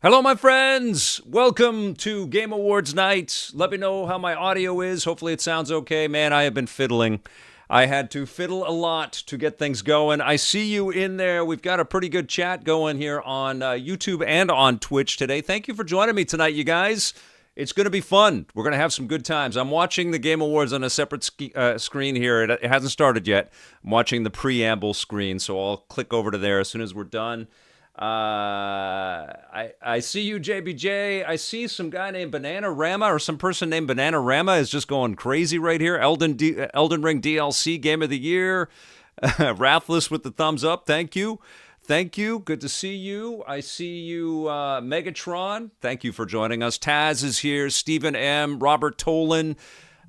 Hello, my friends. Welcome to Game Awards night. Let me know how my audio is. Hopefully it sounds okay. Man, I have been fiddling. I had to fiddle a lot to get things going. I see you in there. We've got a pretty good chat going here on YouTube and on Twitch today. Thank you for joining me tonight, you guys. It's going to be fun. We're going to have some good times. I'm watching the Game Awards on a separate screen here. It hasn't started yet. I'm watching the preamble screen, so I'll click over to there as soon as we're done. I see you, JBJ. I see some guy named Bananarama, or some person named Bananarama is just going crazy right here. Elden Ring DLC Game of the Year. Wrathless with the thumbs up. Thank you. Thank you. Good to see you. I see you, Megatron. Thank you for joining us. Taz is here. Stephen M. Robert Tolan.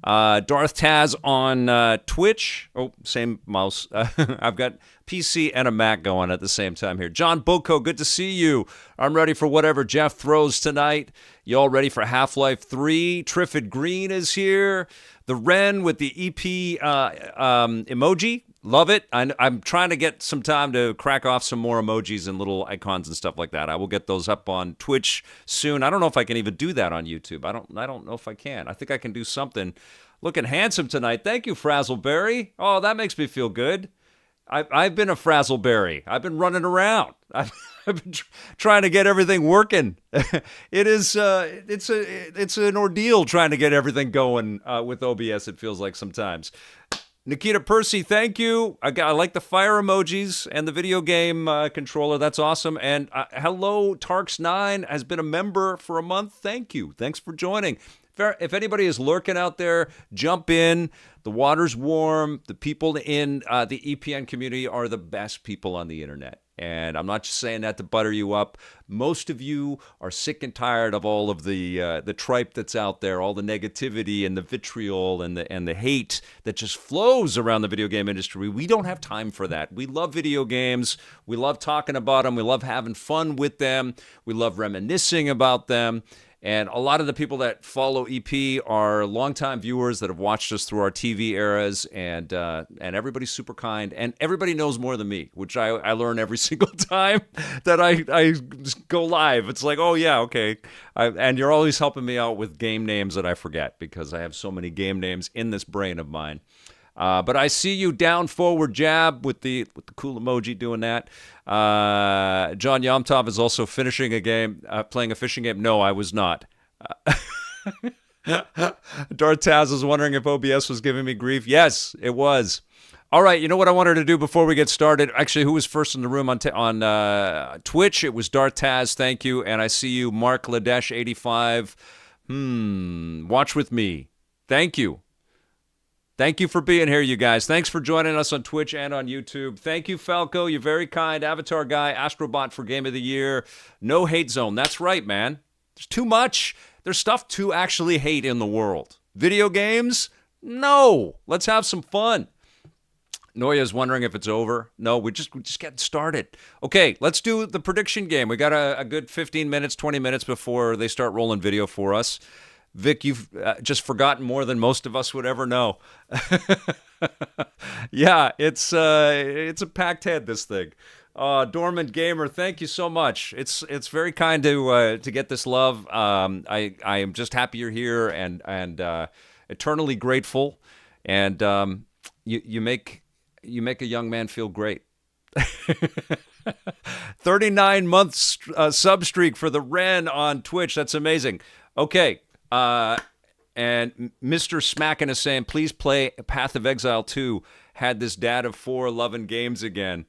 Darth Taz on Twitch. Oh, same mouse. I've got PC and a Mac going at the same time here. John Boko, good to see you. I'm ready for whatever Jeff throws tonight. You all ready for Half-Life 3? Triffid Green is here. The Ren with the EP emoji. Love it. I'm trying to get some time to crack off some more emojis and little icons and stuff like that. I will get those up on Twitch soon. I don't know if I can even do that on YouTube. I don't know if I can. I think I can do something. Looking handsome tonight. Thank you, Frazzleberry. Oh, that makes me feel good. I've been a Frazzleberry. I've been running around. I've been trying to get everything working. It's an ordeal trying to get everything going with OBS. It feels like sometimes. Nikita Percy, thank you. I like the fire emojis and the video game controller. That's awesome. And hello, Tarks9 has been a member for a month. Thank you. Thanks for joining. If anybody is lurking out there, jump in. The water's warm. The people in the EPN community are the best people on the internet. And I'm not just saying that to butter you up. Most of you are sick and tired of all of the tripe that's out there, all the negativity and the vitriol and the hate that just flows around the video game industry. We don't have time for that. We love video games. We love talking about them. We love having fun with them. We love reminiscing about them. And a lot of the people that follow EP are longtime viewers that have watched us through our TV eras, and everybody's super kind, and everybody knows more than me, which I learn every single time that I go live. It's like, oh yeah, okay. And you're always helping me out with game names that I forget because I have so many game names in this brain of mine. But I see you down forward jab with the cool emoji doing that. John Yomtov is also finishing a game, playing a fishing game. No, I was not. Darth Taz is wondering if OBS was giving me grief. Yes, it was. All right, you know what I wanted to do before we get started? Actually, who was first in the room on Twitch? It was Darth Taz, thank you. And I see you, Mark Ladesh 85. Watch with me. Thank you. Thank you for being here, you guys. Thanks for joining us on Twitch and on YouTube. Thank you, Falco. You're very kind. Avatar Guy, Astrobot for Game of the Year. No hate zone. That's right, man. There's too much. There's stuff to actually hate in the world. Video games? No. Let's have some fun. Noya's wondering if it's over. No, we're just getting started. Okay, let's do the prediction game. We got a good 15 minutes, 20 minutes before they start rolling video for us. Vic, you've just forgotten more than most of us would ever know. Yeah, it's a packed head, this thing. Dormant Gamer, thank you so much. It's very kind to get this love. I am just happy you're here and eternally grateful. And you make a young man feel great. 39 months sub streak for the Ren on Twitch. That's amazing. Okay. And Mr. Smackin is saying, please play Path of Exile 2. Had this dad of 4 loving games again.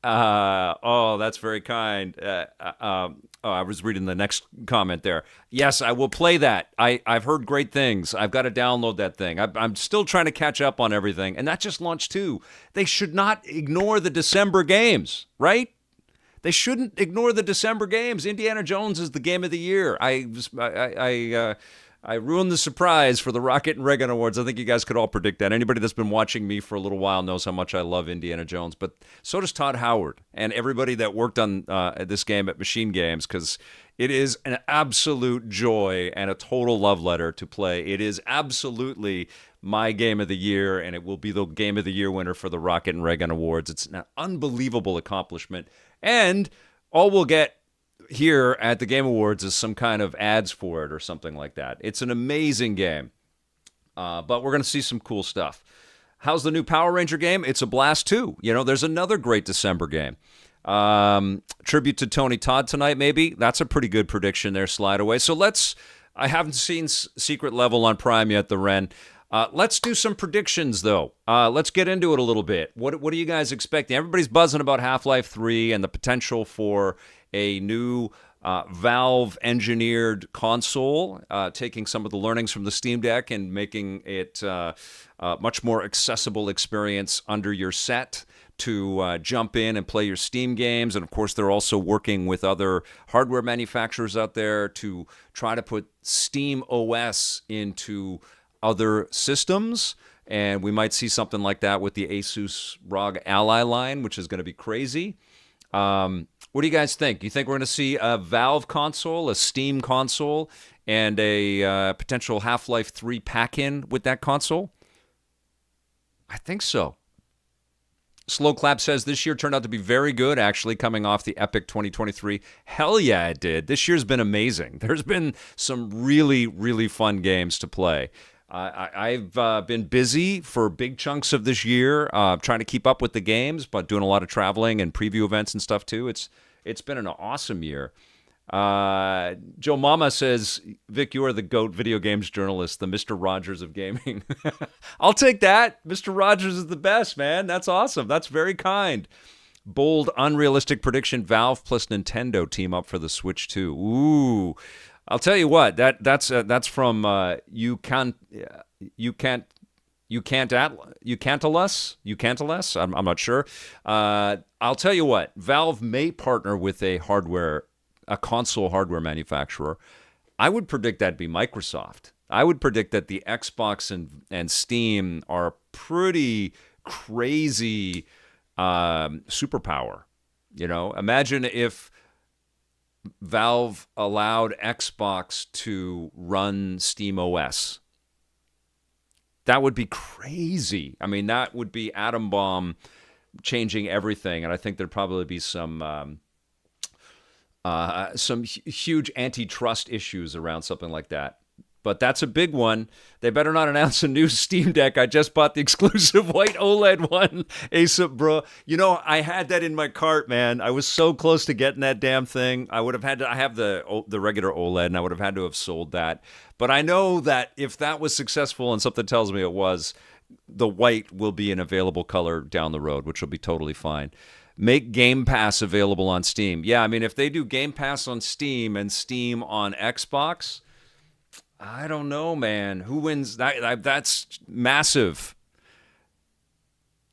Oh, that's very kind. I was reading the next comment there. Yes, I will play that. I've heard great things. I've got to download that thing. I'm still trying to catch up on everything. And that just launched too. They should not ignore the December games, right? They shouldn't ignore the December games. Indiana Jones is the game of the year. I ruined the surprise for the Rocket and Reagan Awards. I think you guys could all predict that. Anybody that's been watching me for a little while knows how much I love Indiana Jones, but so does Todd Howard and everybody that worked on this game at Machine Games, because it is an absolute joy and a total love letter to play. It is absolutely my game of the year, and it will be the game of the year winner for the Rocket and Reagan Awards. It's an unbelievable accomplishment, and all we'll get here at the Game Awards is some kind of ads for it or something like that. It's an amazing game, but we're going to see some cool stuff. How's the new Power Ranger game? It's a blast too. There's another great December game. Tribute to Tony Todd tonight, maybe. That's a pretty good prediction there, Slide Away. So I haven't seen Secret Level on Prime yet, the Ren. Let's do some predictions, though. Let's get into it a little bit. What are you guys expecting? Everybody's buzzing about Half-Life 3 and the potential for a new Valve-engineered console, taking some of the learnings from the Steam Deck and making it a much more accessible experience under your set to jump in and play your Steam games. And, of course, they're also working with other hardware manufacturers out there to try to put Steam OS into other systems. And we might see something like that with the Asus ROG Ally line, which is going to be crazy. What do you guys think? You think we're going to see a Valve console, a Steam console, and a potential Half-Life 3 pack-in with that console? I think so. Slow Clap says this year turned out to be very good, actually, coming off the Epic 2023. Hell yeah, it did. This year's been amazing. There's been some really, really fun games to play. I've been busy for big chunks of this year, trying to keep up with the games, but doing a lot of traveling and preview events and stuff too. It's been an awesome year. Joe Mama says, Vic, you are the GOAT video games journalist, the Mr. Rogers of gaming. I'll take that. Mr. Rogers is the best, man. That's awesome. That's very kind. Bold, unrealistic prediction, Valve plus Nintendo team up for the Switch 2. Ooh. I'll tell you what, that's from you can't us. I'm not sure. I'll tell you what, Valve may partner with a console hardware manufacturer. I would predict that'd be Microsoft. I would predict that the Xbox and Steam are pretty crazy superpower. Imagine if Valve allowed Xbox to run Steam OS. That would be crazy. I mean, that would be atom bomb changing everything. And I think there'd probably be some huge antitrust issues around something like that. But that's a big one. They better not announce a new Steam Deck. I just bought the exclusive white OLED one. ASAP, bro. I had that in my cart, man. I was so close to getting that damn thing. I would have had to. I have the regular OLED, and I would have had to have sold that. But I know that if that was successful, and something tells me it was, the white will be an available color down the road, which will be totally fine. Make Game Pass available on Steam. Yeah, I mean, if they do Game Pass on Steam and Steam on Xbox, I don't know, man. Who wins? That's massive.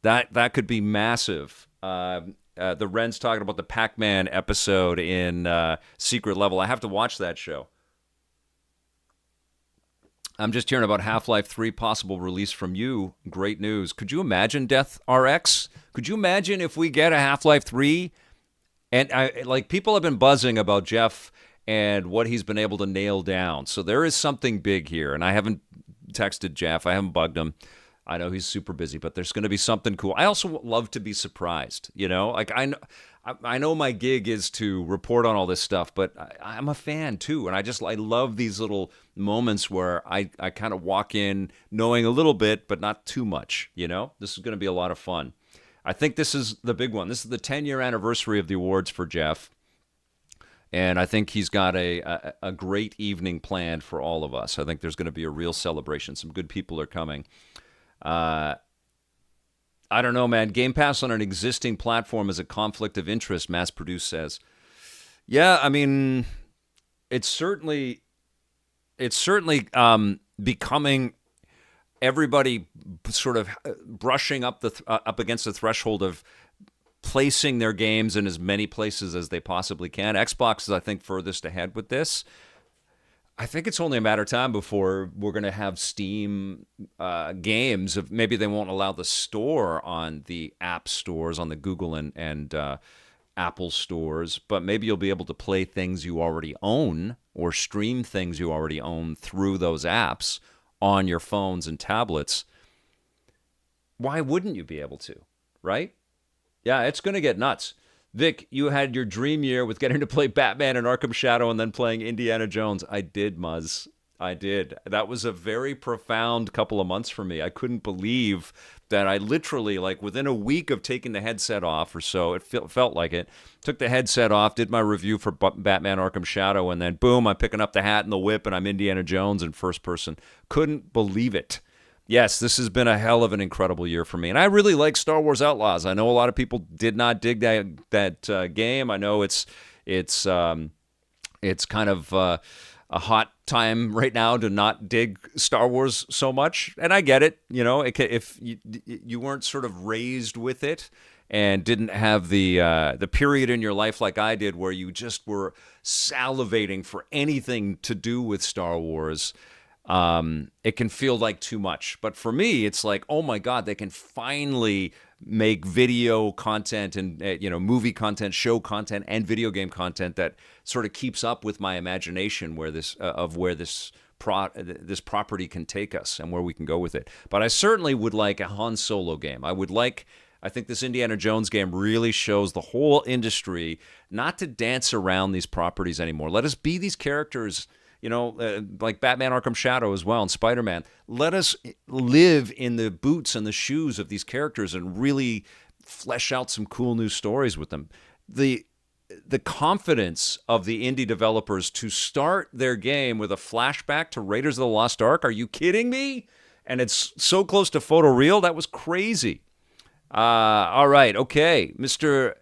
That could be massive. The Wren's talking about the Pac-Man episode in Secret Level. I have to watch that show. I'm just hearing about Half-Life 3 possible release from you. Great news. Could you imagine Death RX? Could you imagine if we get a Half-Life 3? And people have been buzzing about Jeff and what he's been able to nail down. So there is something big here. And I haven't texted Jeff. I haven't bugged him. I know he's super busy, but there's going to be something cool. I also love to be surprised, I know my gig is to report on all this stuff, but I'm a fan too. And I love these little moments where I kind of walk in knowing a little bit, but not too much, This is going to be a lot of fun. I think this is the big one. This is the 10-year anniversary of the awards for Jeff. And I think he's got a great evening planned for all of us. I think there's going to be a real celebration. Some good people are coming. I don't know, man. Game Pass on an existing platform is a conflict of interest, Mass Produce says. Yeah, I mean, it's certainly becoming everybody sort of brushing up up against the threshold of placing their games in as many places as they possibly can. Xbox is, I think, furthest ahead with this. I think it's only a matter of time before we're going to have Steam games. Of maybe they won't allow the store on the app stores, on the Google and Apple stores, but maybe you'll be able to play things you already own or stream things you already own through those apps on your phones and tablets. Why wouldn't you be able to, right? Yeah, it's going to get nuts. Vic, you had your dream year with getting to play Batman and Arkham Shadow and then playing Indiana Jones. I did, Muzz. I did. That was a very profound couple of months for me. I couldn't believe that I literally, like within a week of taking the headset off or so, it felt like it, took the headset off, did my review for Batman Arkham Shadow, and then boom, I'm picking up the hat and the whip and I'm Indiana Jones in first person. Couldn't believe it. Yes, this has been a hell of an incredible year for me. And I really like Star Wars Outlaws. I know a lot of people did not dig that game. I know it's kind of a hot time right now to not dig Star Wars so much. And I get it. You know, if you weren't sort of raised with it and didn't have the period in your life like I did where you just were salivating for anything to do with Star Wars, it can feel like too much. But for me, it's like, oh my God, they can finally make video content and movie content, show content, and video game content that sort of keeps up with my imagination where this property can take us and where we can go with it. But I certainly would like a Han Solo game. I think this Indiana Jones game really shows the whole industry not to dance around these properties anymore. Let us be these characters. Like Batman Arkham Shadow as well and Spider-Man. Let us live in the boots and the shoes of these characters and really flesh out some cool new stories with them. The confidence of the indie developers to start their game with a flashback to Raiders of the Lost Ark. Are you kidding me? And it's so close to photoreal. That was crazy. All right. Okay. Mr.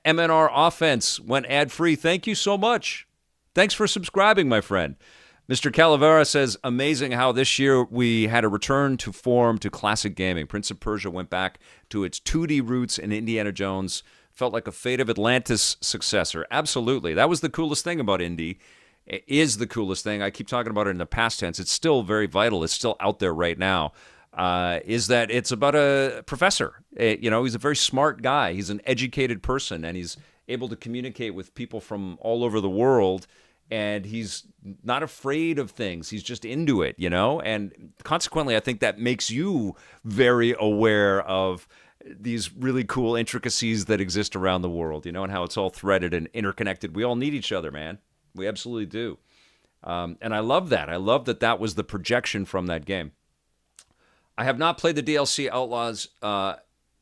MNR Offense went ad-free. Thank you so much. Thanks for subscribing, my friend. Mr. Calavera says, amazing how this year we had a return to form to classic gaming. Prince of Persia went back to its 2D roots, and Indiana Jones felt like a Fate of Atlantis successor. Absolutely. That was the coolest thing about Indy. It is the coolest thing. I keep talking about it in the past tense. It's still very vital. It's still out there right now. Is that it's about a professor. He's a very smart guy. He's an educated person, and he's able to communicate with people from all over the world. And he's not afraid of things. He's just into it, And consequently, I think that makes you very aware of these really cool intricacies that exist around the world, and how it's all threaded and interconnected. We all need each other, man. We absolutely do. And I love that. I love that was the projection from that game. I have not played the DLC Outlaws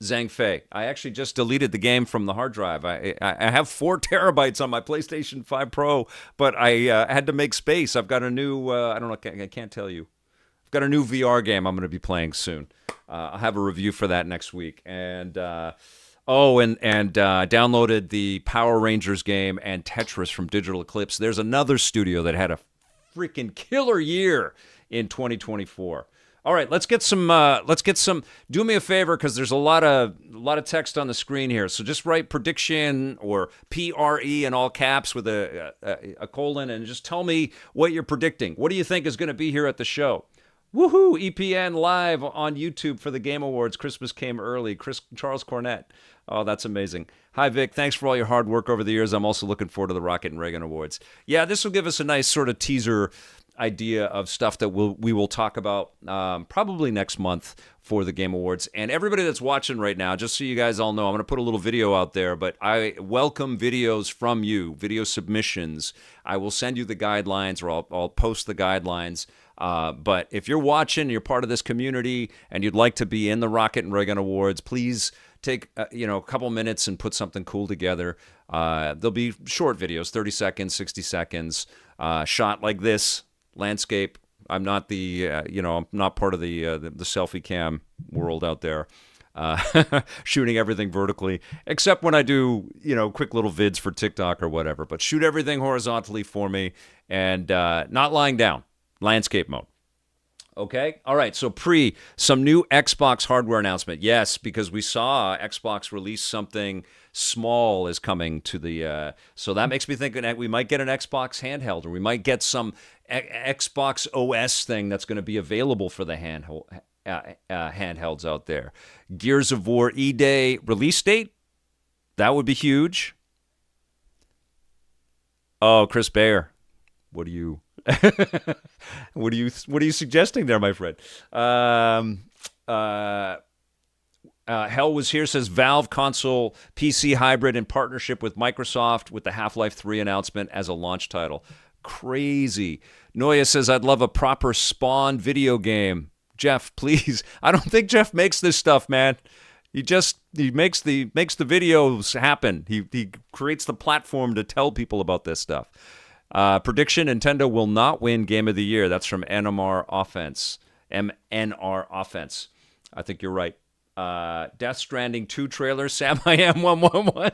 Zhang Fei. I actually just deleted the game from the hard drive. I have 4 terabytes on my PlayStation 5 Pro, but I had to make space. I've got a new, I don't know, I can't tell you. I've got a new VR game I'm going to be playing soon. I'll have a review for that next week. And, downloaded the Power Rangers game and Tetris from Digital Eclipse. There's another studio that had a freaking killer year in 2024. All right, let's get some. Do me a favor, because there's a lot of text on the screen here. So just write prediction or PRE in all caps with a colon, and just tell me what you're predicting. What do you think is going to be here at the show? Woohoo! EPN live on YouTube for the Game Awards. Christmas came early. Charles Cornett. Oh, that's amazing. Hi, Vic. Thanks for all your hard work over the years. I'm also looking forward to the Rocket and Reagan Awards. Yeah, this will give us a nice sort of teaser idea of stuff that we will talk about probably next month for the Game Awards. And everybody that's watching right now, just so you guys all know, I'm going to put a little video out there, but I welcome videos from you, video submissions. I will send you the guidelines, or I'll post the guidelines. But if you're watching, you're part of this community, and you'd like to be in the Rocket and Reagan Awards, please take a couple minutes and put something cool together. There'll be short videos, 30 seconds, 60 seconds, shot like this. Landscape. I'm not I'm not part of the selfie cam world out there, shooting everything vertically, except when I do, quick little vids for TikTok or whatever. But shoot everything horizontally for me, and not lying down. Landscape mode. Okay. All right. So some new Xbox hardware announcement. Yes, because we saw Xbox release something small is coming to the. So that makes me think that we might get an Xbox handheld, or we might get some Xbox OS thing that's going to be available for the handhelds out there. Gears of War E-Day release date, that would be huge. Oh, Chris Bayer, what are you what are you suggesting there, my friend? Hell Was Here says Valve console PC hybrid in partnership with Microsoft with the Half-Life 3 announcement as a launch title. Crazy. Noya says I'd love a proper Spawn video game. Jeff, please. I don't think Jeff makes this stuff, man. He makes the videos happen. He creates the platform to tell people about this stuff. Prediction: Nintendo will not win Game of the Year. That's from NMR Offense. MNR Offense. I think you're right. Death Stranding 2 trailer. Sam I Am 111.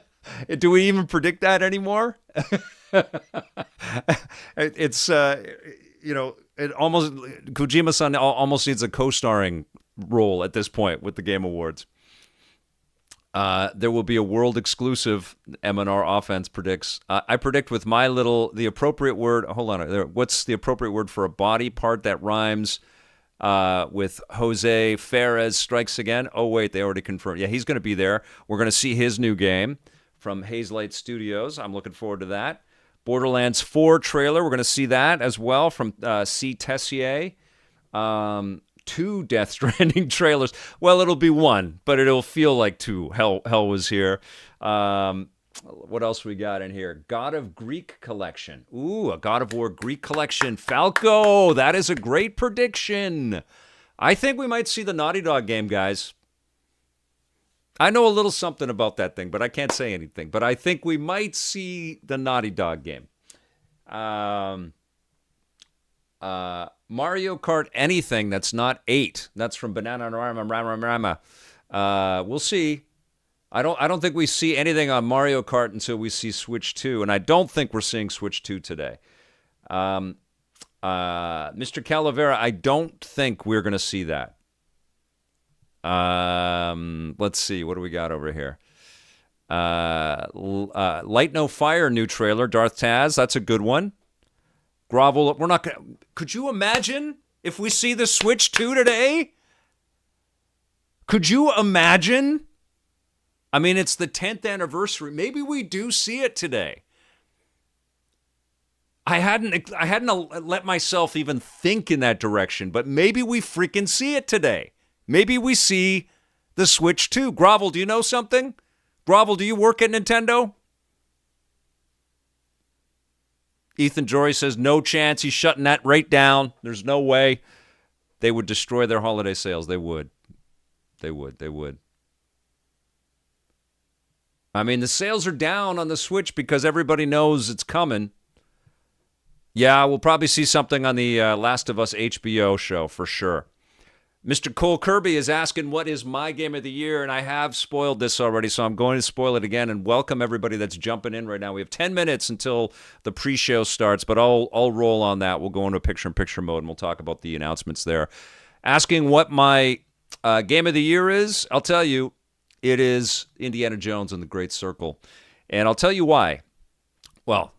Do we even predict that anymore? It's it almost Kojima-san almost needs a co-starring role at this point with the Game Awards. There will be a world exclusive. MNR Offense predicts. I predict with the appropriate word. Hold on. What's the appropriate word for a body part that rhymes with Jose Ferez strikes again? Oh, wait, they already confirmed. Yeah, he's going to be there. We're going to see his new game from Hazelight Studios. I'm looking forward to that. Borderlands 4 trailer. We're going to see that as well from C. Tessier. 2 Death Stranding trailers. Well, it'll be 1, but it'll feel like 2. Hell Was Here. What else we got in here? God of Greek collection. Ooh, a God of War Greek collection. Falco, that is a great prediction. I think we might see the Naughty Dog game, guys. I know a little something about that thing, but I can't say anything. But I think we might see the Naughty Dog game. Mario Kart anything that's not 8. That's from Banana Rama. We'll see. I don't think we see anything on Mario Kart until we see Switch 2, and I don't think we're seeing Switch 2 today. Mr. Calavera, I don't think we're going to see that. Let's see. What do we got over here? Light No Fire new trailer. Darth Taz. That's a good one. Grovel. We're not going to... Could you imagine if we see the Switch 2 today? Could you imagine? I mean, it's the 10th anniversary. Maybe we do see it today. I hadn't let myself even think in that direction, but maybe we freaking see it today. Maybe we see the Switch 2. Grovel, do you know something? Grovel, do you work at Nintendo? Ethan Jory says, no chance. He's shutting that right down. There's no way. They would destroy their holiday sales. They would. They would. I mean, the sales are down on the Switch because everybody knows it's coming. Yeah, we'll probably see something on the Last of Us HBO show for sure. Mr. Cole Kirby is asking, what is my game of the year? And I have spoiled this already, so I'm going to spoil it again and welcome everybody that's jumping in right now. We have 10 minutes until the pre-show starts, but I'll roll on that. We'll go into picture-in-picture mode, and we'll talk about the announcements there. Asking what my game of the year is, I'll tell you, it is Indiana Jones and the Great Circle. And I'll tell you why. Well,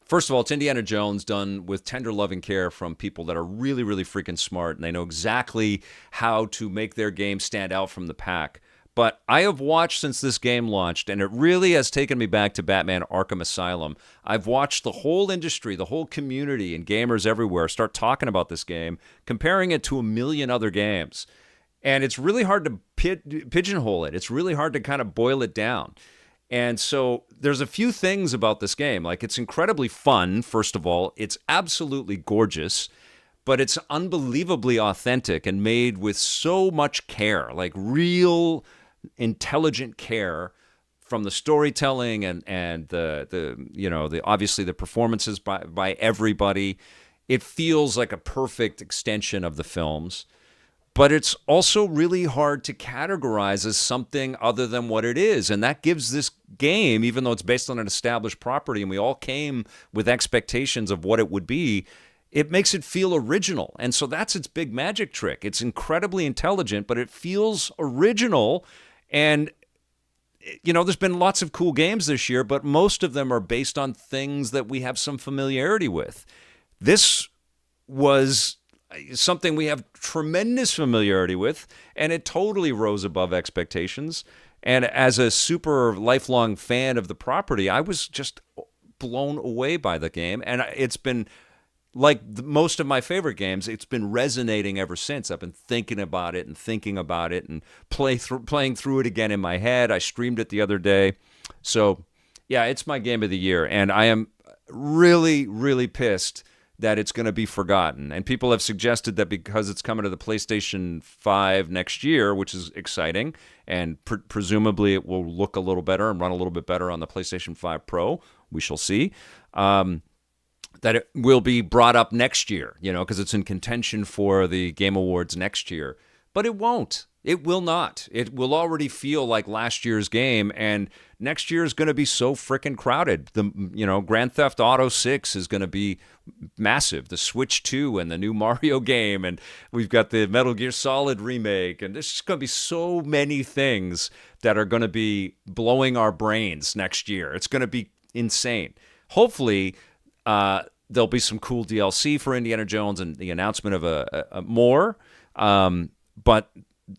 first of all, it's Indiana Jones done with tender loving care from people that are really, really freaking smart, and they know exactly how to make their game stand out from the pack. But I have watched since this game launched, and it really has taken me back to Batman Arkham Asylum. I've watched the whole industry, the whole community, and gamers everywhere start talking about this game, comparing it to a million other games. And it's really hard to pigeonhole it. It's really hard to kind of boil it down. And so there's a few things about this game. Like, it's incredibly fun, first of all. It's absolutely gorgeous, but it's unbelievably authentic and made with so much care, like real intelligent care from the storytelling and the obviously the performances by everybody. It feels like a perfect extension of the films. But it's also really hard to categorize as something other than what it is. And that gives this game, even though it's based on an established property and we all came with expectations of what it would be, it makes it feel original. And so that's its big magic trick. It's incredibly intelligent, but it feels original. And, there's been lots of cool games this year, but most of them are based on things that we have some familiarity with. This was something we have tremendous familiarity with, and it totally rose above expectations. And as a super lifelong fan of the property, I was just blown away by the game. And it's been, like most of my favorite games, it's been resonating ever since. I've been thinking about it and playing through it again in my head. I streamed it the other day. So, yeah, it's my game of the year. And I am really, really pissed that it's going to be forgotten. And people have suggested that because it's coming to the PlayStation 5 next year, which is exciting, and presumably it will look a little better and run a little bit better on the PlayStation 5 Pro. We shall see. That it will be brought up next year, because it's in contention for the Game Awards next year. But it won't. It will not. It will already feel like last year's game, and next year is going to be so freaking crowded. Grand Theft Auto 6 is going to be massive. The Switch 2 and the new Mario game, and we've got the Metal Gear Solid remake, and there's just going to be so many things that are going to be blowing our brains next year. It's going to be insane. Hopefully, there'll be some cool DLC for Indiana Jones and the announcement of a more. But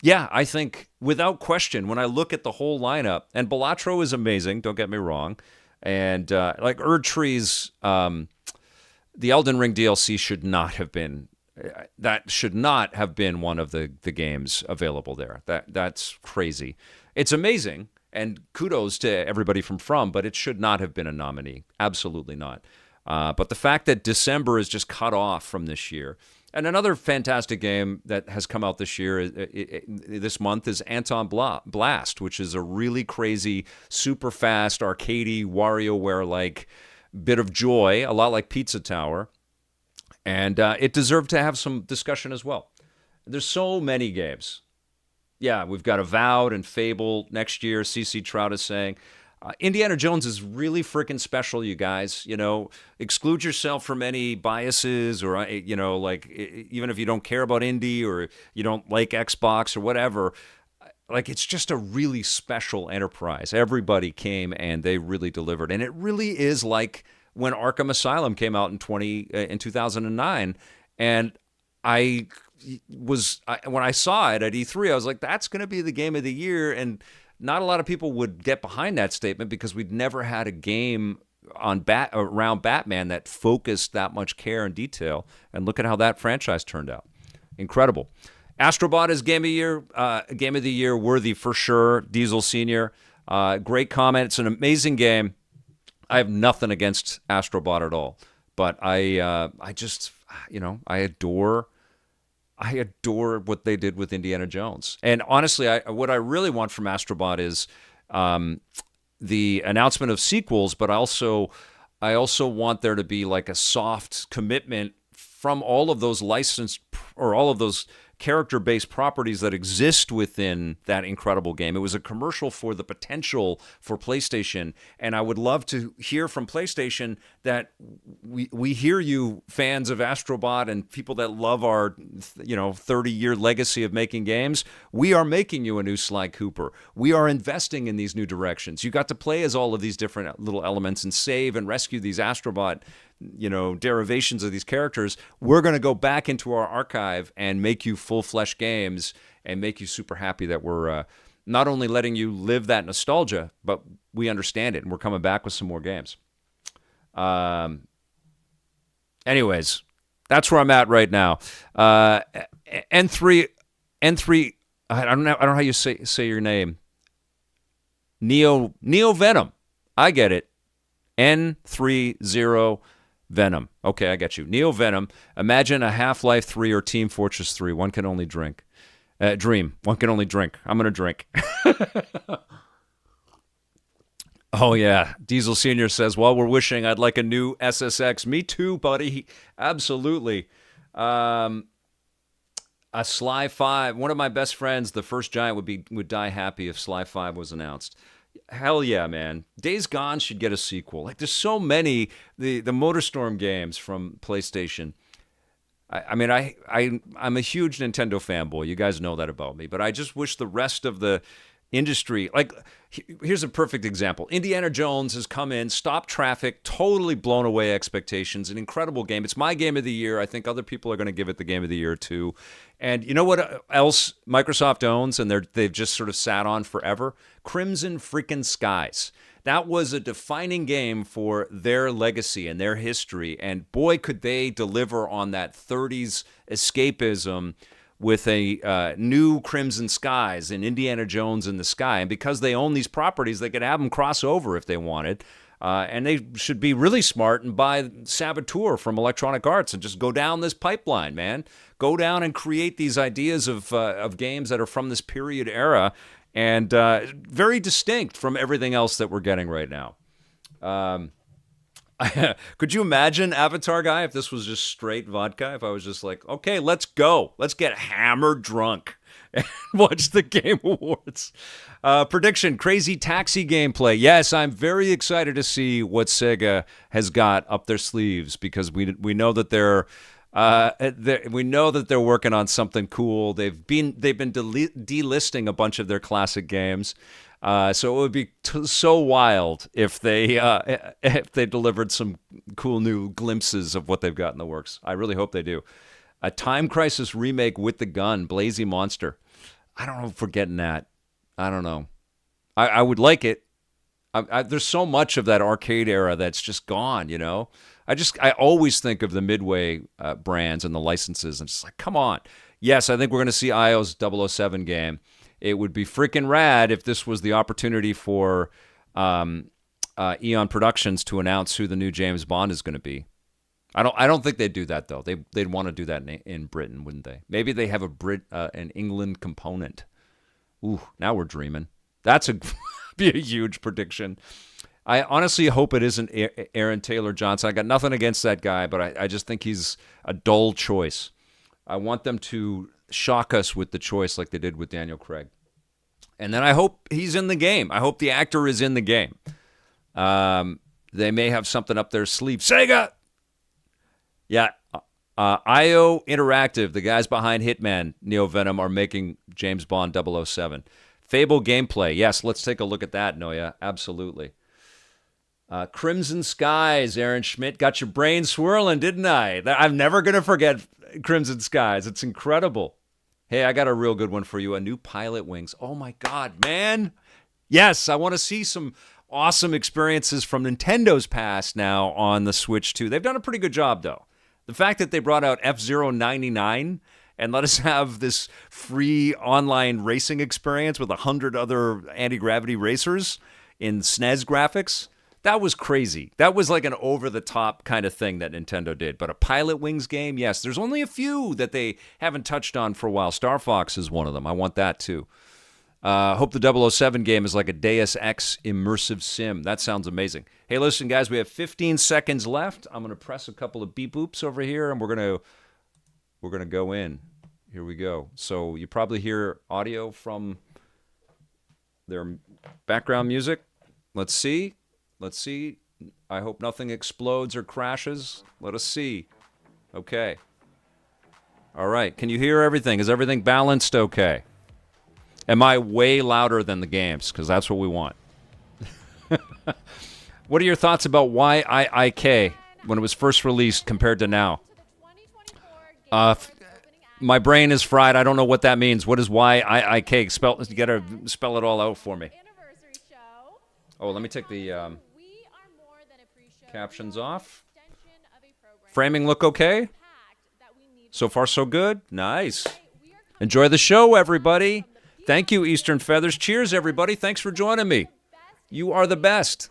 yeah, I think without question, when I look at the whole lineup, and Balatro is amazing, don't get me wrong, and like Erdtree's, the Elden Ring DLC should not have been one of the games available there. That's crazy. It's amazing, and kudos to everybody from, but it should not have been a nominee. Absolutely not. But the fact that December is just cut off from this year. And another fantastic game that has come out this year, this month, is Anton Blast, which is a really crazy, super fast, arcadey, WarioWare-like bit of joy, a lot like Pizza Tower. And it deserved to have some discussion as well. There's so many games. Yeah, we've got Avowed and Fable next year, CC Trout is saying. Indiana Jones is really freaking special, you guys. Exclude yourself from any biases or, even if you don't care about indie or you don't like Xbox or whatever. Like, it's just a really special enterprise. Everybody came and they really delivered. And it really is like when Arkham Asylum came out in 2009. And when I saw it at E3, I was like, that's going to be the game of the year. And not a lot of people would get behind that statement because we'd never had a game around Batman that focused that much care and detail. And look at how that franchise turned out. Incredible. Astrobot is game of the year worthy for sure. Diesel Senior, great comment. It's an amazing game. I have nothing against Astrobot at all, but I just I adore what they did with Indiana Jones. And honestly, what I really want from Astrobot is the announcement of sequels, but I also want there to be like a soft commitment from all of those licensed or all of those character-based properties that exist within that incredible game. It was a commercial for the potential for PlayStation, and I would love to hear from PlayStation that we hear you, fans of Astrobot and people that love our 30-year legacy of making games. We are making you a new Sly Cooper. We are investing in these new directions. You got to play as all of these different little elements and save and rescue these Astrobot derivations of these characters. We're going to go back into our archive and make you full-fledged games and make you super happy that we're not only letting you live that nostalgia, but we understand it and we're coming back with some more games. Anyways, that's where I'm at right now. N3, I don't know how you say your name. Neo Venom. I get it. N30 Venom. Okay, I got you. Neo Venom. Imagine a Half-Life 3 or Team Fortress 3. One can only dream. One can only drink. I'm going to drink. Oh, yeah. Diesel Senior says, well, we're wishing I'd like a new SSX. Me too, buddy. Absolutely. A Sly 5. One of my best friends, the first giant, would die happy if Sly 5 was announced. Hell yeah, man. Days Gone should get a sequel. Like, there's so many, the MotorStorm games from PlayStation. I'm a huge Nintendo fanboy. You guys know that about me. But I just wish the rest of the industry. Like, here's a perfect example. Indiana Jones has come in, stopped traffic, totally blown away expectations. An incredible game. It's my game of the year. I think other people are going to give it the game of the year too. And you know what else Microsoft owns and they've just sort of sat on forever? Crimson freaking Skies. That was a defining game for their legacy and their history. And boy, could they deliver on that 30s escapism with a new Crimson Skies and Indiana Jones in the sky. And because they own these properties, they could have them cross over if they wanted. And they should be really smart and buy Saboteur from Electronic Arts and just go down this pipeline, man. Go down and create these ideas of games that are from this period era and very distinct from everything else that we're getting right now. Could you imagine, Avatar guy, if this was just straight vodka? If I was just like, okay, let's go. Let's get hammered drunk and watch the Game Awards. Prediction, Crazy Taxi gameplay. Yes, I'm very excited to see what Sega has got up their sleeves because we know that they're working on something cool. They've been delisting a bunch of their classic games. So it would be so wild if they delivered some cool new glimpses of what they've got in the works. I really hope they do. A Time Crisis remake with the gun, Blazy Monster. I don't know if we're getting that. I don't know. I would like it. There's so much of that arcade era that's just gone, you know? I always think of the Midway brands and the licenses and just like, come on. Yes, I think we're going to see IO's 007 game. It would be freaking rad if this was the opportunity for Eon Productions to announce who the new James Bond is going to be. I don't think they'd do that though. They'd want to do that in Britain, wouldn't they? Maybe they have an England component. Ooh, now we're dreaming. That's be a huge prediction. I honestly hope it isn't Aaron Taylor Johnson. I got nothing against that guy, but I just think he's a dull choice. I want them to shock us with the choice like they did with Daniel Craig. And then I hope he's in the game. I hope the actor is in the game. They may have something up their sleeve. Sega! Yeah, IO Interactive, the guys behind Hitman, Neo Venom, are making James Bond 007. Fable gameplay. Yes, let's take a look at that, Noya. Absolutely. Crimson Skies, Aaron Schmidt. Got your brain swirling, didn't I? I'm never going to forget Crimson Skies. It's incredible. Hey, I got a real good one for you. A new Pilot Wings. Oh, my God, man. Yes, I want to see some awesome experiences from Nintendo's past now on the Switch, too. They've done a pretty good job, though. The fact that they brought out F-Zero 99 and let us have this free online racing experience with 100 other anti-gravity racers in SNES graphics, that was crazy. That was like an over-the-top kind of thing that Nintendo did. But a Pilot Wings game, yes, there's only a few that they haven't touched on for a while. Star Fox is one of them. I want that, too. Hope the 007 game is like a Deus Ex immersive sim. That sounds amazing. Hey, listen, guys, we have 15 seconds left. I'm going to press a couple of beep boops over here, and we're going to go in. Here we go. So you probably hear audio from their background music. Let's see. I hope nothing explodes or crashes. Let us see. Okay. All right. Can you hear everything? Is everything balanced okay? Am I way louder than the games? Because that's what we want. What are your thoughts about YIIK when it was first released compared to now? My brain is fried. I don't know what that means. What is YIIK? You got to spell it all out for me. Oh, let me take the captions off. Framing look okay? So far, so good? Nice. Enjoy the show, everybody. Thank you, Eastern Feathers. Cheers, everybody. Thanks for joining me. You are the best.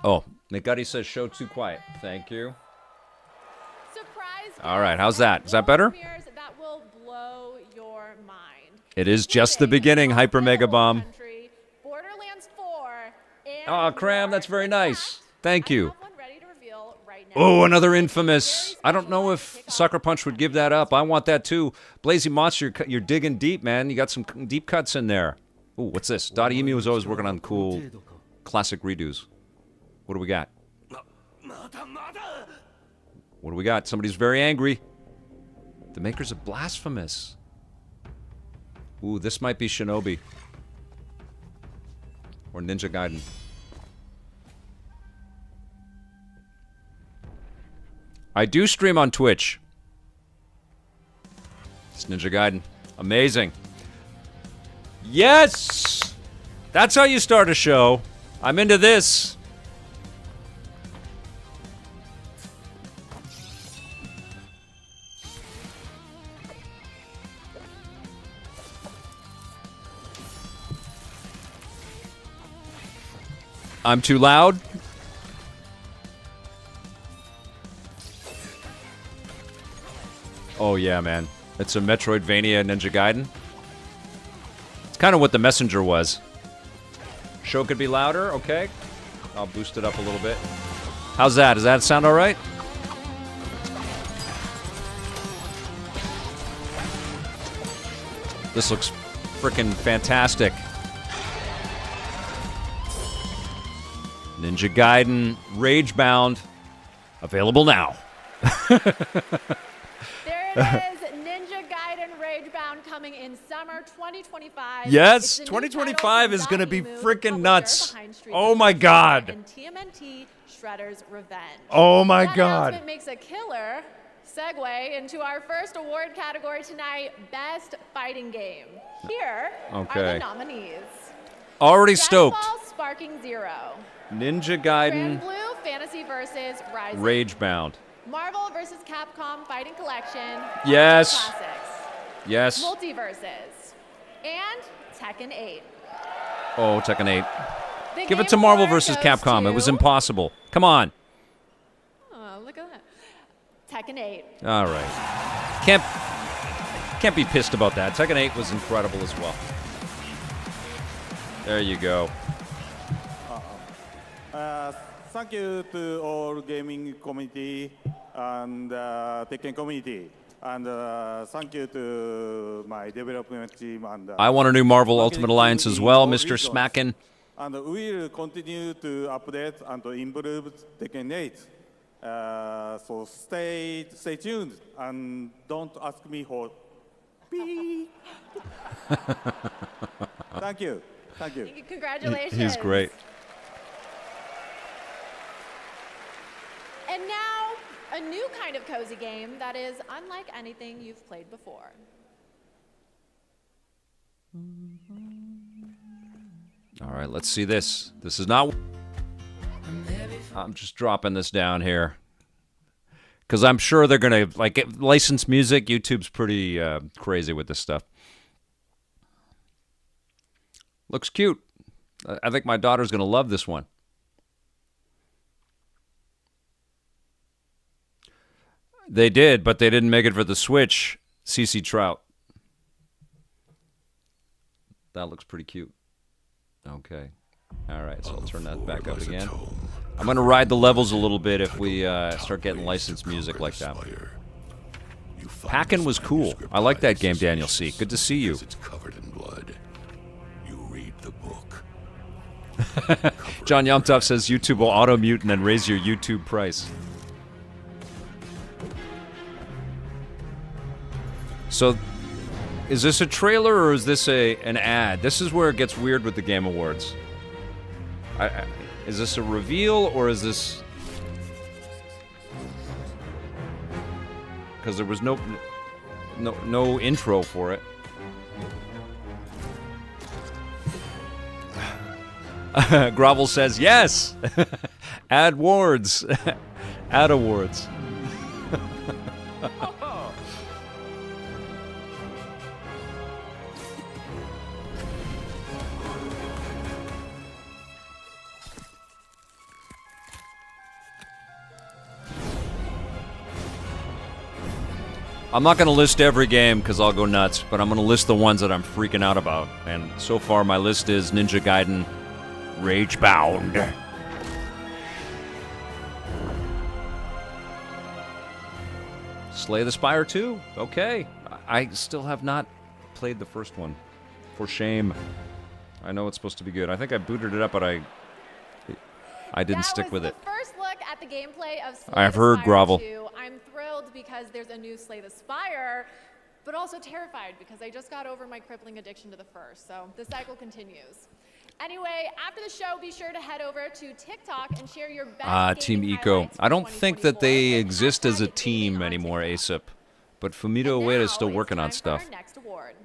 Oh, McGuddy says show too quiet. Thank you. All right, how's that? Is that better? It is just the beginning, Hyper Mega Bomb. Oh, Cram, that's very nice. Thank you. Oh, another Infamous. I don't know if Sucker Punch would give that up. I want that too. Blazy Monster, you're digging deep, man. You got some deep cuts in there. Ooh, what's this? Dottie Emu is always working on cool classic redos. What do we got? What do we got? Somebody's very angry. The makers of Blasphemous. Ooh, this might be Shinobi. Or Ninja Gaiden. I do stream on Twitch. It's Ninja Gaiden. Amazing. Yes! That's how you start a show. I'm into this. I'm too loud. Oh yeah, man. It's a Metroidvania Ninja Gaiden. It's kind of what the Messenger was. Show could be louder, okay. I'll boost it up a little bit. How's that? Does that sound all right? This looks freaking fantastic. Ninja Gaiden Ragebound, available now. There it is, Ninja Gaiden Ragebound coming in summer 2025. Yes, 2025 is going to be freaking nuts. Oh my god. And TMNT Shredder's Revenge. Oh my that god. Announcement makes a killer segue into our first award category tonight, Best Fighting Game. Here are the nominees. Already Dragon stoked. Ball Sparking Zero. Ninja Grand Gaiden Blue Fantasy versus Rising. Ragebound. Marvel vs. Capcom Fighting Collection. Yes. Classics. Yes. Multiverses. And Tekken 8. Oh, Tekken 8. The Give it Game to Marvel Award vs. goes Capcom. to- It was impossible. Come on. Oh, look at that. Tekken 8. All right. Can't be pissed about that. Tekken 8 was incredible as well. There you go. Thank you to all gaming community and Tekken community, and thank you to my development team and. I want a new Marvel Ultimate Alliance as well, Mr. Smackin. And we will continue to update and to improve Tekken 8. So stay tuned and don't ask me for. Beep. Thank you. Thank you. Congratulations. He's great. And now, a new kind of cozy game that is unlike anything you've played before. All right, let's see this. This is not... I'm just dropping this down here. Because I'm sure they're going to, like, license music. YouTube's pretty crazy with this stuff. Looks cute. I think my daughter's going to love this one. They did, but they didn't make it for the Switch. CC Trout. That looks pretty cute. Okay. All right, so I'll turn that back up again. I'm going to ride the levels a little bit if we start getting licensed music like that. Packin' was cool. I like that game, Daniel C. Good to see you. It's covered in blood. You read the book. John Yomtov says YouTube will auto-mute and then raise your YouTube price. So, is this a trailer or is this an ad? This is where it gets weird with the Game Awards. Is this a reveal or is this... Because there was no intro for it. Grovel says, yes! Ad awards. Ad awards. I'm not going to list every game because I'll go nuts, but I'm going to list the ones that I'm freaking out about. And so far, my list is Ninja Gaiden Ragebound. Slay the Spire 2? Okay. I still have not played the first one. For shame. I know it's supposed to be good. I think I booted it up, but I didn't stick with it. That was the first look at the gameplay of Slay I've the heard Spire Grovel. 2. I'm thrilled because there's a new Slay the Spire but also terrified because I just got over my crippling addiction to the first, so the cycle continues. Anyway, after the show, be sure to head over to TikTok and share your best Team gaming Eco. highlights I don't for think that they 2024 with exist as a hashtag team gaming on anymore, TikTok. ASAP. But Fumito Ueda is still Now working on it's time stuff. for our next award,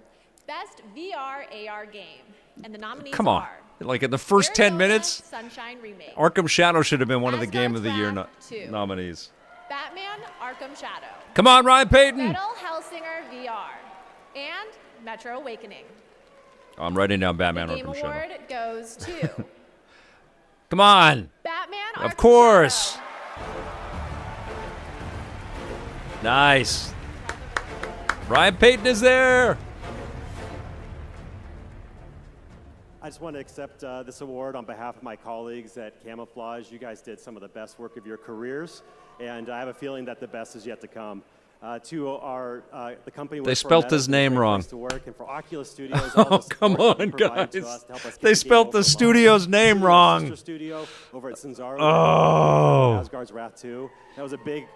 Best VR AR Game. And the nominees Come on. are Like in the first 10 Arizona minutes, Sunshine Remake, Arkham Shadow should have been one of the Asgard's Game of the Year Wrath 2. nominees. Batman Arkham Shadow, Come on, Ryan Payton. Metal Hellsinger VR, and Metro Awakening. I'm writing down Batman The Game Arkham Award Shadow. goes to Come on. Batman Arkham Of course. Shadow. Nice. Ryan Payton is there. I just want to accept this award on behalf of my colleagues at Camouflage. You guys did some of the best work of your careers, and I have a feeling that the best is yet to come. To our the company, They spelt his name wrong. To work, and for Oculus Studios, all Oh, the support come that on, they provided to guys. us to help us get They the game spelt over the line. studio's name To our wrong. sister studio over at Cinzaro. Oh. Asgard's Wrath 2. That was a big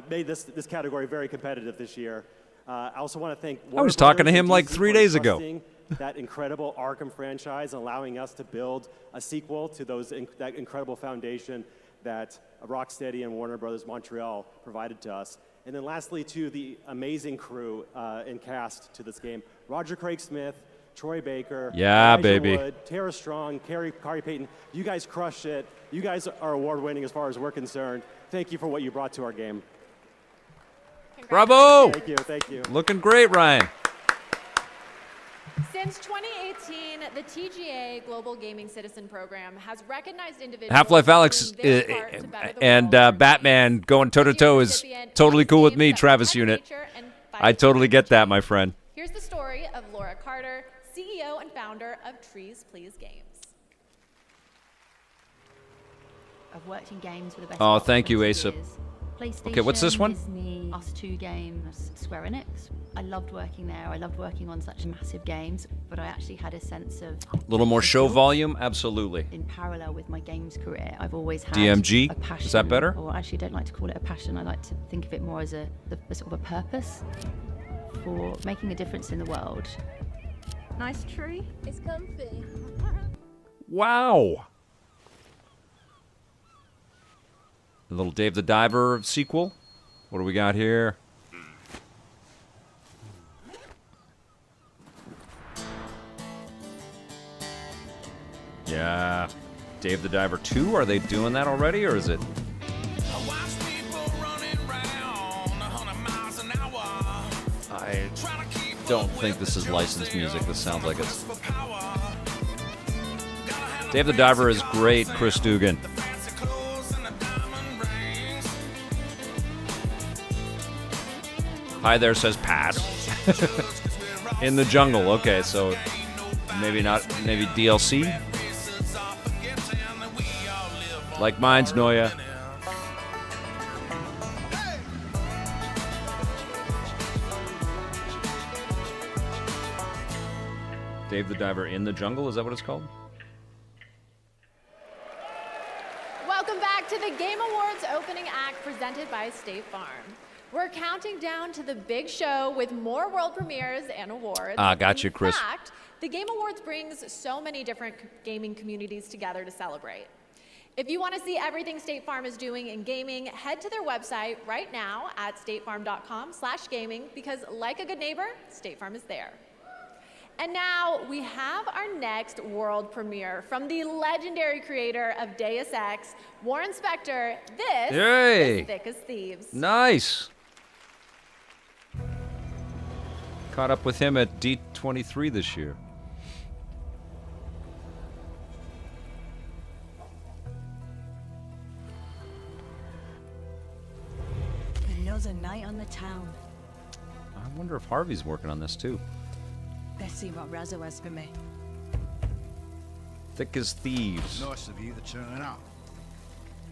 made this category very competitive this year. I also want to thank. I was talking to him like 3 days ago. Trusting that incredible Arkham franchise, and allowing us to build a sequel to that incredible foundation that Rocksteady and Warner Brothers Montreal provided to us. And then lastly, to the amazing crew and cast to this game: Roger Craig Smith, Troy Baker, Yeah, Elijah baby. Wood, Tara Strong, Kari Payton. You guys crushed it. You guys are award-winning as far as we're concerned. Thank you for what you brought to our game. Bravo. Thank you. Thank you. Looking great, Ryan. Since 2018, the TGA Global Gaming Citizen Program has recognized individuals Half-Life Alex doing their part to better the and world for Batman games. going toe-to-toe is Recipient totally of cool with games me, that Travis protect Unit. nature and fight I totally climate get that, change. my friend. Here's the story of Laura Carter, CEO and founder of Trees Please Games. I've worked in games for the best Oh, part of thank you, 20 Asa. years. PlayStation, Okay, what's this one? Disney, Us2 Games, Square Enix. I loved working there. I loved working on such massive games, but I actually had a sense of A little more show guilt. volume? Absolutely. In parallel with my games career, I've always had DMG? a passion. Is that better? Or actually, I don't like to call it a passion. I like to think of it more as a sort of a purpose for making a difference in the world. Nice tree. It's comfy. Wow. A little Dave the Diver sequel. What do we got here? Yeah. Dave the Diver 2? Are they doing that already, or is it? I don't think this is licensed music. This sounds like it's... Dave the Diver is great, Chris Dugan. Hi there says pass. In the jungle. Okay, so maybe not, maybe DLC? Like mine's Noya. Dave the Diver in the Jungle, is that what it's called? Welcome back to the Game Awards opening act presented by State Farm. We're counting down to the big show with more world premieres and awards. Gotcha, Chris. In fact, the Game Awards brings so many different gaming communities together to celebrate. If you want to see everything State Farm is doing in gaming, head to their website right now at statefarm.com/gaming, because like a good neighbor, State Farm is there. And now we have our next world premiere from the legendary creator of Deus Ex, Warren Spector. This Yay. is Thick as Thieves. Nice. Caught up with him at D23 this year. Another night on the town. I wonder if Harvey's working on this too. Let's see what Razzo has for me. Thick as Thieves. Nice of you to turn up.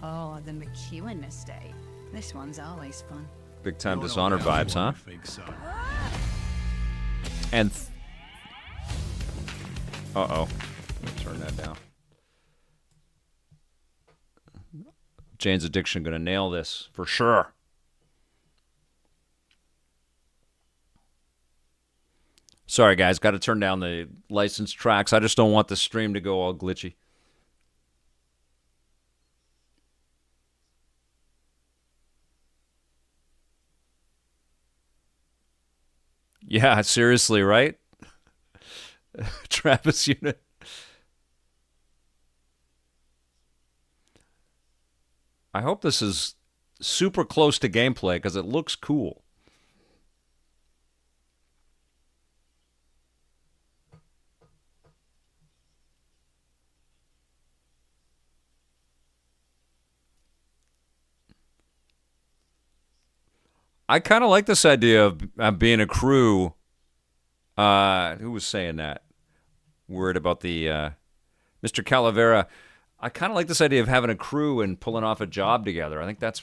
Oh, the McEwen estate. This one's always fun. Big time You're Dishonored not vibes, the huh? only one, big son. And uh-oh. Let me turn that down. Jane's Addiction gonna nail this for sure. Sorry, guys. Got to turn down the licensed tracks. I just don't want the stream to go all glitchy. Yeah, seriously, right? Travis Unit. I hope this is super close to gameplay because it looks cool. I kind of like this idea of being a crew. Who was saying that? Worried about the Mr. Calavera. I kind of like this idea of having a crew and pulling off a job together. I think that's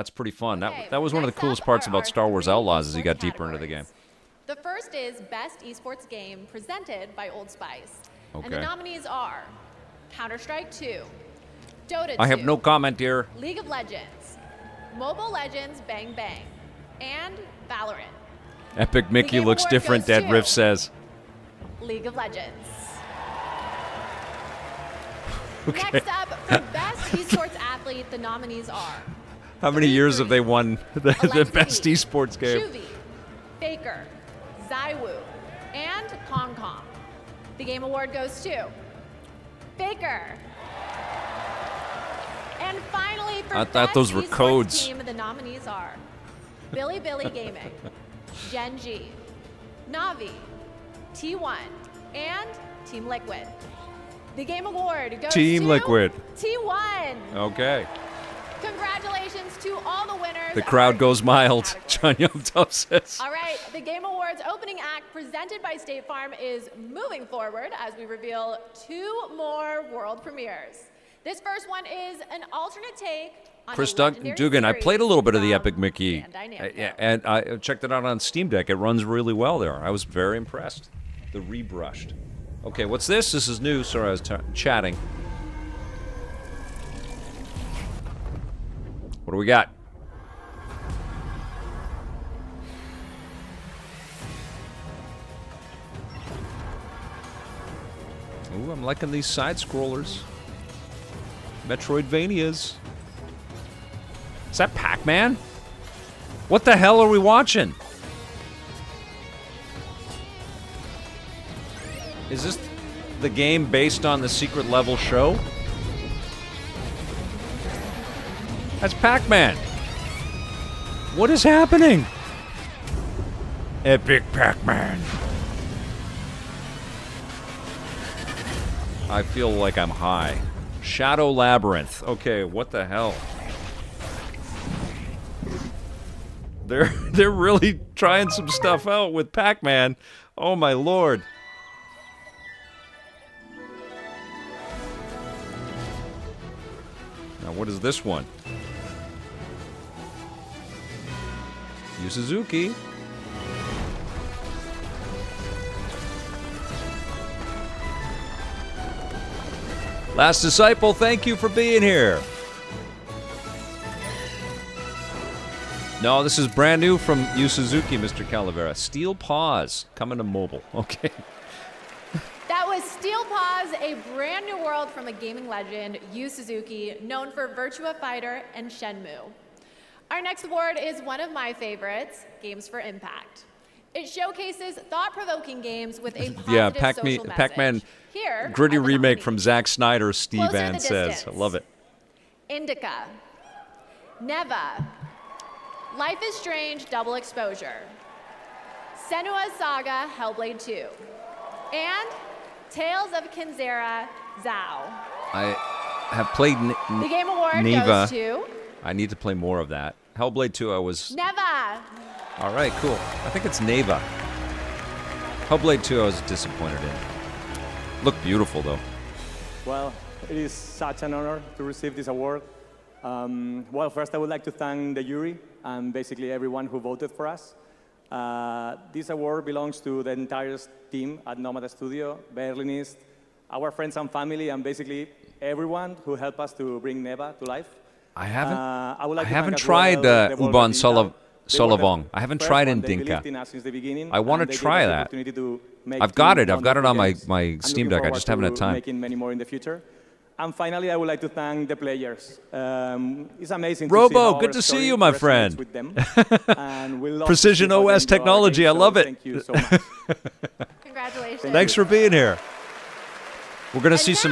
pretty fun. Okay, That was one of the next coolest up parts are about our Star Wars three Outlaws as you esports got deeper into the game. categories. The first is Best Esports Game presented by Old Spice. And the Okay. nominees are Counter-Strike 2, Dota 2, I have no comment here. League of Legends, Mobile Legends Bang Bang, and Valorant. Epic Mickey Game looks Award different, goes Dead Riff to- says. League of Legends. Okay. Next up, for Best Esports Athlete, the nominees are How many years have they 3-3, won the Alexi best V, esports game? Shuvi, Faker, Zaiwu, and Concom. The Game Award goes to Faker. And finally, for I thought Best those were Esports codes. Team, the nominees are Billy Gaming, Gen G, Navi, T1, and Team Liquid. The Game Award goes Team to Liquid. T1. Okay. Congratulations to all the winners. The of crowd our goes esports mild. category. John Young Tuff says. All right, the Game Awards opening act presented by State Farm is moving forward as we reveal 2 more world premieres. This first one is an alternate take on Chris a legendary Dugan, I series played a little bit of the from Epic Mickey, Bandai Namco. and I checked it out on Steam Deck. It runs really well there. I was very impressed. The rebrushed. Okay, what's this? This is new. Sorry, I was chatting. What do we got? Ooh, I'm liking these side scrollers. Metroidvanias. Is that Pac-Man? What the hell are we watching? Is this the game based on the secret level show? That's Pac-Man. What is happening? Epic Pac-Man. I feel like I'm high. Shadow Labyrinth. Okay, what the hell? They're really trying some stuff out with Pac-Man. Oh my lord. Now what is this one? Yu Suzuki. Last Disciple, thank you for being here. No, this is brand new from Yu Suzuki, Mr. Calavera. Steel Paws, coming to mobile. Okay. That was Steel Paws, a brand new world from a gaming legend, Yu Suzuki, known for Virtua Fighter and Shenmue. Our next award is one of my favorites, Games for Impact. It showcases thought-provoking games with a positive Yeah, social message. Pac-Man Here gritty are the remake from nominees. Zack Snyder, Steve Closer Ann the says. I Distance. love it. Indica, Neva, Life is Strange Double Exposure, Senua's Saga Hellblade 2, and Tales of Kinzera Zhao. I have played The Game Award Neva. goes to I need to play more of that. Hellblade 2, I was... Neva. All right, cool. I think it's Neva. Hellblade 2, I was disappointed in. Looked beautiful, though. Well, it is such an honor to receive this award. Well, first I would like to thank the jury and basically everyone who voted for us. This award belongs to the entire team at Nomad Studio, Berlinist, our friends and family, and basically everyone who helped us to bring Neva to life. I haven't, I would like I to haven't thank as well tried Devolver Uban Digital Solavong. I haven't tried in Dinka. I want to try that. I've got it. I've got it on my Steam Deck. I just haven't had time. Making many more in the future. And finally, I would like to thank the players. It's amazing Robo, to see how good our to see story you, my resonates friend. with them. And we love Precision to see how they OS enjoy technology. our I game, love so it. Thank you so much. Congratulations. Thanks for being here. We're going to see some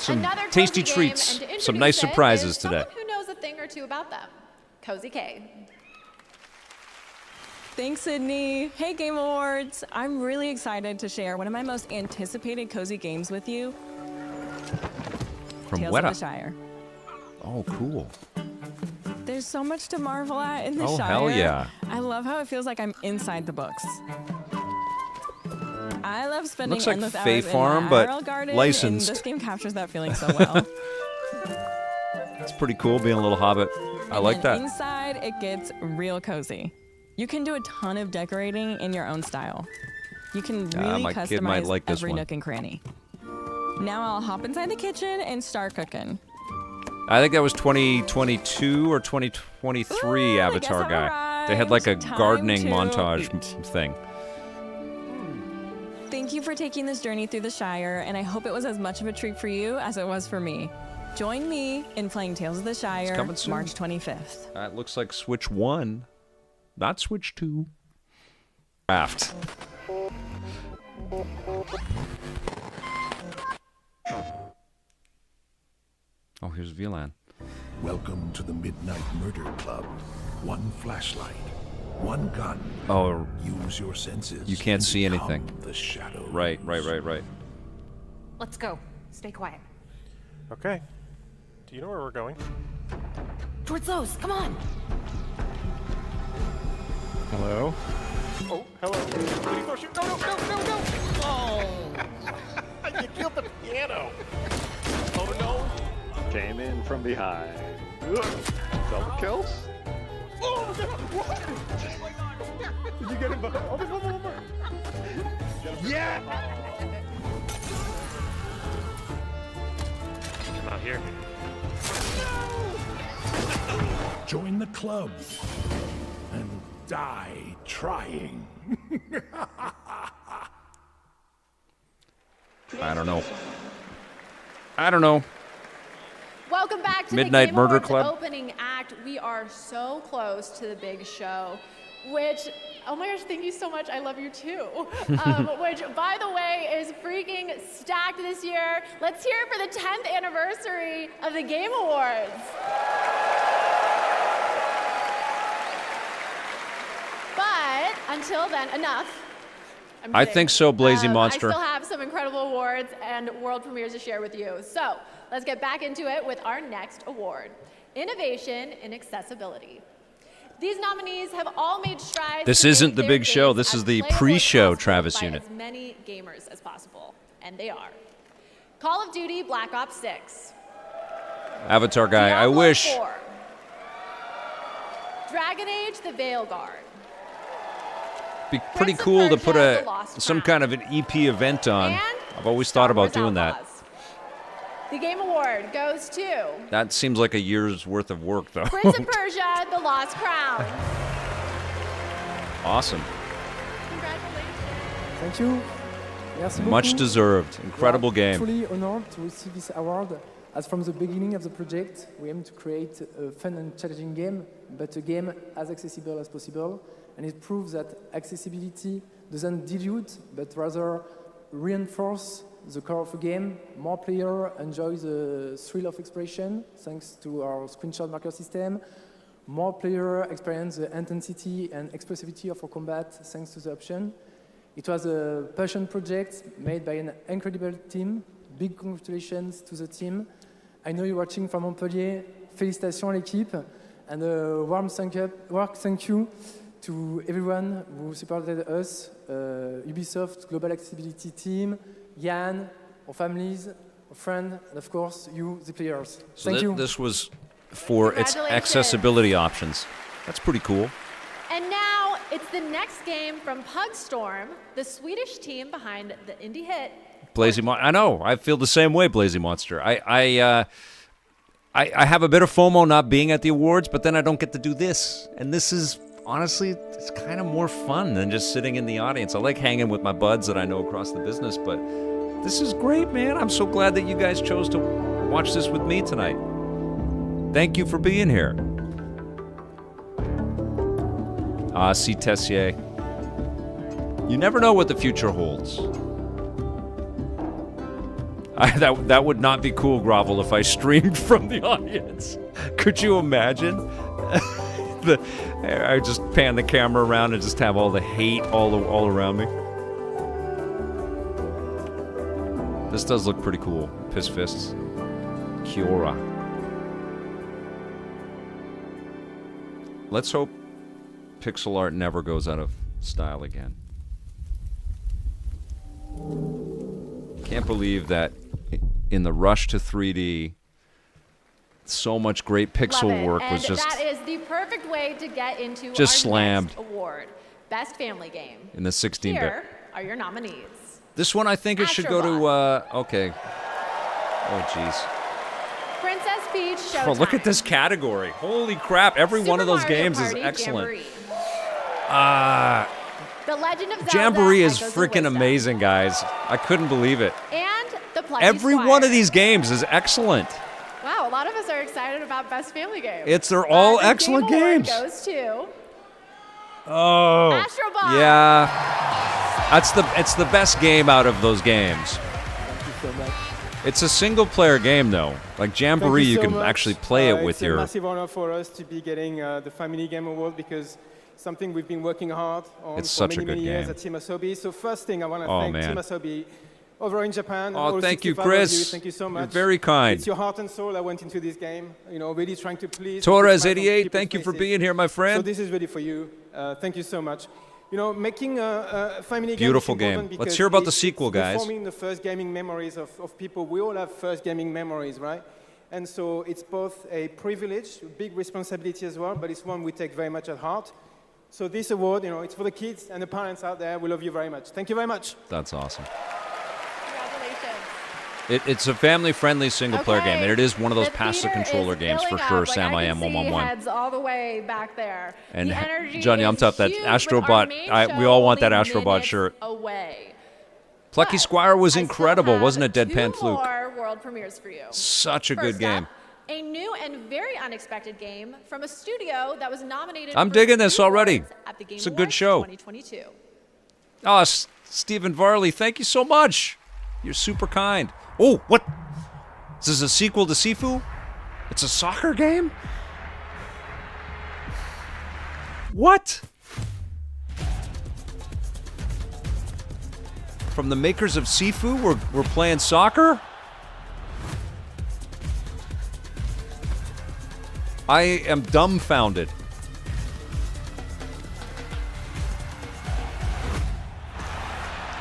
another tasty cozy game, treats, and to some introduce nice it surprises is today. someone who knows a thing or two about them. Cozy K. Thanks, Sydney. Hey, Game Awards. I'm really excited to share one of my most anticipated cozy games with you. From Tales Weta. of the Shire. Oh, cool. There's so much to marvel at in the Oh, Shire. hell yeah. I love how it feels like I'm inside the books. I love spending Looks like endless Fae hours Farm, in my but IRL garden, licensed. and this game captures that feeling so well. It's pretty cool being a little hobbit. I And like then that. Inside, it gets real cozy. You can do a ton of decorating in your own style. You can really my kid might customize like this every one. nook and cranny. Now I'll hop inside the kitchen and start cooking. I think that was 2022 or 2023 Ooh, I Avatar guess I've guy. They had like a arrived. gardening Time to montage eat. thing. Thank you for taking this journey through the Shire, and I hope it was as much of a treat for you as it was for me. Join me in playing Tales of the Shire coming soon. March 25th. That looks like Switch 1, not Switch 2. Craft. Oh, here's VLAN. Welcome to the Midnight Murder Club. One flashlight, one gun. Oh, Use your senses. you can't and see become anything. The shadows. Right. Let's go. Stay quiet. Okay. Do you know where we're going? Towards those. Come on. Hello? Oh, hello. Please don't shoot. No. Oh! You killed the piano. Oh, no. Came in from behind. Double kills? Oh, no. What? Did you get him? Oh, there's one more. Yeah! Come out here. Join the club and die trying. I don't know. Welcome back to Midnight the Game Murder Awards Club. opening act. We are so close to the big show, which, oh my gosh, thank you so much. I love you too. Which, by the way, is freaking stacked this year. Let's hear it for the 10th anniversary of the Game Awards. But until then, enough. I'm I kidding. think so, Blazy Monster. I still have some incredible awards and world premieres to share with you. So let's get back into it with our next award, Innovation in Accessibility. These nominees have all made strides. This to isn't make the their big show. games This as is the playable as pre-show possible Travis by unit. as many gamers as possible, and they are. Call of Duty Black Ops 6. Avatar guy, I Diablo wish. 4. Dragon Age: The Veilguard. Be pretty Prince of cool to Persia, put The Lost some Crown. kind of an EP event on. And I've always Star thought about Wars doing that. Outlaws. The Game Award goes to That seems like a year's worth of work, though. Prince of Persia: The Lost Crown. Awesome. Congratulations. Thank you. Merci beaucoup. Much deserved. Incredible We are game. Truly honored to receive this award. As from the beginning of the project, we aim to create a fun and challenging game, but a game as accessible as possible. And it proves that accessibility doesn't dilute, but rather reinforce the core of a game. More players enjoy the thrill of expression thanks to our screenshot marker system. More players experience the intensity and expressivity of our combat thanks to the option. It was a passion project made by an incredible team. Big congratulations to the team. I know you're watching from Montpellier. Félicitations l'équipe. And a warm thank you to everyone who supported us, Ubisoft Global Accessibility Team, Jan, our families, our friends, and of course you, the players. So Thank you. this was for its Congratulations. accessibility options. That's pretty cool. And now it's the next game from Pugstorm, the Swedish team behind the indie hit. Blazy Monster. I know. I feel the same way, Blazy Monster. I have a bit of FOMO not being at the awards, but then I don't get to do this, and this is honestly, it's kind of more fun than just sitting in the audience. I like hanging with my buds that I know across the business, but this is great, man. I'm so glad that you guys chose to watch this with me tonight. Thank you for being here. C. Tessier. You never know what the future holds. That would not be cool, Grovel, if I streamed from the audience. Could you imagine? I just pan the camera around and just have all the hate all around me. This does look pretty cool. Piss Fists. Kiora. Let's hope pixel art never goes out of style again. Can't believe that in the rush to 3D, so much great pixel work was just that is the perfect way to get into just our slammed. next award, Best Family Game. In the 16-bit. Here are your nominees. This one, I think it should go to, okay. Oh, jeez. Princess Peach Showtime. Oh, look at this category. Holy crap. Every one of those Super Mario games Party is excellent. Jamboree. The Legend of Zelda. Jamboree is Echoes of freaking Wisdom. amazing, guys. I couldn't believe it. And the Plucky Every Squire. one of these games is excellent. Wow, a lot of us are excited about Best Family Game. They're all the excellent Game Award games. goes to Oh. Astrobot. Yeah. It's the best game out of those games. Thank you so much. It's a single player game though. Like Jamboree, you so can much. actually play it with It's your a massive honor for us to be getting the Family Game Award because it's something we've been working hard on It's for such a many, good many years game. at Team Asobi. So first thing I want to Oh, thank man. Team Asobi over in Japan. and Oh, all thank you, 65 of Chris. you. Thank you so much. You're very kind. It's your heart and soul that went into this game. You know, really trying to please. Torres88, thank you for being here, my So friend. this is really for you. Thank you so much. You know, making a family Beautiful game is game. important Let's because hear about the it's sequel, guys. Forming the first gaming memories of people. We all have first gaming memories, right? And so it's both a privilege, a big responsibility as well, but it's one we take very much at heart. So this award, you know, it's for the kids and the parents out there. We love you very much. Thank you very much. That's awesome. Congratulations. It's a family-friendly single-player Okay. game, and it is one of those The pass-the-controller theater is games for filling sure. up. Sam, I I am can see 111. heads all the way back there. And the energy Johnny, I'm is tough. That huge, but our Astrobot, main we show all want that only Astrobot minutes shirt. Away. Plucky Squire was incredible, wasn't it, Deadpan Two Fluke? more world premieres for you. Such a good First game. up, a new and very unexpected game from a studio that was nominated. I'm for digging this 2 already. awards At the Game It's a good Awards show. 2022. Oh, Stephen Varley, thank you so much. You're super kind. Oh, what? Is this a sequel to Sifu? It's a soccer game? What? From the makers of Sifu, we're playing soccer? I am dumbfounded.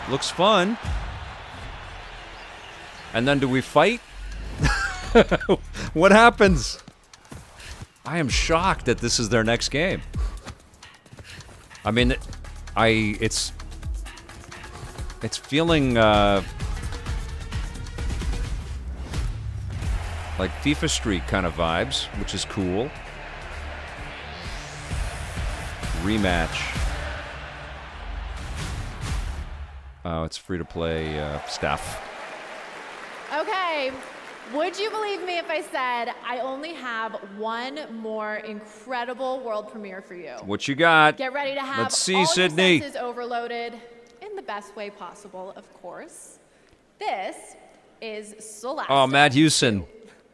Looks fun. And then do we fight? What happens? I am shocked that this is their next game. I mean, it's feeling like FIFA Street kind of vibes, which is cool. Rematch. Oh, it's free to play stuff. Okay, would you believe me if I said I only have one more incredible world premiere for you? What you got? Get ready to have Let's see, all Sydney. your senses overloaded in the best way possible, of course. This is Celeste. Oh, Matt Hewson.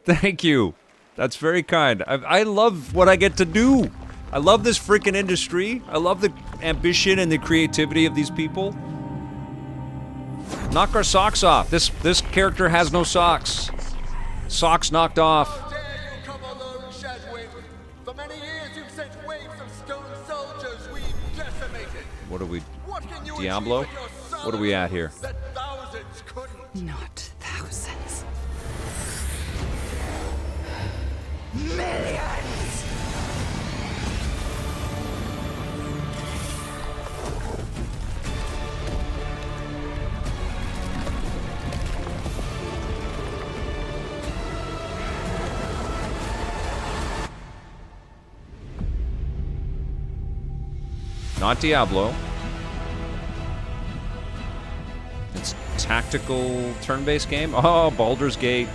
Thank you. That's very kind. I love what I get to do. I love this freaking industry. I love the ambition and the creativity of these people. Knock our socks off. This character has no socks. Socks knocked off. What are we? Diablo? What are we at here? Not thousands. Millions! Not Diablo. It's tactical turn-based game. Oh, Baldur's Gate.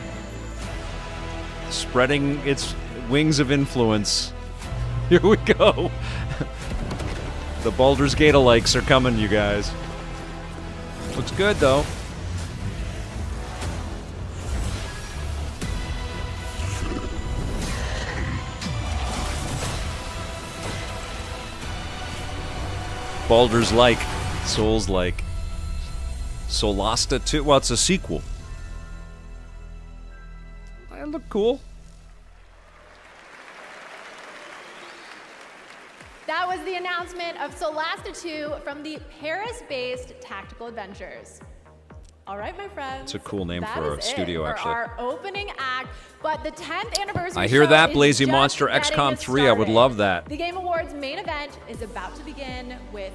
Spreading its wings of influence. Here we go. The Baldur's Gate alikes are coming, you guys. Looks good, though. Baldur's like, Souls like. Solasta 2. Well, it's a sequel. That look cool. That was the announcement of Solasta 2 from the Paris-based Tactical Adventures. All right, my friends. It's a cool name that for a is studio, it for actually. Our opening act, but the 10th anniversary. I hear show that, is Blazy just Monster getting XCOM 3. I would started. love that. The Game Awards main event is about to begin with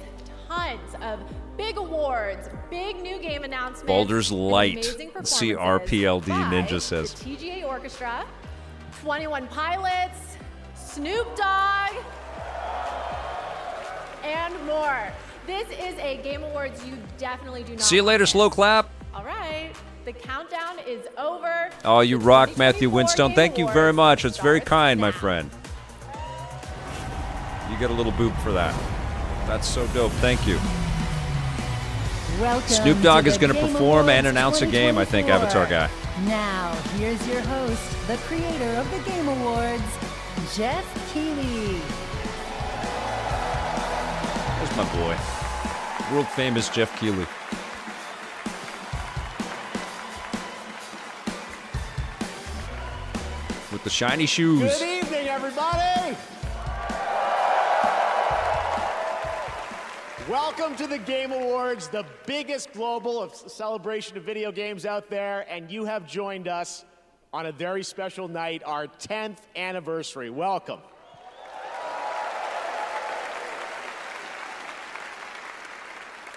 tons of big awards, big new game announcements. Baldur's and Light. amazing CRPLD performances Ninja by says. The TGA Orchestra, 21 Pilots, Snoop Dogg, and more. This is a Game Awards you definitely do not See you later, miss. Slow Clap. All right, the countdown is over. Oh, you The rock, Matthew 2024 Winstone. Game Thank you very Awards much. It's very starts kind, now. my friend. You get a little boop for that. That's so dope. Thank you. Welcome Snoop Dogg to is the going to Game perform Awards and announce a game, I think, 2024. Avatar guy. Now, here's your host, the creator of the Game Awards, Jeff Keighley. There's my boy. World famous Jeff Keighley. With the shiny shoes. Good evening, everybody. Welcome to the Game Awards, the biggest global celebration of video games out there, and you have joined us on a very special night, our 10th anniversary. Welcome.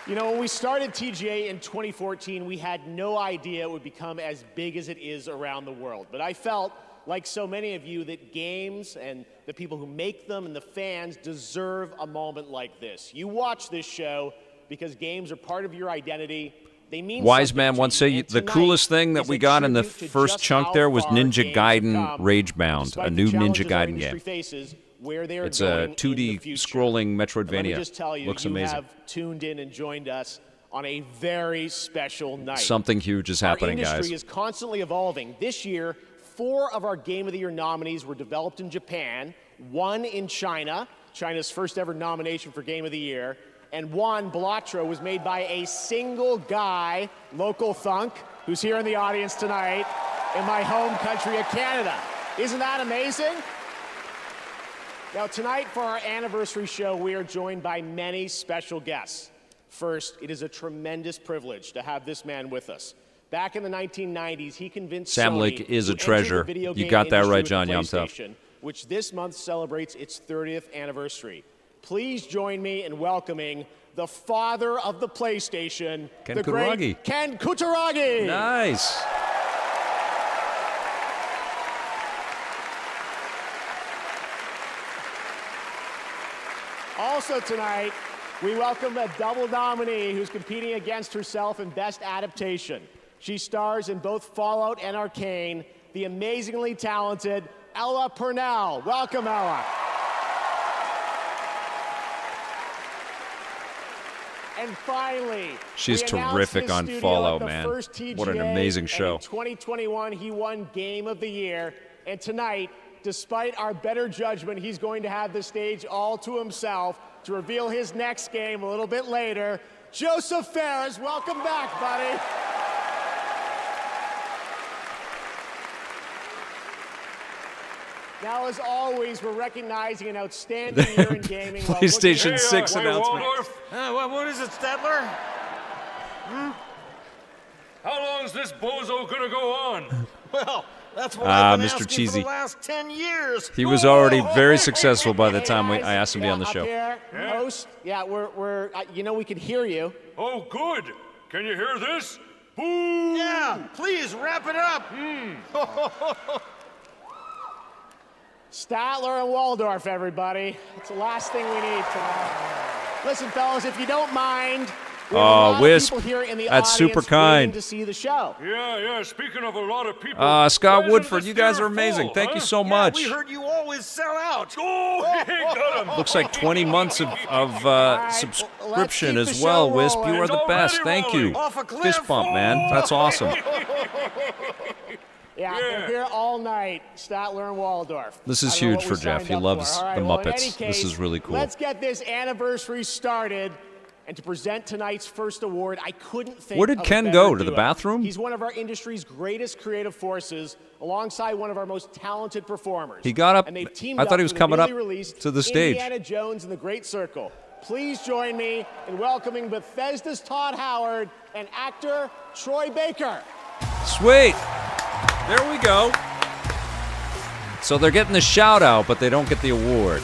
You know, when we started TGA in 2014, we had no idea it would become as big as it is around the world. But I felt, like so many of you, that games and the people who make them and the fans deserve a moment like this. You watch this show because games are part of your identity. They mean Wise something Man to once you. said And the tonight coolest thing that is we a got in the tribute to first just chunk how there was far Ninja games have Gaiden come, Ragebound, despite a the new challenges Ninja our Gaiden industry game. faces, where they are It's going a in the 2D future. scrolling But let me Metroidvania. just tell you, Looks you amazing. have tuned in and joined us on a very special night. Something huge is happening, Our industry guys. is constantly evolving. This year, 4 of our Game of the Year nominees were developed in Japan, 1 in China, China's first ever nomination for Game of the Year, and 1, Blatro, was made by a single guy, Local Thunk, who's here in the audience tonight in my home country of Canada. Isn't that amazing? Now, tonight for our anniversary show, we are joined by many special guests. First, it is a tremendous privilege to have this man with us. Back in the 1990s, he convinced Sam Sony Lake is to a enter treasure. the video You game got that industry right, with the John Yomtov. PlayStation, which this month celebrates its 30th anniversary. Please join me in welcoming the father of the PlayStation, Ken the Kutaragi. great Ken Kutaragi. Nice. Also tonight, we welcome a double nominee who's competing against herself in Best Adaptation. She stars in both Fallout and Arcane, the amazingly talented Ella Purnell. Welcome, Ella. And finally, She's we announced terrific his on studio Fallout, at the man. first TGA, What an amazing and show. in 2021, he won Game of the Year. And tonight, despite our better judgment, he's going to have the stage all to himself to reveal his next game a little bit later. Joseph Ferris, welcome back, buddy. Now, as always, we're recognizing an outstanding year in gaming. while PlayStation looking- 6 announcement. What is it, Statler? How long is this bozo gonna go on? Well, that's what I've been Mr. asking Cheesy. for the last 10 years. He was already very successful by the time I asked him to be on the Up show. here, host. Yeah, we're you know, we can hear you. Oh, good. Can you hear this? Boo! Yeah, please wrap it up. Statler and Waldorf, everybody. It's the last thing we need tonight. Listen, fellas, if you don't mind, we have a lot Wisp, of people here in the that's audience super kind. waiting to see the show. Yeah, speaking of a lot of people. Scott Woodford, you guys are amazing. Thank you so much. We heard you always sell out. Oh, got him. Looks like 20 months of subscription as well, Wisp. You are the best. Thank you. Fist bump, man. That's awesome. Yeah, they're here all night. Statler and Waldorf. This is huge for Jeff. He loves the Muppets. This is really cool. Let's get this anniversary started. And to present tonight's first award, I couldn't think Where did of a Ken better go? To the duo. bathroom? He's one of our industry's greatest creative forces, alongside one of our most talented performers. He got up. And they've teamed I thought he was for the coming up newly released to the stage. Indiana Jones and the Great Circle. Please join me in welcoming Bethesda's Todd Howard and actor Troy Baker. Sweet. There we go. So they're getting the shout out, but they don't get the award.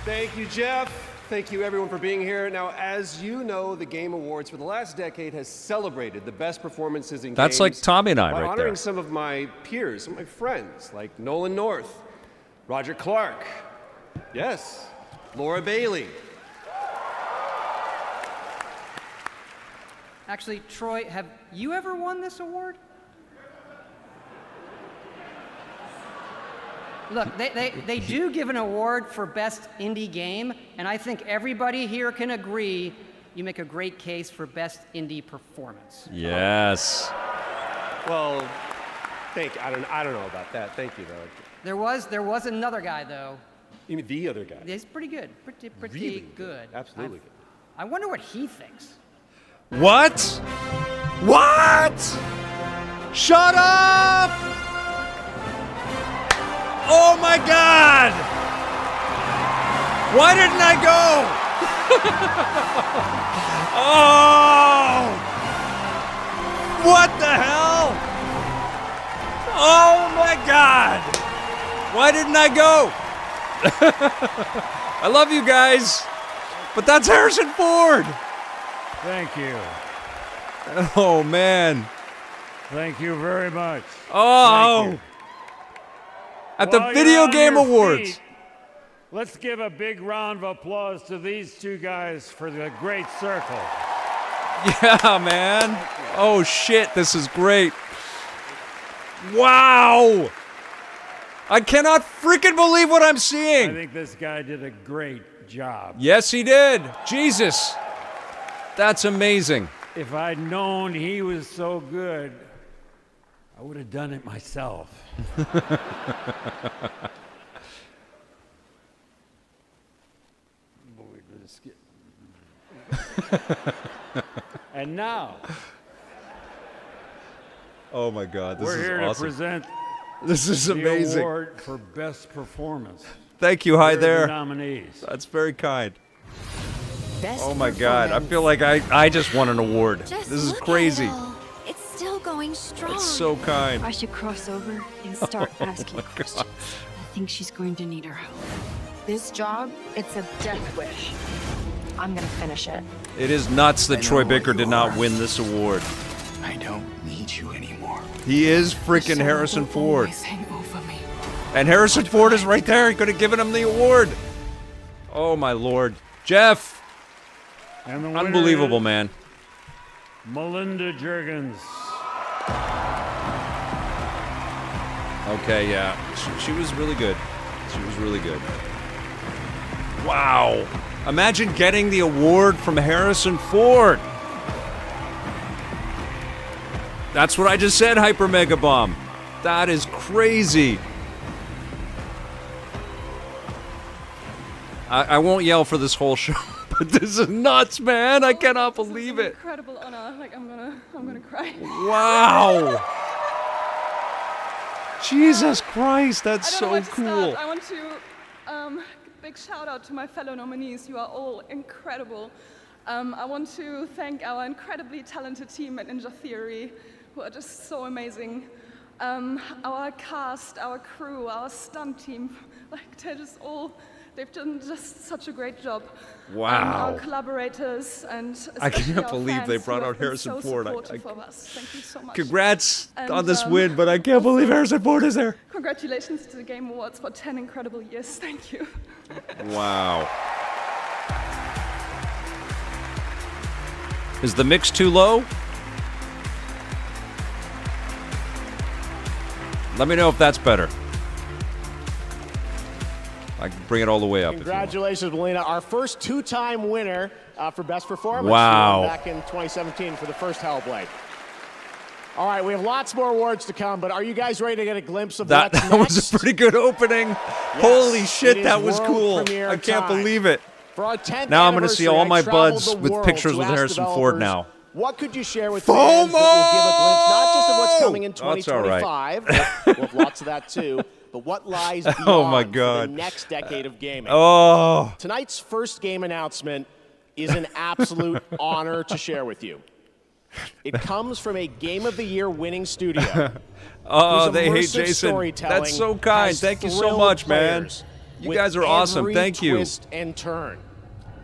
Thank you, Jeff. Thank you, everyone, for being here. Now, as you know, the Game Awards for the last decade has celebrated the best performances in games. That's like Tommy and I by right honoring there. some of my peers, some of my friends, like Nolan North, Roger Clark, yes, Laura Bailey. Actually, Troy, have you ever won this award? Look, they do give an award for best indie game, and I think everybody here can agree you make a great case for best indie performance. Yes. Well, thank you. I don't know about that. Thank you, though. There was another guy, though. You mean the other guy? He's pretty good. Pretty Really good. Absolutely good. I wonder what he thinks. What? What? Shut up! Oh my God! Why didn't I go? Oh! What the hell? Oh my God! Why didn't I go? I love you guys, but that's Harrison Ford. Thank you. Oh man. Thank you very much. Oh. At the While Video you're on Game your Awards. feet, let's give a big round of applause to these two guys for the Great Circle. Yeah, man. Oh shit, this is great. Wow. I cannot freaking believe what I'm I seeing. think this guy did a great job. Yes, he did. Jesus. That's amazing. If I'd known he was so good, I would have done it myself. And now, Oh my God, this we're is here awesome. to present This is the amazing. award for best performance. Thank you. Hi Here are the there. nominees. That's very kind. Best Oh my God, I feel like I just won an award. Just This is look at crazy. it all. It's still going strong. That's so kind. I should cross over and start asking questions. I think she's going to need our help. This job, it's a death wish. I'm gonna finish it. It is nuts that I Troy know Baker what did you not are. win this award. I don't need you anymore. He is freaking Harrison Ford. And Harrison Ford is right there. He could have given him the award. Oh my Lord. Jeff. And the winner Unbelievable, is man. Melinda Juergens. Okay, yeah. She was really good. She was really good. Wow. Imagine getting the award from Harrison Ford. That's what I just said, Hyper Mega Bomb. That is crazy. I won't yell for this whole show, but this is nuts, man. I cannot believe it. Incredible honor. Like I'm gonna cry. Wow. Jesus Christ, that's I don't know where so to cool. start. I want to big shout out to my fellow nominees. You are all incredible. I want to thank our incredibly talented team at Ninja Theory, who are just so amazing. Our cast, our crew, our stunt team, like they've done just such a great job. Wow. Our collaborators and I especially can't our believe fans they who brought have out been Harrison so Ford. supportive of us. Thank you so much. Congrats And, on this win, but I can't believe Harrison Ford is there. Congratulations to the Game Awards for 10 incredible years. Thank you. Wow. Is the mix too low? Let me know if that's better. I can bring it all the way up. Congratulations, Melina. Our first two-time winner for Best Performance. Wow. Back in 2017 for the first Hellblade. All right, we have lots more awards to come, but are you guys ready to get a glimpse of That what's was next? a pretty good opening. Holy shit, that was world cool. premiere I can't time. believe it. For our 10th Now I'm going to see anniversary, all I my traveled buds the with world pictures to with ask Harrison Ford developers, now. What could you share with fans that will give a glimpse not just of what's coming in Oh, that's all right. 2025, we'll have lots of that too, but what lies beyond Oh, my for God. the next decade of gaming. Oh. Tonight's first game announcement is an absolute honor to share with you. It comes from a Game of the Year winning studio. Oh, whose they hate immersive Jason. storytelling That's so kind. has Thank you so thrilled much, man. players You with guys are awesome. every Thank you. twist and turn.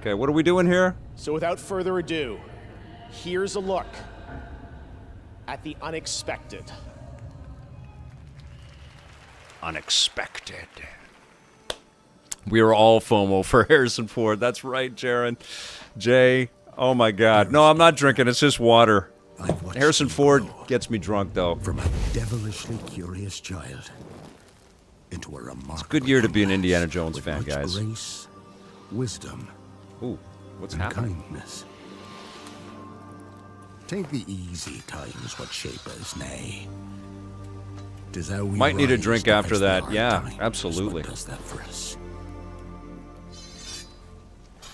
Okay, what are we doing here? So without further ado, here's a look at the unexpected. Unexpected. We are all FOMO for Harrison Ford. That's right, Jaron. Jay, oh my God. No, I'm not drinking. It's just water. Harrison Ford gets me drunk, though. From a devilishly curious child into a remarkable. It's a good year to be an Indiana Jones fan, guys. Grace, wisdom, ooh, what's and happening? kindness. Take the easy times what shape us, nay. 'Tis how we Might need a rise drink to after face the that. hard Yeah, times absolutely. what does that for us.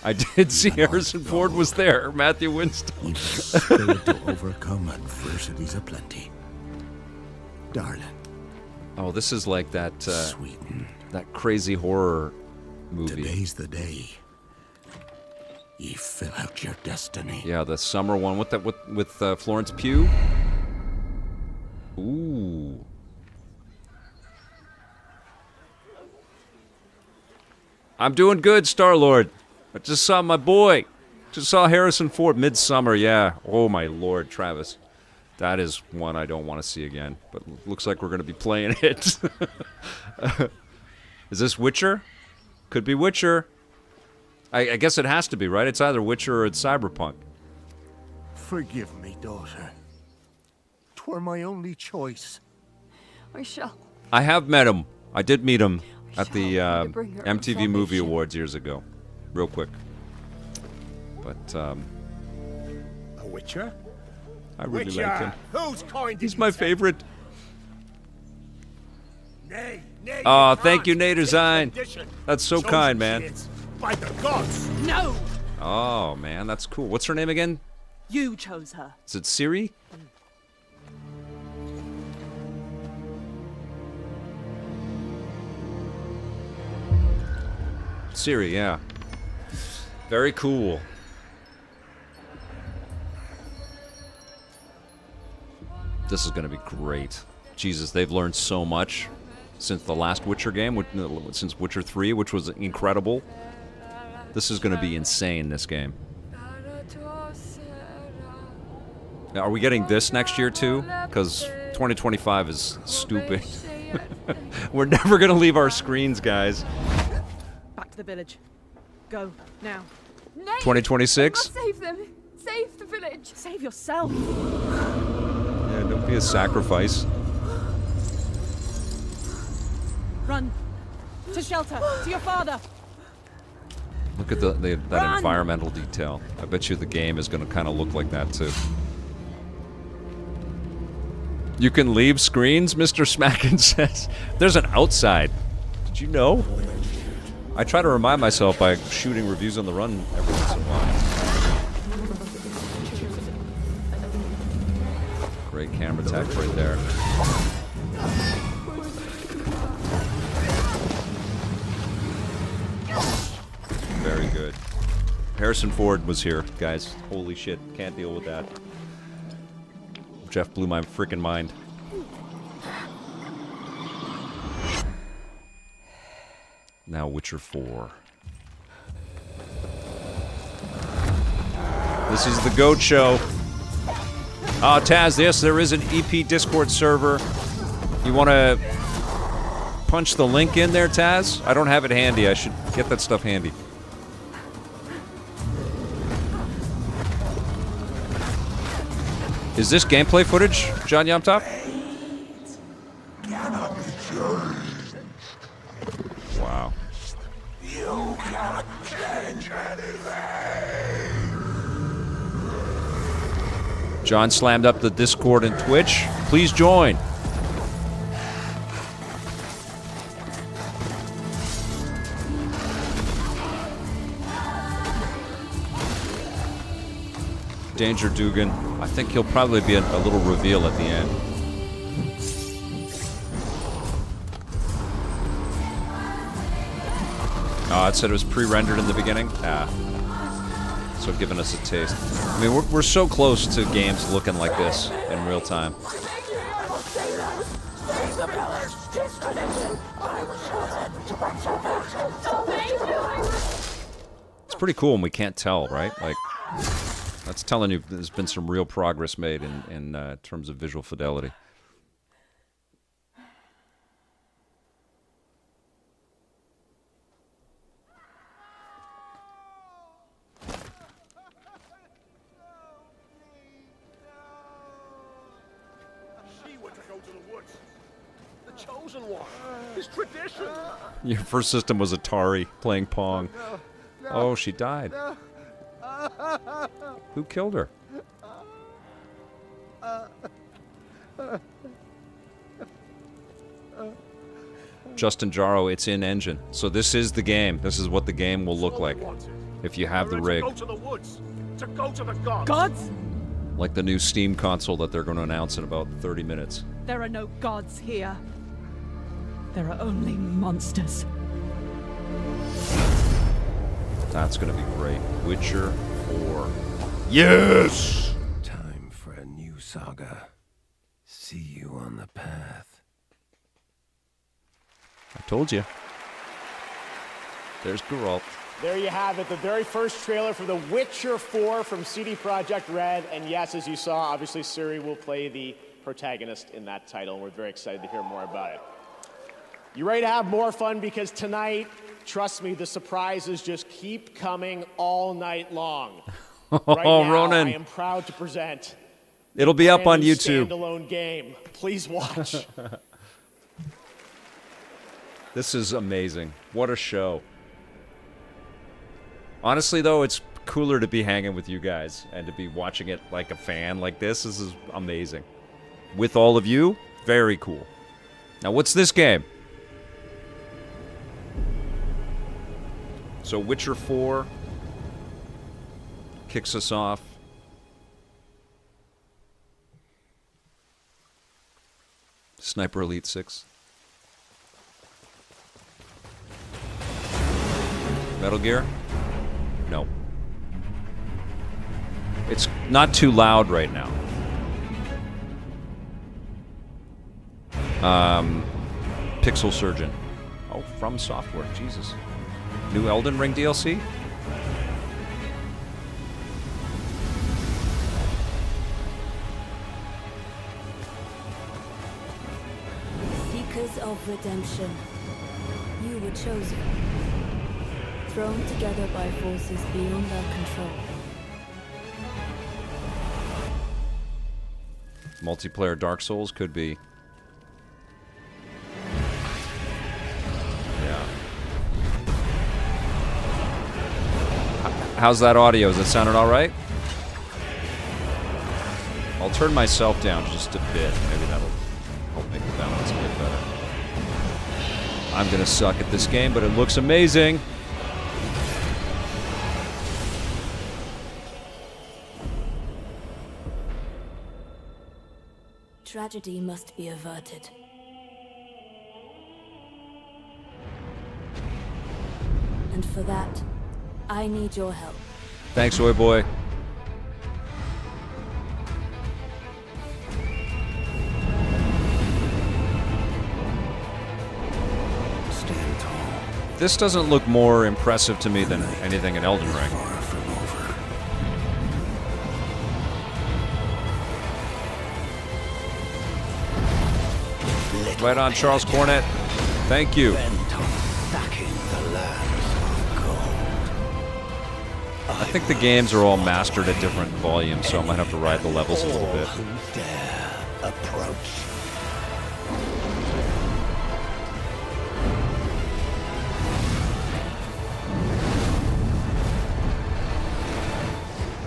I did see Harrison Ford was there. Matthew Winston. Spirit to overcome adversities aplenty. Darling. Oh, this is like that that crazy horror movie. Today's the day. Ye fill out your destiny. Yeah, the summer one with Florence Pugh. Ooh. I'm doing good, Star-Lord. I just saw my boy. Just saw Harrison Ford, Midsummer, yeah. Oh, my Lord, Travis. That is one I don't want to see again. But looks like we're going to be playing it. Is this Witcher? Could be Witcher. I guess it has to be, right? It's either Witcher or it's Cyberpunk. Forgive me, daughter. 'Twere my only choice. I shall. I have met him. I did meet him at the bring her MTV Movie information. Awards years ago. Real quick. But, A Witcher? I really Witcher, like him. whose coin did He's you my take? favorite. Nay, nay, Oh, you thank you, can't. Nader It's Zine. tradition. That's so Chosen kind, man. she is. By the gods. No! Oh, man, that's cool. What's her name again? You chose her. Is it Siri? Siri, yeah. Very cool. This is going to be great. Jesus, they've learned so much since the last Witcher game, since Witcher 3, which was incredible. This is going to be insane, this game. Now, are we getting this next year, too? Because 2025 is stupid. We're never going to leave our screens, guys. Back to the village. Go, now. 2026? Save them. Save the village. Save yourself. Yeah, don't be a sacrifice. Run. To shelter. To your father. Look at that environmental detail. I bet you the game is going to kind of look like that, too. You can leave screens, Mr. Smackin says. There's an outside. Did you know? I try to remind myself by shooting reviews on the run every once in a while. Great camera tech right there. Very good. Harrison Ford was here, guys. Holy shit, can't deal with that. Jeff blew my freaking mind. Now Witcher 4. This is the GOAT show. Taz, yes, there is an EP Discord server. You want to punch the link in there, Taz? I don't have it handy. I should get that stuff handy. Is this gameplay footage, John Yomtop? Wow. You cannot change anything. John slammed up the Discord and Twitch. Please join. Danger Dugan. I think he'll probably be a little reveal at the end. Oh, it said it was pre-rendered in the beginning? So giving us a taste. I mean, we're so close to games looking like this in real time. It's pretty cool when we can't tell, right? Like, that's telling you there's been some real progress made in terms of visual fidelity. Your first system was Atari, playing Pong. Oh, she died. Who killed her? Justin Jaro, it's in engine. So this is the game. This is what the game will look like if you have the rig. Gods? Like the new Steam console that they're going to announce in about 30 minutes. There are no gods here. There are only monsters. That's going to be great. Witcher 4. Yes! Time for a new saga. See you on the path. I told you. There's Geralt. There you have it, the very first trailer for The Witcher 4 from CD Projekt Red. And yes, as you saw, obviously Ciri will play the protagonist in that title, and we're very excited to hear more about it. You ready to have more fun? Because tonight, trust me, the surprises just keep coming all night long. Right now, Ronan. I am proud to present. It'll be up on YouTube. Standalone game. Please watch. This is amazing. What a show. Honestly, though, it's cooler to be hanging with you guys and to be watching it like a fan like this. This is amazing. With all of you, very cool. Now, what's this game? So Witcher 4 kicks us off. Sniper Elite 6. Metal Gear? No. It's not too loud right now. Pixel Surgeon. Oh, From Software. Jesus. New Elden Ring DLC? Seekers of redemption. You were chosen. Thrown together by forces beyond our control. Multiplayer Dark Souls could be. Yeah. How's that audio? Is it sounding all right? I'll turn myself down just a bit. Maybe that'll help make the balance a bit better. I'm gonna suck at this game, but it looks amazing. Tragedy must be averted. And for that, I need your help. Thanks, Oi Boy. Stand tall. This doesn't look more impressive to me than anything in Elden Ring. Right on, Charles Cornett. Thank you. I think the games are all mastered at different volumes, so I might have to ride the levels a little bit.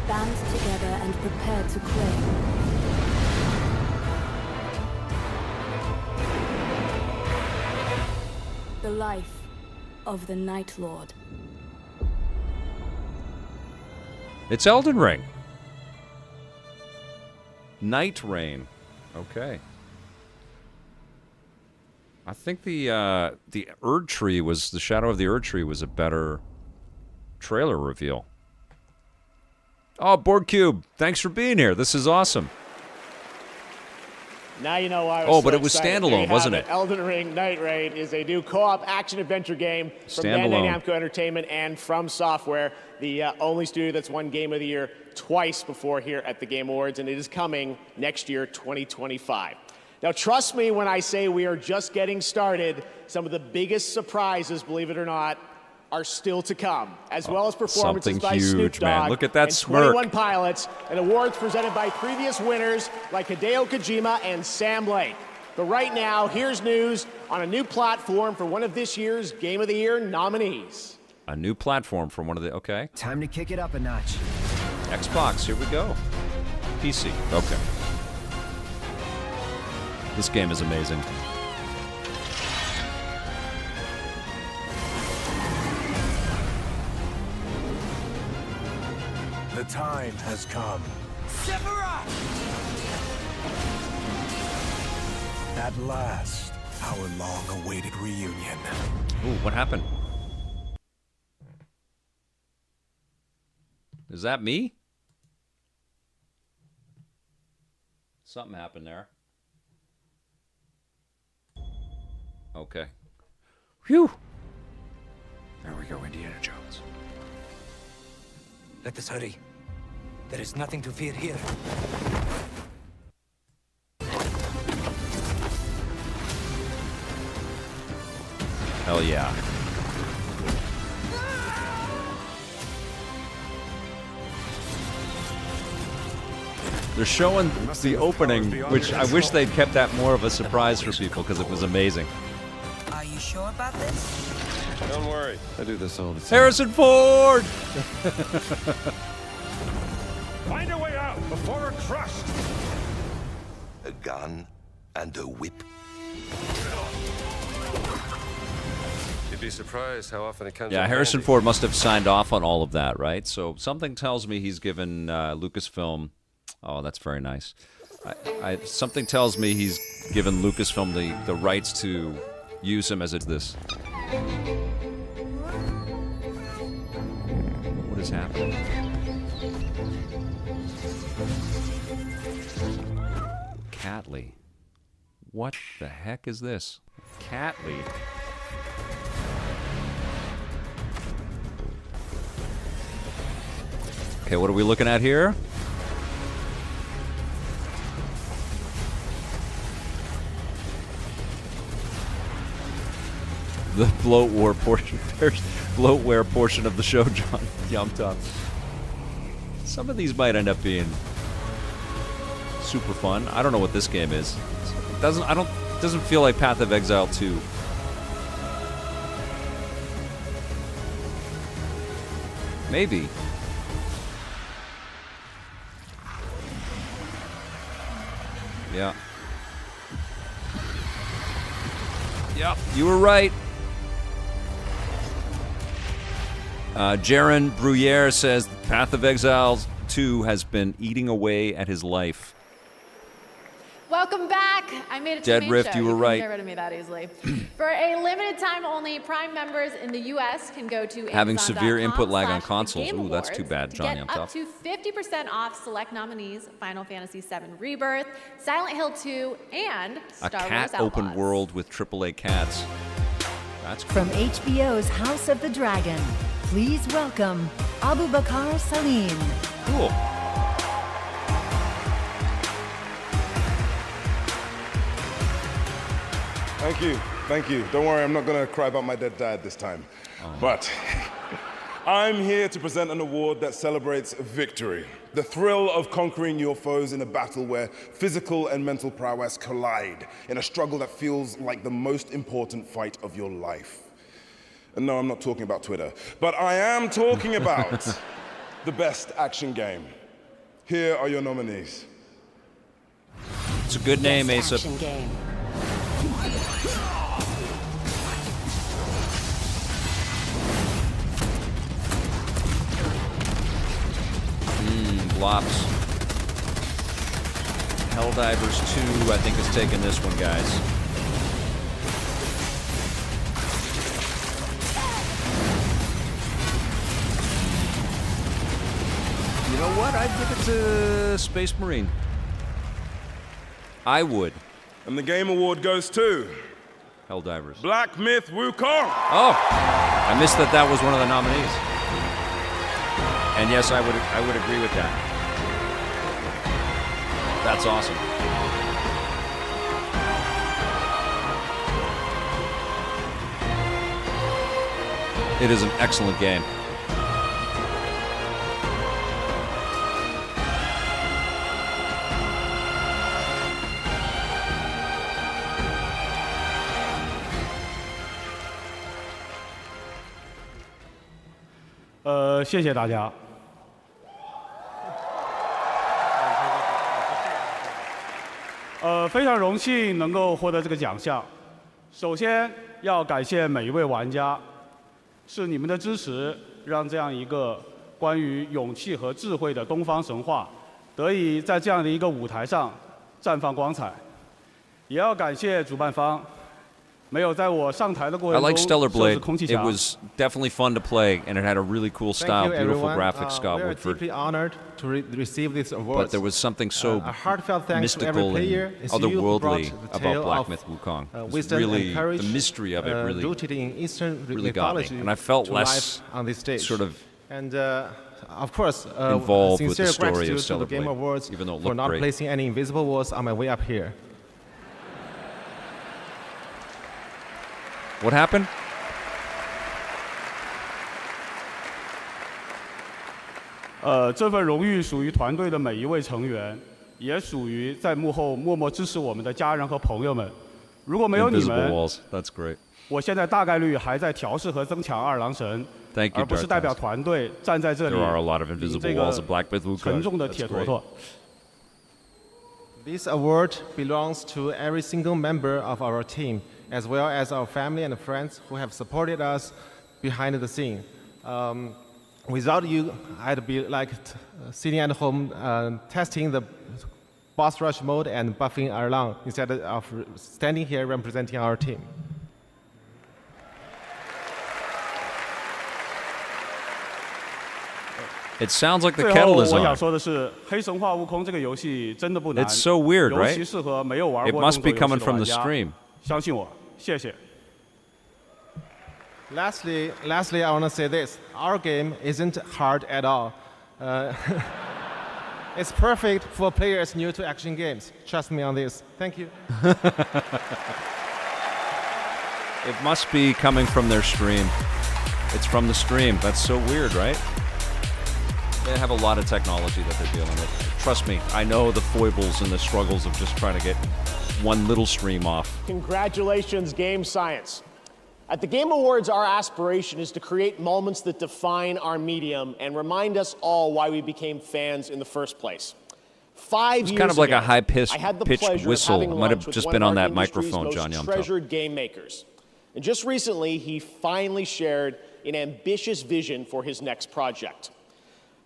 Band together and prepare to claim. The life of the Night Lord. It's Elden Ring. Night Rain. Okay. I think the Erd Tree was, the Shadow of the Erd Tree was a better trailer reveal. Oh, Board Cube, thanks for being here. This is awesome. Now you know why I was but so it was excited. standalone, wasn't it? Elden Ring Night Rain is a new co-op action-adventure game from Bandai Namco Entertainment and From Software, the only studio that's won Game of the Year twice before here at the Game Awards, and it is coming next year, 2025. Now, trust me when I say we are just getting started. Some of the biggest surprises, believe it or not, are still to come, as well as performances by Snoop Dogg man. Look at that and smirk. 21 pilots, and awards presented by previous winners like Hideo Kojima and Sam Lake. But right now, here's news on a new platform for one of this year's Game of the Year nominees. A new platform from one of the, okay. Time to kick it up a notch. Xbox, here we go. PC, okay. This game is amazing. The time has come. Sephiroth! At last, our long-awaited reunion. Ooh, what happened? Is that me? Something happened there. Okay. Whew. There we go, Indiana Jones. Let us hurry. There is nothing to fear here. Hell yeah. They're showing the opening, which I wish they'd kept that more of a surprise for people because it was amazing. Are you sure about this? Don't worry. I do this all the time. Harrison Ford! Find a way out before we're crushed. A gun and a whip. You'd be surprised how often it comes. Yeah, in Harrison handy. Ford must have signed off on all of that, right? So something tells me he's given Lucasfilm... Oh, that's very nice. Something tells me he's given Lucasfilm the rights to use him as this. What is happening? Catley. What the heck is this? Catley. Okay, what are we looking at here? The bloatware portion of the show, John Yumtop. Some of these might end up being super fun. I don't know what this game is. It doesn't feel like Path of Exile 2. Maybe. Yeah. Yep, you were right. Jaron Bruyere says Path of Exile 2 has been eating away at his life. Welcome back. I made it to Dead the main Rift, show. you were couldn't right. Get rid of me that easily. For a limited time only, Prime members in the U.S. can go to Having severe input lag on consoles. Game Ooh, that's too Awards bad, to John get Yumtop. up to 50% off select nominees: Final Fantasy VII Rebirth, Silent Hill 2, and A Star cat Wars open Outlaws. world with AAA cats. That's From HBO's House of the Dragon, please welcome Abu Bakr Salim. Cool. Thank you. Don't worry, I'm not gonna cry about my dead dad this time. But I'm here to present an award that celebrates victory. The thrill of conquering your foes in a battle where physical and mental prowess collide in a struggle that feels like the most important fight of your life. And no, I'm not talking about Twitter, but I am talking about the best action game. Here are your nominees. It's a good name, Asa. Action game. Flops. Helldivers 2, I think, is taking this one, guys. You know what? I'd give it to Space Marine. I would. And the Game Award goes to Helldivers. Black Myth Wukong. Oh, I missed that was one of the nominees. And yes, I would agree with that. That's awesome. It is an excellent game.谢谢大家。非常荣幸能够获得这个奖项。首先要感谢每一位玩家，是你们的支持，让这样一个关于勇气和智慧的东方神话，得以在这样的一个舞台上绽放光彩。也要感谢主办方。 I like Stellar Blade. It was definitely fun to play, and it had a really cool style, beautiful graphics, Scott Woodford. We're deeply honored to receive this award. But there was something so mystical and otherworldly about Black Myth Wukong. It was really, the mystery of it really got me. And I felt less sort of involved with the story of Stellar Blade, even though it looked for not great. placing any invisible walls on my way up here. What happened? 这份荣誉属于团队的每一位成员，也属于在幕后默默支持我们的家人和朋友们。如果没有你们， That's great. 我现在大概率还在调试和增强二郎神， Thank you, 而不是代表团队站在这里 There are a lot of invisible 这 walls 个 of Black Myth Wukong. 沉重的 That's 铁坨 great. 坨。 This award belongs to every single member of our team, as well as our family and friends who have supported us behind the scene. Without you, I'd be like sitting at home testing the boss rush mode and buffing Erlang instead of standing here representing our team. It sounds like the 最后 kettle is 我想 on. 说的是，《黑神话：悟空》这个游戏真的不难， It's so weird, 尤 right? 其适合没有玩 It 过 must 动 be 作游 coming 戏的 from 玩 the 家。 stream. 相信我，谢谢。 Lastly, I want to say this. Our game isn't hard at all. It's perfect for players new to action games. Trust me on this. Thank you. It must be coming from their stream. It's from the stream. That's so weird, right? They have a lot of technology that they're dealing with. Trust me, I know the foibles and the struggles of just trying to get one little stream off. Congratulations, Game Science. At the Game Awards, our aspiration is to create moments that define our medium and remind us all why we became fans in the first place. 5 years It's kind of like ago, a high-pitched I had the pitched pleasure whistle. of having It might have lunch with just one been of on our that industry's microphone, most John Yamto. treasured game makers. And just recently, he finally shared an ambitious vision for his next project.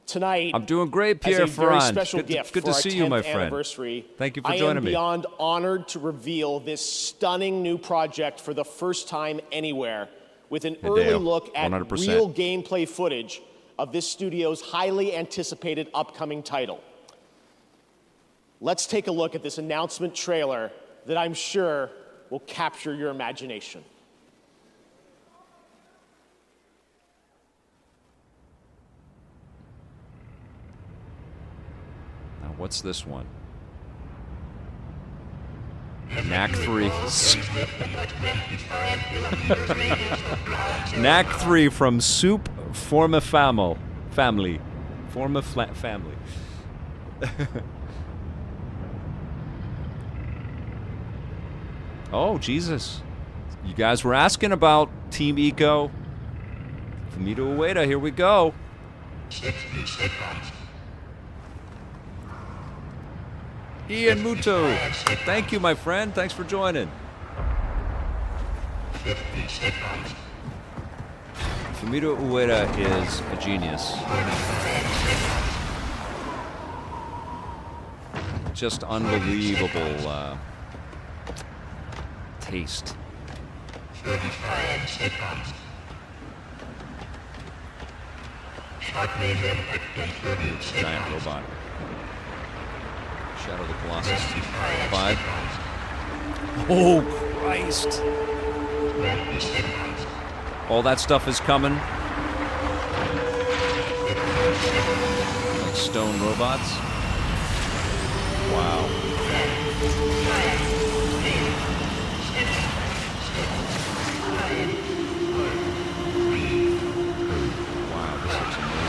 Tonight, I'm doing great, as Pierre a very Ferrand. special Good gift to for our see you, my 10th friend. anniversary, Thank you for I joining am me. beyond honored to reveal this stunning new project for the first time anywhere, with an early Hideo, look at 100%. real gameplay footage of this studio's highly anticipated upcoming title. Let's take a look at this announcement trailer that I'm sure will capture your imagination. What's this one? Knack 3. Knack 3 from Soup Forma Family. Forma Family. Oh, Jesus. You guys were asking about Team Eco. Fumito Ueda, here we go. Ian Muto, thank you, my friend. Thanks for joining. Fumito Ueda is a genius. Just unbelievable taste. Giant robot. Shadow of the Colossus 5. Oh, Christ. All that stuff is coming. Like stone robots. Wow. Wow, this looks amazing.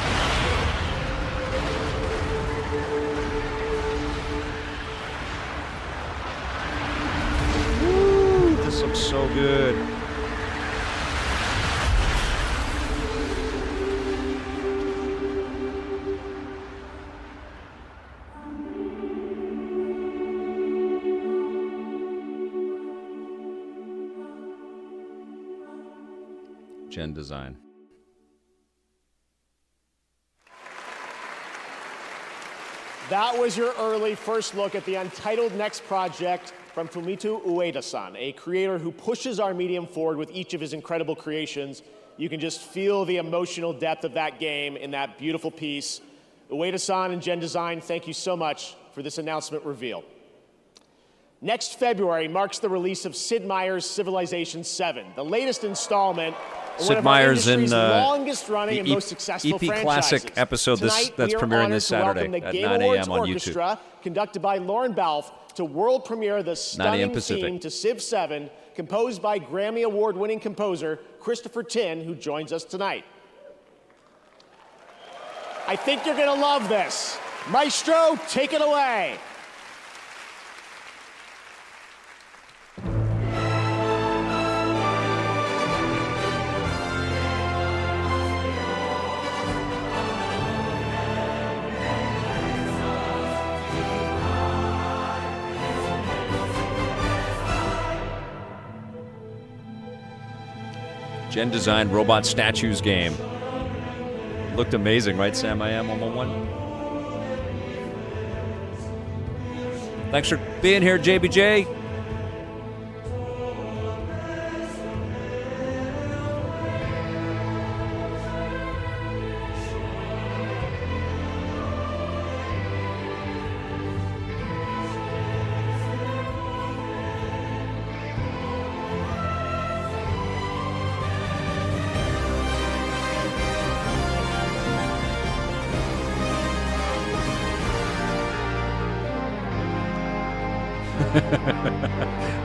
Woo, this looks so good. Gen design. That was your early first look at the untitled next project from Fumito Ueda-san, a creator who pushes our medium forward with each of his incredible creations. You can just feel the emotional depth of that game in that beautiful piece. Ueda-san and Gen Design, thank you so much for this announcement reveal. Next February marks the release of Sid Meier's Civilization 7, the latest installment Sid Meier's in longest running and most successful EP franchises. Classic episode that's premiering this Saturday at 9 a.m. on YouTube. Conducted by Lauren Balfe to world premiere the stunning theme to Civ 7, composed by Grammy Award-winning composer Christopher Tin, who joins us tonight. I think you're going to love this. Maestro, take it away. Gen Design Robot Statues game. Looked amazing, right, Sam? I am on one. Thanks for being here, JBJ.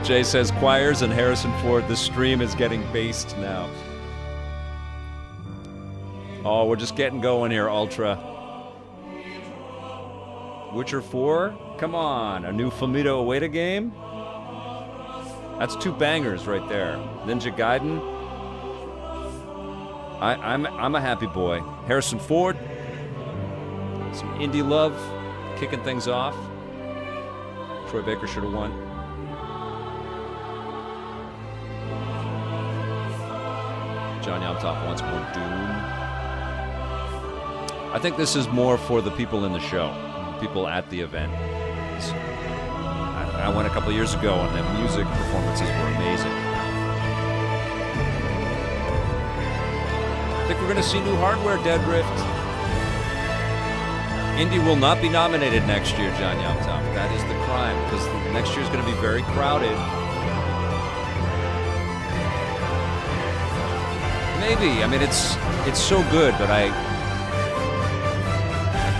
Jay says, Choirs and Harrison Ford, the stream is getting based now. Oh, we're just getting going here, Ultra. Witcher 4? Come on, a new Fumito Ueda game? That's two bangers right there. Ninja Gaiden. I'm a happy boy. Harrison Ford. Some indie love, kicking things off. Troy Baker should have won. John Yamtop wants more Doom. I think this is more for the people in the show, people at the event. I went a couple years ago and the music performances were amazing. I think we're going to see new hardware, Dead Rift. Indy will not be nominated next year, John Yamtop. That is the crime, because next year is going to be very crowded. Maybe. I mean, it's so good, but I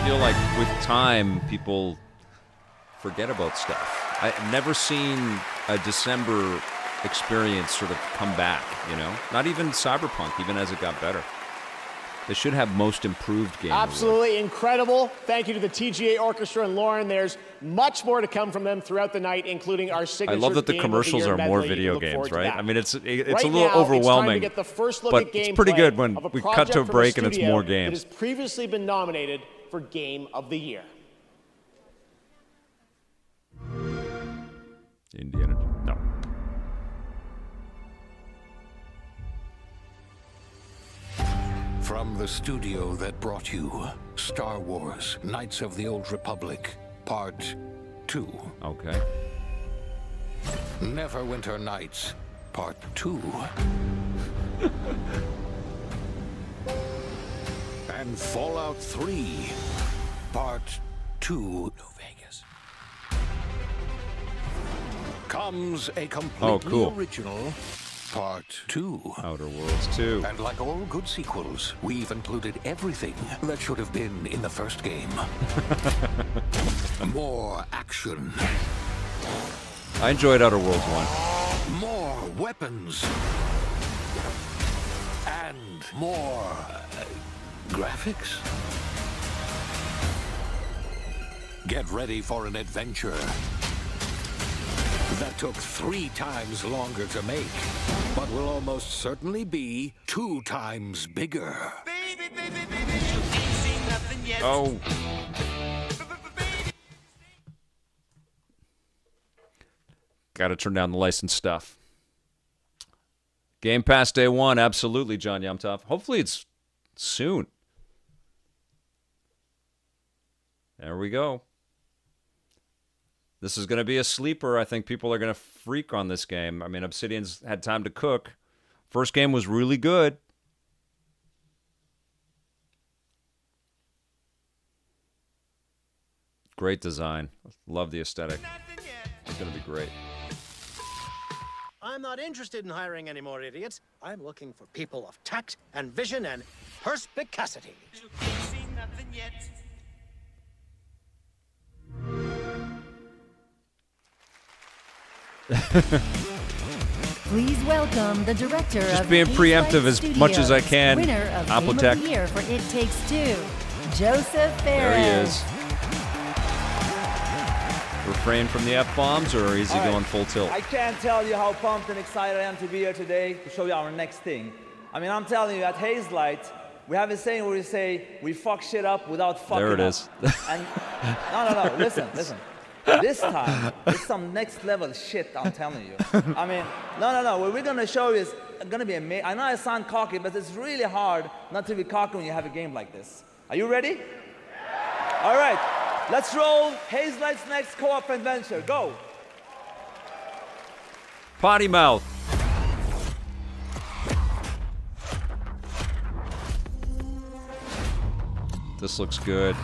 feel like with time, people forget about stuff. I've never seen a December experience sort of come back, you know? Not even Cyberpunk, even as it got better. They should have most improved game. Absolutely incredible. Thank you to the TGA Orchestra and Lauren. There's much more to come from them throughout the night, including our signature. I love that the Game commercials of the are Year more medley. video Look games, forward to right? that. I mean, it's a Right little now, overwhelming, it's time to get the first look but at it's pretty gameplay good when of a we cut project to a from break and it's studio more that games. has previously been nominated for Game of the Year. Indiana, no. From the studio that brought you Star Wars: Knights of the Old Republic, Part 2. Okay. Neverwinter Nights, Part 2. And Fallout 3, Part 2. New Vegas. Comes a completely original Part 2. Outer Worlds 2. And like all good sequels, we've included everything that should have been in the first game. More action. I enjoyed Outer Worlds 1. More weapons. And more graphics. Get ready for an adventure that took 3 times longer to make, but will almost certainly be 2 times bigger. Oh. Gotta turn down the licensed stuff. Game Pass Day 1, absolutely, John Yumtov. Hopefully it's soon. There we go. This is going to be a sleeper. I think people are going to freak on this game. I mean, Obsidian's had time to cook. First game was really good. Great design. Love the aesthetic. It's going to be great. I'm not interested in hiring any more idiots. I'm looking for people of tact and vision and perspicacity. Please welcome the director of Just being preemptive as much as I can. Winner of Game of Appletech. the Year for It Takes Two, Joseph Fares. There he is. Refrain from the F-bombs, or is he All right. going full tilt? I can't tell you how pumped and excited I am to be here today to show you our next thing. I mean, I'm telling you, at Haze Light, we have a saying where we say, we fuck shit up without fucking There it up. is. And no, listen. This time, it's some next level shit, I'm telling you. I mean, no, what we're gonna show you is gonna be amazing. I know I sound cocky, but it's really hard not to be cocky when you have a game like this. Are you ready? All right, let's roll Haze Light's next co-op adventure. Go. Potty mouth. This looks good.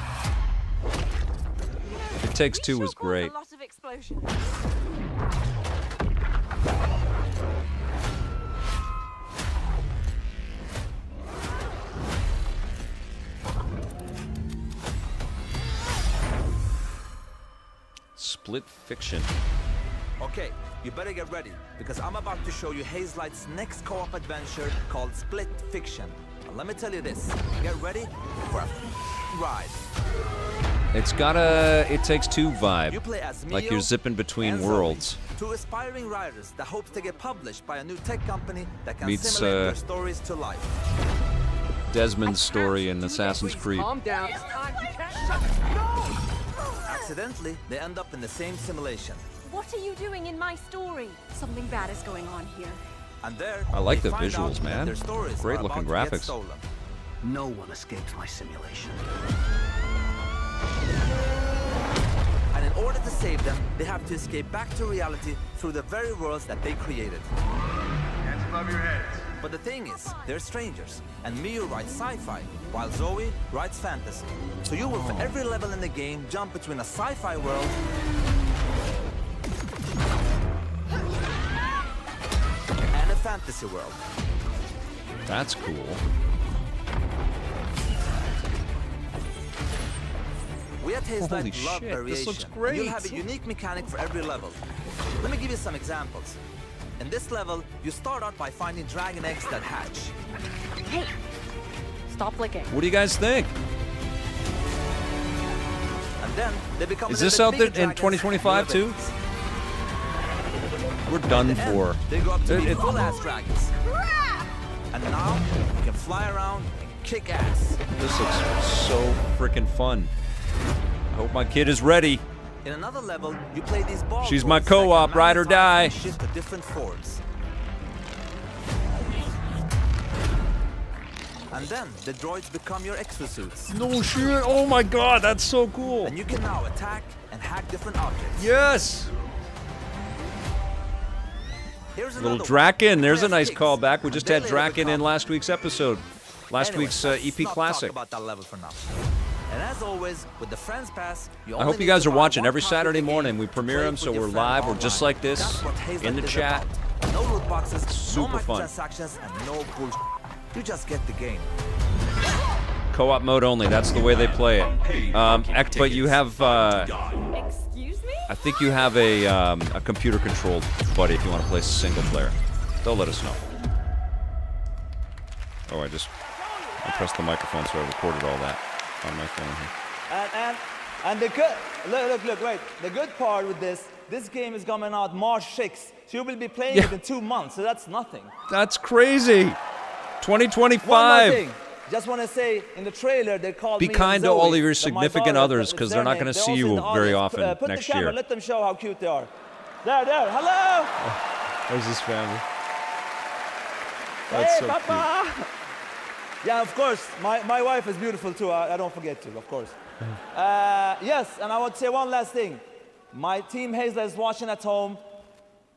It Takes Two was great. A lot of explosions. Split Fiction. Okay, you better get ready, because I'm about to show you Haze Light's next co-op adventure called Split Fiction. Now, let me tell you this, get ready for a ride. It's got a It Takes Two vibe. You play as Like Mio you're zipping between and worlds. Zoe, two aspiring writers that hopes to get published by a new tech company that can Meets, simulate their stories to life. Desmond's story in Assassin's Creed. Calm down. Accidentally, they end up in the same simulation. What are you doing in my story? Something bad is going on here. And there, I like they the find out visuals, that man. their stories Great are looking about to get graphics. stolen. No one escapes my simulation. And in order to save them, they have to escape back to reality through the very worlds that they created. Hands above your heads. But the thing is, they're strangers, and Mio writes sci-fi, while Zoe writes fantasy. So you will, for every level in the game, jump between a sci-fi world and a fantasy world. That's cool. We at Haze Holy Light love shit, variation. this looks great. You'll have a unique mechanic for every level. Let me give you some examples. In this level, you start out by finding dragon eggs that hatch. Hey, stop licking. What do you guys think? And then they become Is this out there in 2025 too? We're done for. They grow up to be full-ass dragons. And now, you can fly around and kick ass. This looks so freaking fun. I hope my kid is ready. In another level, you play these ball She's my droids co-op, that can ride or die. magnetize and shift to different forms. And then the droids become your exosuits. No shit! Oh my god, that's so cool! And you can now attack and hack different objects. Yes! Here's Little another Draken, there's a one. nice callback. We just had They later Draken in become- last week's episode. Last Anyways, week's let's EP not Classic. Talk about that level for now. And as always, with the Friends Pass, you I only hope you need guys to are buy watching one every copy of Saturday the morning. game We to premiere play them, with so your we're friends live. We're online. just like this That's what Haze in the Light is chat. about. No loot boxes, Super no fun. microtransactions, and no bullshit. You just get the game. Co-op mode only. That's the way they play it. But you have. Excuse me? I think you have a computer-controlled buddy if you want to play single player. They'll let us know. Oh, I pressed the microphone, so I recorded all that on my phone here. And the good look, wait. The good part with this game is coming out March 6th. So you will be playing it in 2 months, so that's nothing. That's crazy. 2025. One more thing. Just want to say, in the trailer, they called Be me kind and to all Zoe, of your my significant daughter, others, it's because their they're not name. going to They're see also in you the very audience. often Put next the camera, year. let them show how cute they are. There, hello! There's his family. Hey, That's so Papa! Yeah, of course, my wife is beautiful too, I don't forget to, of course. Yes, and I want to say one last thing. My team Hazel is watching at home.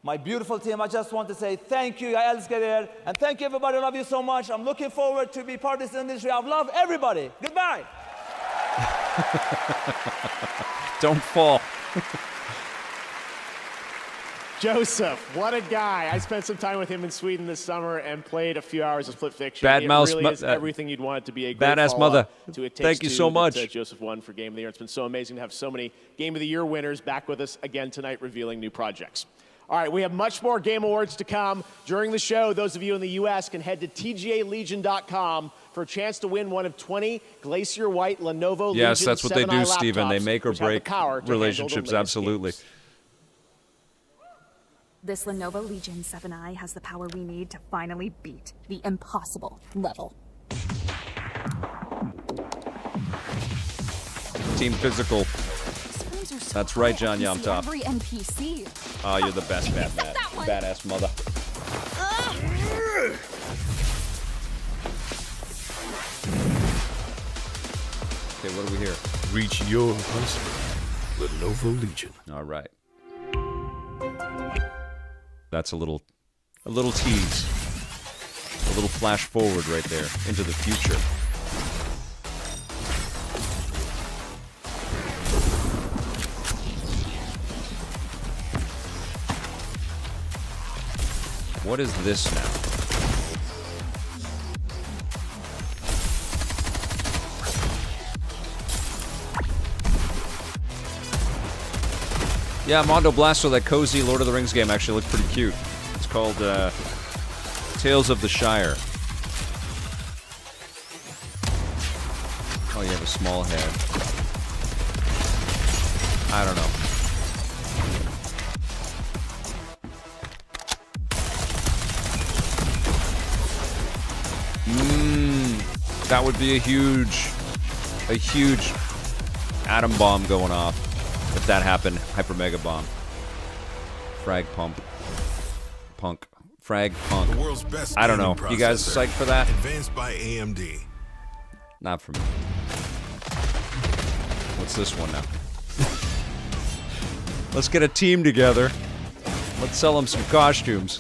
My beautiful team, I just want to say thank you, jag älskar er. And thank you everybody, I love you so much. I'm looking forward to be part of this industry. I love everybody. Goodbye. Don't fall. Joseph, what a guy. I spent some time with him in Sweden this summer and played a few hours of Split Fiction. Bad it mouse really mo- is everything you'd want it to be. A great Badass follow-up mother. to It Takes Thank you Two so that, much. Joseph won for Game of the Year. It's been so amazing to have so many Game of the Year winners back with us again tonight revealing new projects. All right, we have much more Game Awards to come. During the show, those of you in the U.S. can head to tgalegion.com for a chance to win one of 20 Glacier White Lenovo Yes, Legion that's what they 7i do, Stephen. They laptops, make or which have the break power to handle the relationships, latest absolutely. games. This Lenovo Legion 7i has the power we need to finally beat the impossible level. Team Physical. That's right, John I can see Yomtop. every NPC. Oh, you're the best, Batman. Badass mother. Okay, what do we hear? Reach your huntsman. Lenovo Legion. All right. That's a little tease. A little flash forward right there into the future. What is this now? Yeah, Mondo Blasto, that cozy Lord of the Rings game, actually looked pretty cute. It's called Tales of the Shire. Oh, you have a small head. I don't know. That would be a huge atom bomb going off if that happened. Hyper mega bomb. Frag pump. Punk. Frag punk. The world's best I don't know. gaming You guys processor, psyched for that? Advanced by AMD. Not for me. What's this one now? Let's get a team together. Let's sell them some costumes.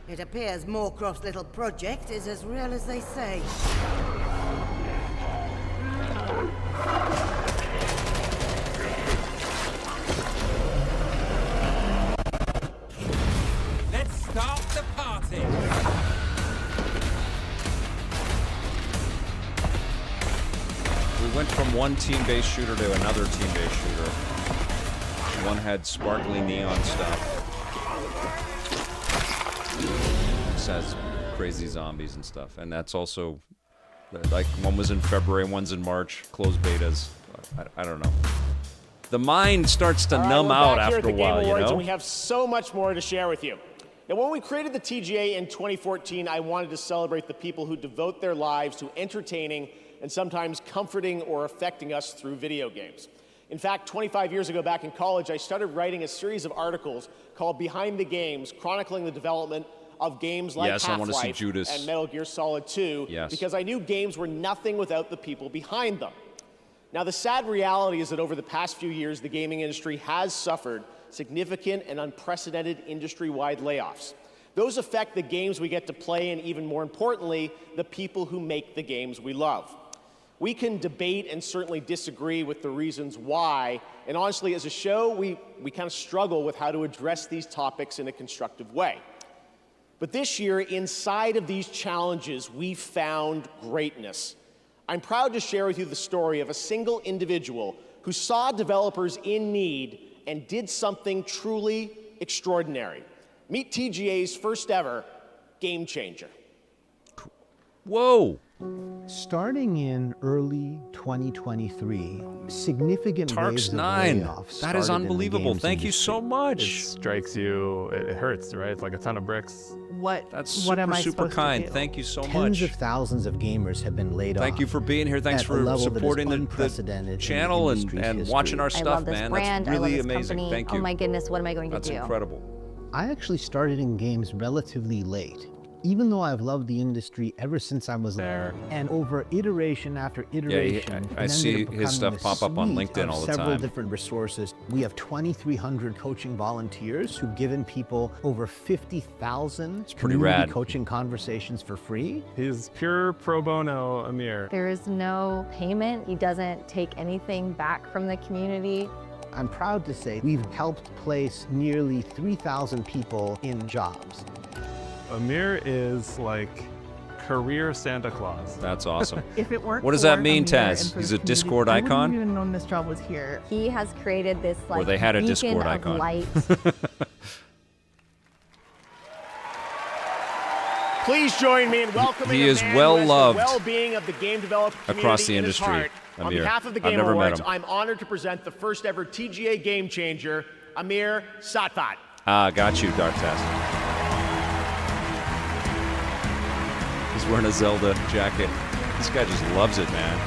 It appears Moorcroft's little project is as real as they say. Let's start the party. We went from one team-based shooter to another team-based shooter. One had sparkly neon stuff. This has crazy zombies and stuff. And that's also, like, one was in February, one's in March, closed betas. I don't know. The mind starts to numb out after a while, you know? And we have so much more to share with you. Now, when we created the TGA in 2014, I wanted to celebrate the people who devote their lives to entertaining and sometimes comforting or affecting us through video games. In fact, 25 years ago back in college, I started writing a series of articles called Behind the Games, chronicling the development of games like Half-Life and Metal Gear Solid 2, because I knew games were nothing without the people behind them. Now, the sad reality is that over the past few years, the gaming industry has suffered significant and unprecedented industry-wide layoffs. Those affect the games we get to play and, even more importantly, the people who make the games we love. We can debate and certainly disagree with the reasons why, and honestly, as a show, we kind of struggle with how to address these topics in a constructive way. But this year, inside of these challenges, we found greatness. I'm proud to share with you the story of a single individual who saw developers in need and did something truly extraordinary. Meet TGA's first ever game changer. Whoa! Starting in early 2023, significant waves of layoffs. That is unbelievable. Thank you so much. It strikes you. It hurts, right? It's like a ton of bricks. That's what am I super supposed to kind. do? Thank you so Tens much. of thousands of gamers have been laid off. Thank you for being here. Thanks for supporting the channel and watching our stuff, I love this man. brand. That's really I love this amazing. company. Thank you. Oh my goodness, what am I going to do? That's incredible. I actually started in games relatively late. Even though I've loved the industry ever since I was there, and over iteration after iteration, I see his stuff pop up on LinkedIn all the time. Several different resources. We have 2,300 coaching volunteers who've given people over 50,000 community coaching conversations for free. He's pure pro bono, Amir. There is no payment. He doesn't take anything back from the community. I'm proud to say we've helped place nearly 3,000 people in jobs. Amir is like career Santa Claus. That's awesome. If it weren't what does for that mean, Amir Taz? and for He's the a Discord community, I icon? wouldn't even known this job was here. He has created this like Or they had a beacon Discord of icon. light. Please join me in welcoming He a is man well who has loved the well-being of the game developer community across the in his industry. heart. On Amir. behalf of the I've Game never met Awards, him. I'm honored to present the first ever TGA game changer, Amir Satvat. Got you, Dark Taz. He's wearing a Zelda jacket. This guy just loves it, man.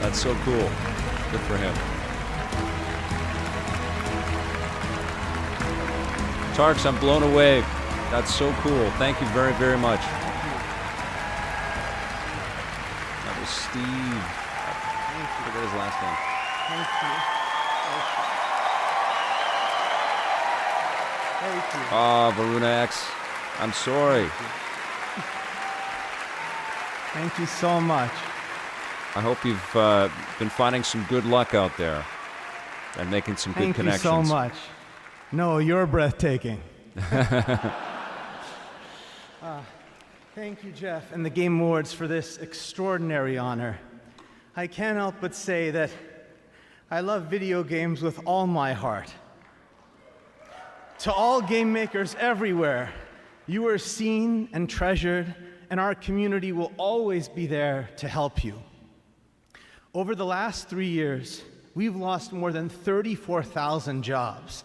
That's so cool. Good for him. Tarks, I'm blown away. That's so cool. Thank you very, very much. That was Steve. I forget his last name. Thank you. Thank you. Varuna X. I'm sorry. Thank you so much. I hope you've been finding some good luck out there and making some good connections. Thank you so much. No, you're breathtaking. Thank you, Jeff, and the Game Awards for this extraordinary honor. I can't help but say that I love video games with all my heart. To all game makers everywhere, you are seen and treasured, and our community will always be there to help you. Over the last 3 years, we've lost more than 34,000 jobs.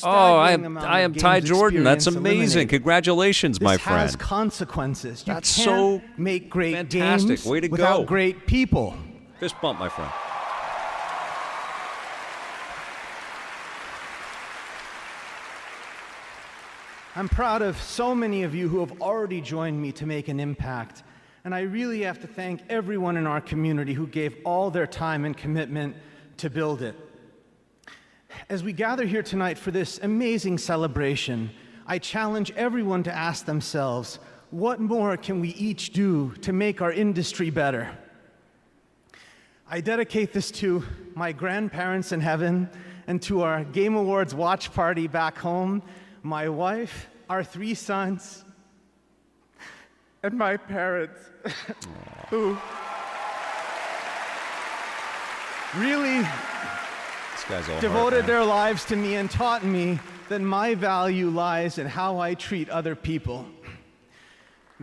I am Ty Jordan. That's amazing. Eliminated. Congratulations, my friend. This has consequences. You That's can't so make great fantastic. games Way to without go. great people. Fist bump, my friend. I'm proud of so many of you who have already joined me to make an impact. And I really have to thank everyone in our community who gave all their time and commitment to build it. As we gather here tonight for this amazing celebration, I challenge everyone to ask themselves, what more can we each do to make our industry better? I dedicate this to my grandparents in heaven and to our Game Awards watch party back home, my wife, our 3 sons, and my parents, who really devoted their lives to me and taught me that my value lies in how I treat other people.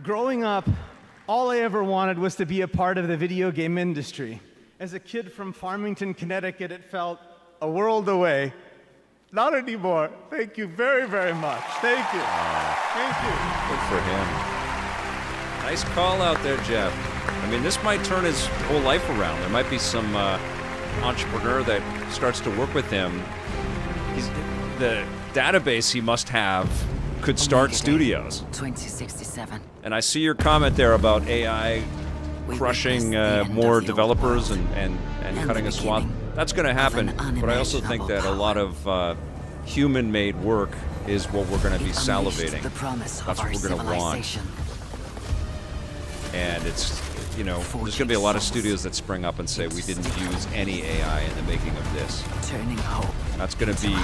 Growing up, all I ever wanted was to be a part of the video game industry. As a kid from Farmington, Connecticut, it felt a world away. Not anymore. Thank you very, very much. Thank you. Thank you. Good for him. Nice call out there, Jeff. I mean, this might turn his whole life around. There might be some entrepreneur that starts to work with him. The database he must have could start studios. 2067. And I see your comment there about AI crushing more developers and cutting a swath. That's going to happen, but I also think that a lot of human-made work is what we're going to be salivating. That's what we're going to want. And it's, you know, there's going to be a lot of studios that spring up and say we didn't use any AI in the making of this. Turning hope. That's going to be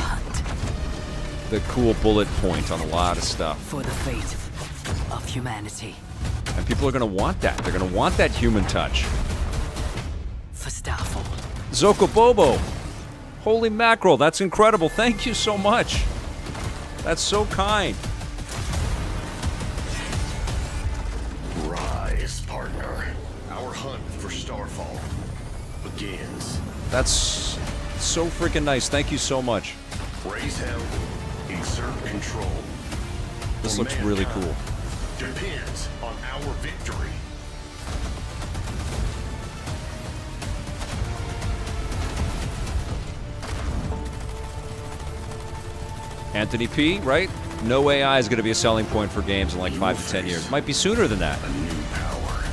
the cool bullet point on a lot of stuff. For the fate of humanity. And people are going to want that. They're going to want that human touch. For Starfall. Zokobobo. Holy mackerel, that's incredible. Thank you so much. That's so kind. Rise, partner. Our hunt for Starfall begins. That's so freaking nice. Thank you so much. Raise hell, exert control. This looks really cool. Depends on our victory. Anthony P., right? No AI is going to be a selling point for games in like 5 to 10 years. Might be sooner than that. A new power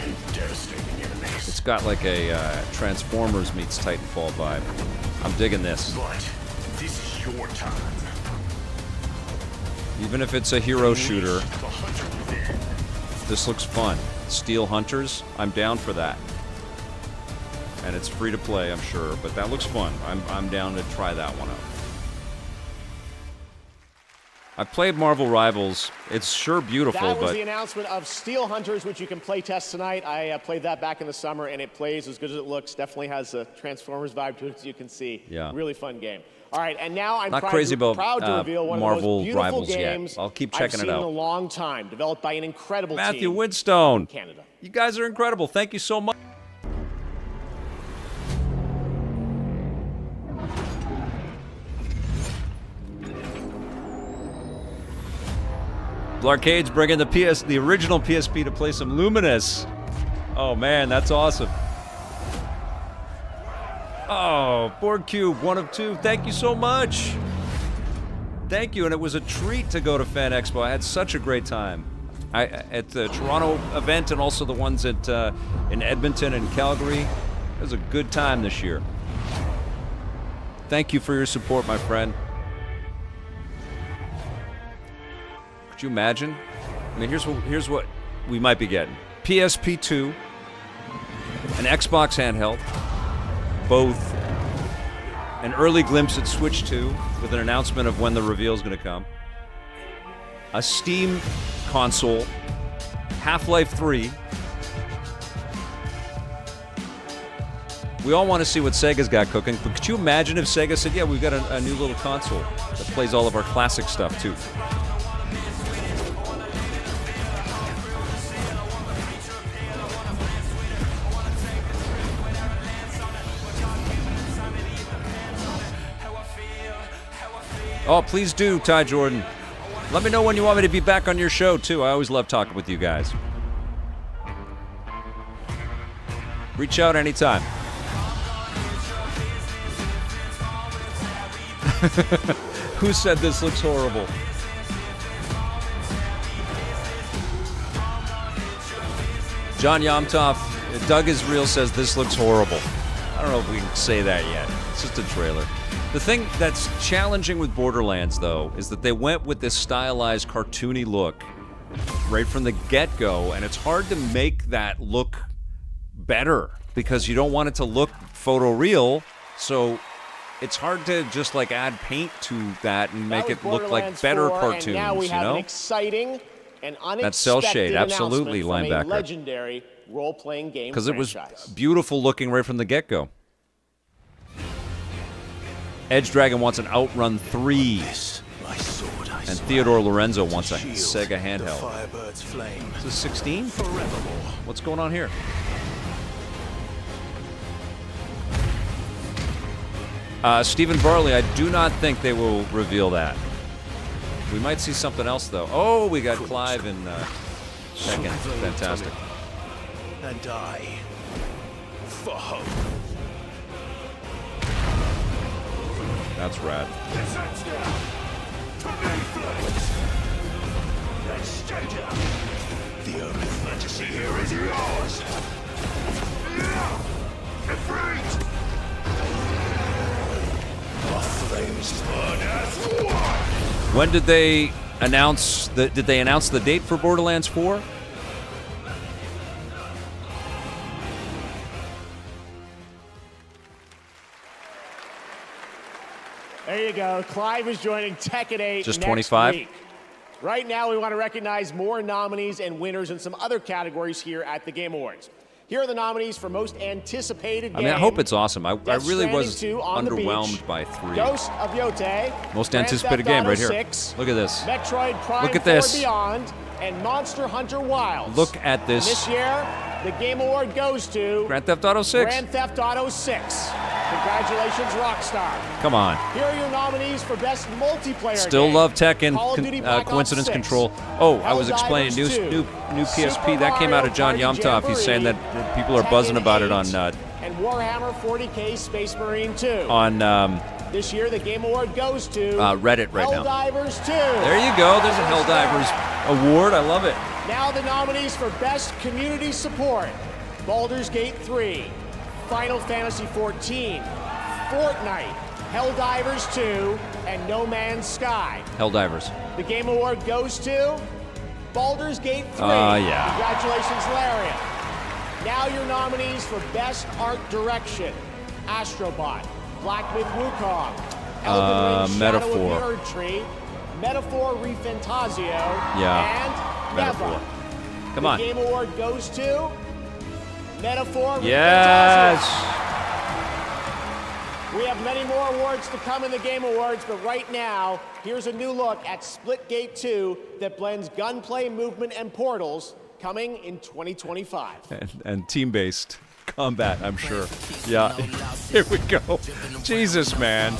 and devastating enemies. It's got like a Transformers meets Titanfall vibe. I'm digging this. But this is your time. Even if it's a hero shooter, this looks fun. Steel Hunters, I'm down for that. And it's free to play, I'm sure, but that looks fun. I'm down to try that one out. I've played Marvel Rivals. It's sure beautiful, That was but the announcement of Steel Hunters, which you can play test tonight. I played that back in the summer, and it plays as good as it looks. Definitely has a Transformers vibe to it, as you can see. Yeah. Really fun game. All right, and now I'm not proud crazy about to reveal one of the Marvel most beautiful Rivals games yet. I'll keep I've checking seen it out. in a long time, developed by an incredible Matthew team Woodstone. in Canada. You guys are incredible. Thank you so much. Arcade's bringing the original PSP to play some Luminous. Oh man, that's awesome. Oh, Board Cube, 1 of 2. Thank you so much. Thank you, and it was a treat to go to Fan Expo. I had such a great time. At the Toronto event and also the ones at in Edmonton and Calgary. It was a good time this year. Thank you for your support, my friend. Could you imagine? I mean, here's what we might be getting. PSP 2, an Xbox handheld, both an early glimpse at Switch 2 with an announcement of when the reveal is going to come, a Steam console, Half-Life 3. We all want to see what Sega's got cooking, but could you imagine if Sega said, yeah, we've got a new little console that plays all of our classic stuff too? Oh, please do, Ty Jordan. Let me know when you want me to be back on your show, too. I always love talking with you guys. Reach out anytime. Who said this looks horrible? John Yomtoff, Doug is Real says this looks horrible. I don't know if we can say that yet. It's just a trailer. The thing that's challenging with Borderlands, though, is that they went with this stylized, cartoony look right from the get-go, and it's hard to make that look better because you don't want it to look photoreal. So it's hard to just like add paint to that and make it look like better cartoons. And now we have you know? an exciting and unexpected That's cell shade, absolutely, announcement from linebacker. a legendary role-playing game Because it was franchise. beautiful looking right from the get-go. Edge Dragon wants an Outrun 3. And Theodore Lorenzo wants a Sega handheld. Is this 16? What's going on here? Stephen Varley, I do not think they will reveal that. We might see something else, though. Oh, we got Clive in second. Fantastic. And die for hope. That's rad. The only fantasy here is yours. Defeat! The flames burn as one. When did they announce the? Did they announce the date for Borderlands 4? There you go. Clive is joining Tekken 8 Just next 25? week. Right now, we want to recognize more nominees and winners in some other categories here at the Game Awards. Here are the nominees for most anticipated game. I mean, I hope it's awesome. I Death really Stranding was 2 on the underwhelmed beach, by 3. Ghost of Yote, Most Grand anticipated Theft game Auto right here. 6, Look at this. Metroid Prime Look at 4 this. Beyond, and Monster Hunter Wilds. Look at this. And this year, the Game Award goes to Grand Theft Auto 6. Grand Theft Auto 6. Congratulations, Rockstar. Come on. Here are your nominees for Best Multiplayer Still game. love Tekken, Call of Duty Black Ops Coincidence 6, Control. Oh, I was explaining Helldivers 2, new PSP. Super That came out of John Mario Party Yumtoff. He's saying that people are Tekken buzzing about it 8, on and Warhammer 40K Space Marine 2. This year, the Game Award goes to Reddit right now. Helldivers 2. There you go. There's a Helldivers award. I love it. Now the nominees for Best Community Support: Baldur's Gate 3, Final Fantasy 14, Fortnite, Helldivers 2, and No Man's Sky. Helldivers. The Game Award goes to Baldur's Gate 3. Yeah. Congratulations, Larian. Now your nominees for Best Art Direction: Astrobot, Black Myth Wukong, Elden Ring Shadow Metaphor. of the Erd Tree, Metaphor Refantasio, and Metaphor. Neva. Come on. The Game Award goes to Metaphor Yes. Refantasio. We have many more awards to come in the Game Awards, but right now, here's a new look at Splitgate 2 that blends gunplay, movement, and portals, coming in 2025. And team-based combat, I'm sure. Yeah, here we go. Jesus, man.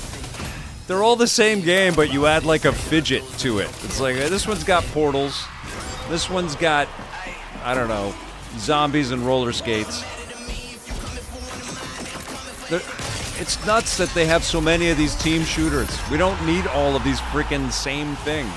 They're all the same game, but you add like a fidget to it. It's like, this one's got portals. This one's got, I don't know, zombies and roller skates. It's nuts that they have so many of these team shooters. We don't need all of these freaking same things.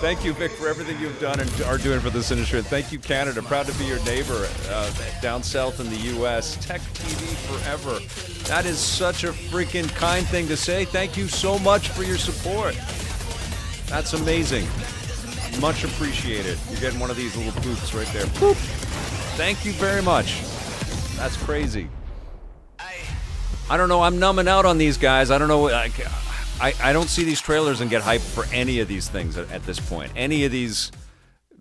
Thank you, Vic, for everything you've done and are doing for this industry. And thank you, Canada. Proud to be your neighbor down south in the U.S. Tech TV forever. That is such a freaking kind thing to say. Thank you so much for your support. That's amazing. Much appreciated. You're getting one of these little poops right there. Boop. Thank you very much. That's crazy. I don't know. I'm numbing out on these guys. I don't know. I don't see these trailers and get hyped for any of these things at this point. Any of these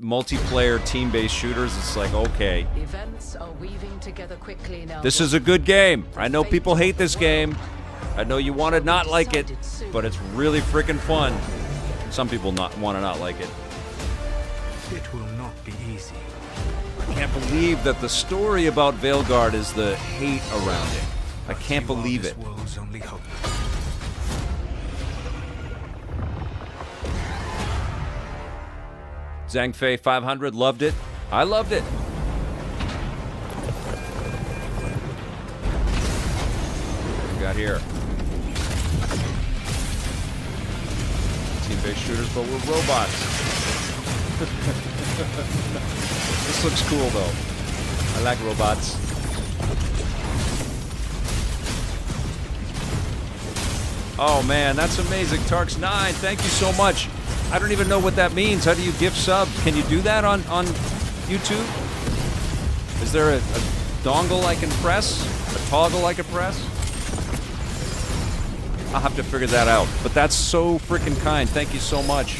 multiplayer team-based shooters, it's like, okay. Events are weaving together quickly now. This is a good game. I know people hate this game. I know you want to not like it, but it's really freaking fun. Some people want to not like it. It will not be easy. I can't believe that the story about Veilguard is the hate around it. I can't believe it. Zhang Fei 500, loved it. I loved it. What we got here? Team-based shooters, but we're robots. This looks cool, though. I like robots. Oh, man, that's amazing. Tarks9, thank you so much. I don't even know what that means. How do you gift subs? Can you do that on YouTube? Is there a dongle I can press? A toggle I can press? I'll have to figure that out. But that's so freaking kind. Thank you so much.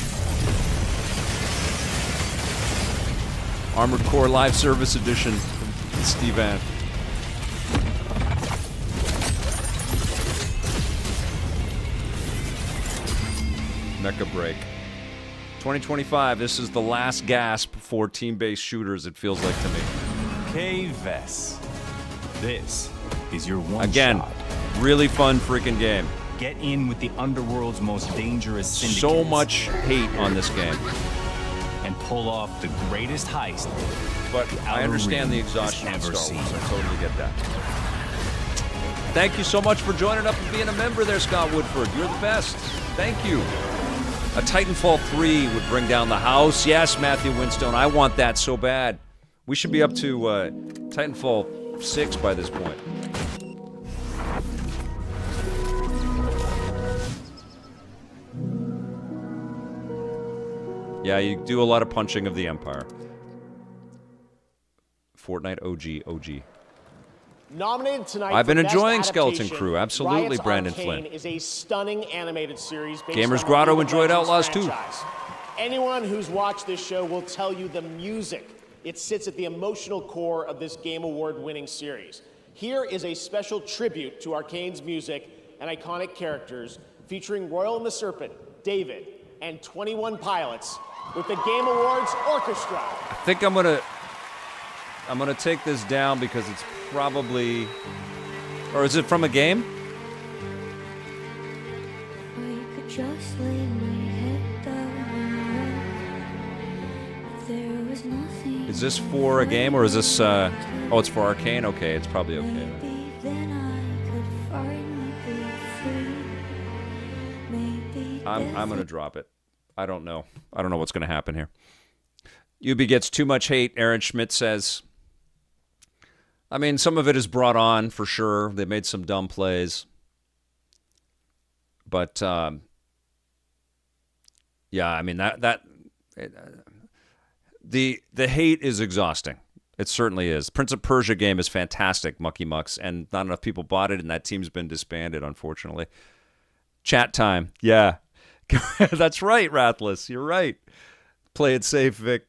Armored Core Live Service Edition from Steve Ann. Mecha Break. 2025, this is the last gasp for team-based shooters, it feels like to me. K-Vess. This is your one Again, shot. really fun freaking game. Get in with the underworld's most dangerous syndicates. So much hate on this game. And pull off the greatest heist. But I understand the exhaustion of Star Wars. I totally get that. Thank you so much for joining up and being a member there, Scott Woodford. You're the best. Thank you. A Titanfall 3 would bring down the house. Yes, Matthew Winstone, I want that so bad. We should be up to Titanfall 6 by this point. Yeah, you do a lot of punching of the Empire. Fortnite OG. Nominated tonight. I've been for Best enjoying Skeleton Adaptation, Crew. Absolutely, Riot's Brandon Arcane Flynn. is a stunning animated series based Gamers on Grotto the League of enjoyed Legends Outlaws too. franchise. Anyone who's watched this show will tell you the music. It sits at the emotional core of this Game Award-winning series. Here is a special tribute to Arcane's music and iconic characters, featuring Royal and the Serpent, David, and 21 pilots with the Game Awards Orchestra. I think I'm gonna take this down because it's probably, or is it from a game? I could just lay my head down. If there was nothing. Is this for a game or is this? Oh, it's for Arcane. Okay, it's probably okay. Then I could finally be free. Maybe I'm gonna drop it. I don't know. I don't know what's gonna happen here. Yubi gets too much hate. Aaron Schmidt says. I mean, some of it is brought on for sure. They made some dumb plays, but yeah, I mean the hate is exhausting. It certainly is. Prince of Persia game is fantastic, Mucky Mucks, and not enough people bought it, and that team's been disbanded, unfortunately. Chat time, yeah, that's right, Rathless. You're right. Play it safe, Vic.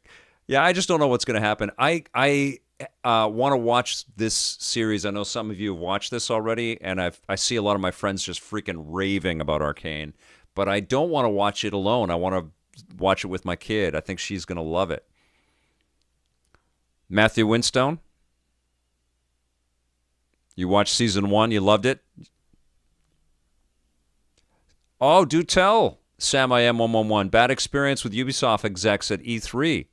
Yeah, I just don't know what's going to happen. I want to watch this series. I know some of you have watched this already, and I see a lot of my friends just freaking raving about Arcane, but I don't want to watch it alone. I want to watch it with my kid. I think she's going to love it. Matthew Winstone, you watched season 1. You loved it? Oh, do tell, Sam I Am 111. Bad experience with Ubisoft execs at E3.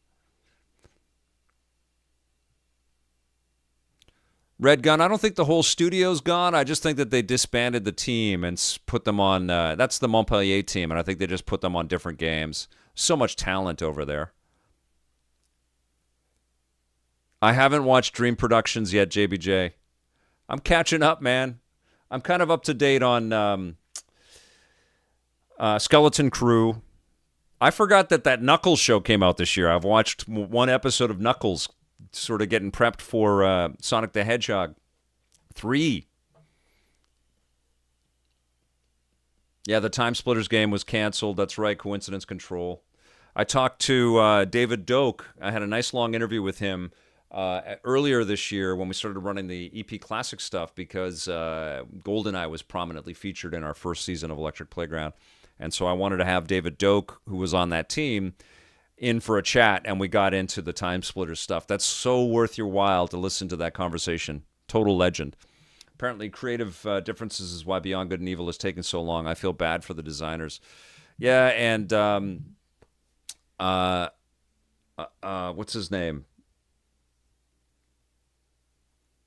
Red Gun, I don't think the whole studio's gone. I just think that they disbanded the team and put them on, that's the Montpellier team, and I think they just put them on different games. So much talent over there. I haven't watched Dream Productions yet, JBJ. I'm catching up, man. I'm kind of up to date on Skeleton Crew. I forgot that Knuckles show came out this year. I've watched one episode of Knuckles, sort of getting prepped for Sonic the Hedgehog 3. Yeah, the Time Splitters game was canceled. That's right, Coincidence Control. I talked to David Doak. I had a nice long interview with him earlier this year when we started running the EP Classic stuff because GoldenEye was prominently featured in our first season of Electric Playground. And so I wanted to have David Doak, who was on that team, in for a chat, and we got into the Time Splitters stuff. That's so worth your while to listen to that conversation. Total legend. Apparently, creative differences is why Beyond Good and Evil has taken so long. I feel bad for the designers. Yeah, and what's his name?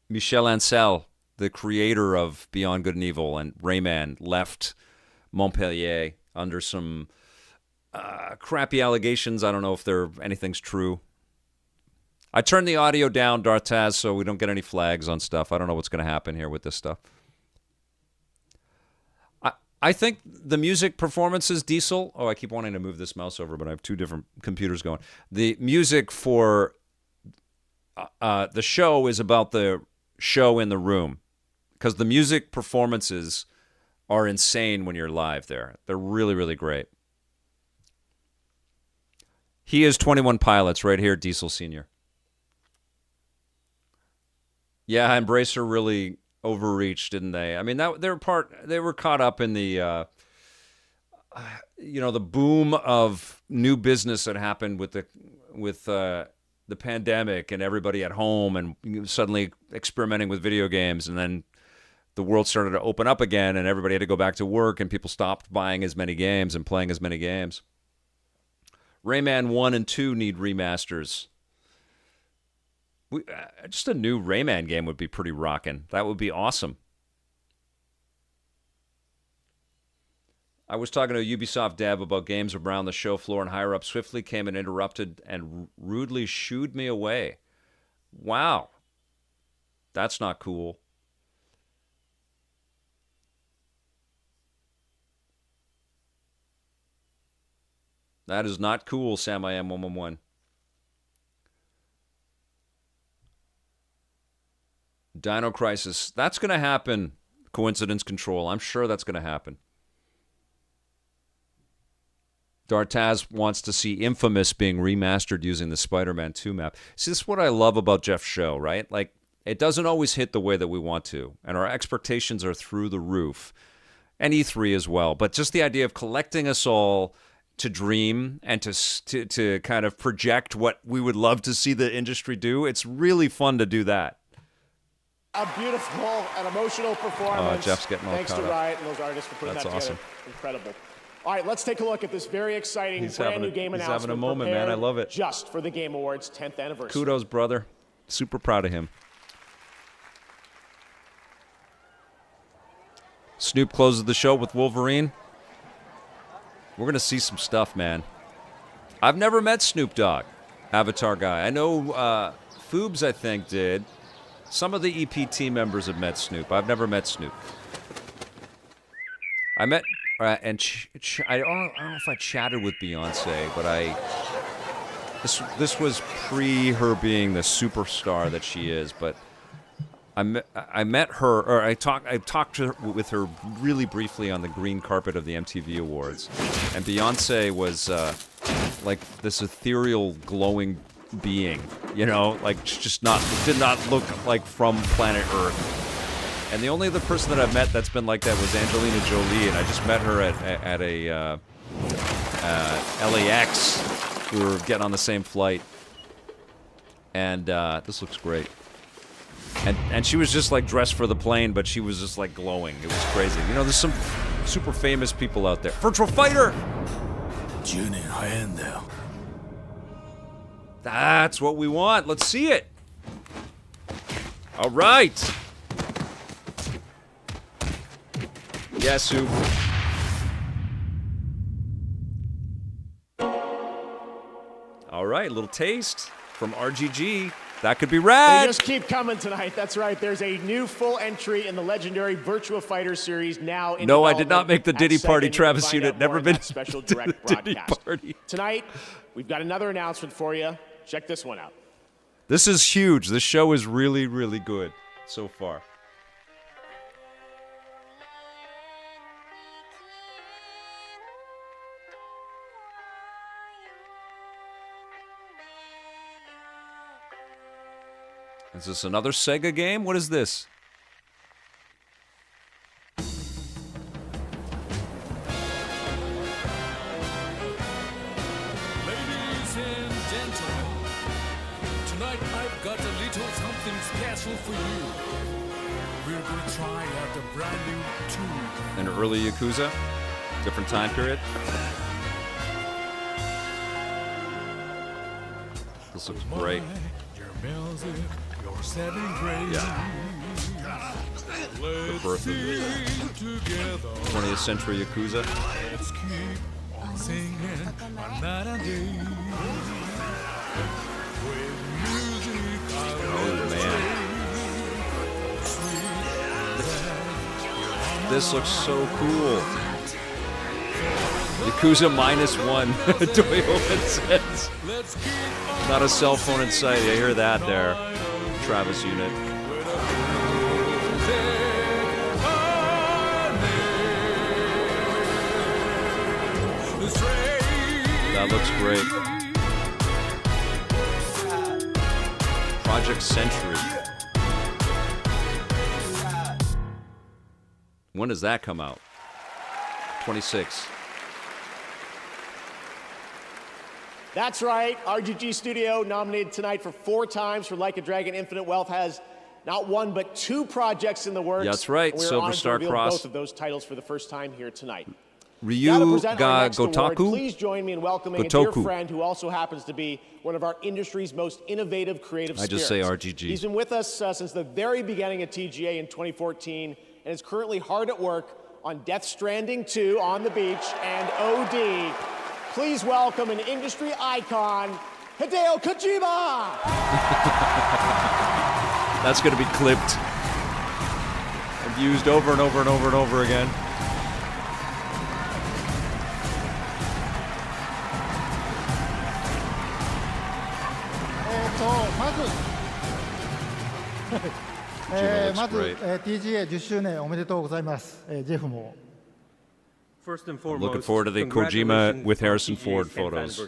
Michel Ancel, the creator of Beyond Good and Evil and Rayman, left Montpellier under some crappy allegations. I don't know if anything's true. I turned the audio down, Dartaz, so we don't get any flags on stuff. I don't know what's going to happen here with this stuff. I think the music performances, Diesel. Oh, I keep wanting to move this mouse over, but I have two different computers going. The music for the show is about the show in the room, because the music performances are insane when you're live there. They're really, really great. He is 21 Pilots right here, Diesel Senior. Yeah, Embracer really overreached, didn't they? I mean, they were caught up in the the boom of new business that happened with the pandemic and everybody at home and suddenly experimenting with video games, and then the world started to open up again and everybody had to go back to work and people stopped buying as many games and playing as many games. Rayman 1 and 2 need remasters. Just a new Rayman game would be pretty rockin'. That would be awesome. I was talking to a Ubisoft dev about games around the show floor, and higher up swiftly came and interrupted and rudely shooed me away. Wow. That's not cool. That is not cool, Sam I Am 111. Dino Crisis. That's going to happen. Coincidence Control. I'm sure that's going to happen. Dartaz wants to see Infamous being remastered using the Spider-Man 2 map. See, this is what I love about Jeff's show, right? Like, it doesn't always hit the way that we want to, and our expectations are through the roof, and E3 as well. But just the idea of collecting us all to dream and to kind of project what we would love to see the industry do, it's really fun to do that. A beautiful and emotional performance. Jeff's getting all Thanks caught to up. Riot and those artists for putting That's that awesome. together. Incredible. All right, let's take a look at this very exciting brand new game announcement. He's having a moment, man. I love it. Just for the Game Awards 10th anniversary. Kudos, brother. Super proud of him. Snoop closes the show with Wolverine. We're going to see some stuff, man. I've never met Snoop Dogg, Avatar guy. I know Foobs, I think, did. Some of the EP team members have met Snoop. I've never met Snoop. I met, I don't know if I chatted with Beyonce, but this was pre her being the superstar that she is. But I met her, or I talked with her really briefly on the green carpet of the MTV Awards, and Beyonce was like this ethereal, glowing being, like just did not look like from planet Earth. And the only other person that I've met that's been like that was Angelina Jolie, and I just met her at a LAX. We were getting on the same flight, and this looks great. And she was just like dressed for the plane, but she was just like glowing. It was crazy. There's some super famous people out there. Virtual Fighter. That's what we want. Let's see it. All right. Yasu. All right, a little taste from RGG. That could be rad. They just keep coming tonight. That's right. There's a new full entry in the legendary Virtua Fighter series now in No, I did not make the at Diddy Party, Sega. Travis You can unit. find out Never more been in that special direct Diddy broadcast. Party. Tonight, we've got another announcement for you. Check this one out. This is huge. This show is really, really good so far. Is this another Sega game? What is this? Ladies and gentlemen, tonight I've got a little something special for you. We're going to try out the brand new tune. An early Yakuza? Different time period? This looks great. Your music, your setting praise. Yeah. The birth of the 20th century Yakuza. Let's keep on singing night and day. With music, Oh, man. This looks so cool. Yakuza -1, Toyoman says. Not a cell phone in sight. I hear that there, Travis Unit. That looks great. Project Century. When does that come out? 26. That's right. RGG Studio, nominated tonight for 4 times for Like a Dragon Infinite Wealth, has not 1 but 2 projects in the works. That's right. And we're Silver honored Star to reveal Cross. both of those titles for the first time here tonight. Ryu Now to present our ga next award, Gotaku. please join me in welcoming a dear Gotoku. friend who also happens to be one of our industry's most innovative creative I spirits. just say RGG. He's been with us since the very beginning of TGA in 2014 and is currently hard at work on Death Stranding 2 on the beach and OD. Please welcome an industry icon, Hideo Kojima! That's going to be clipped and used over and over and over and over again. TGA 10周年おめでとうございます。ジェフも。First and I'm foremost, looking forward to the Kojima with Harrison Ford photos.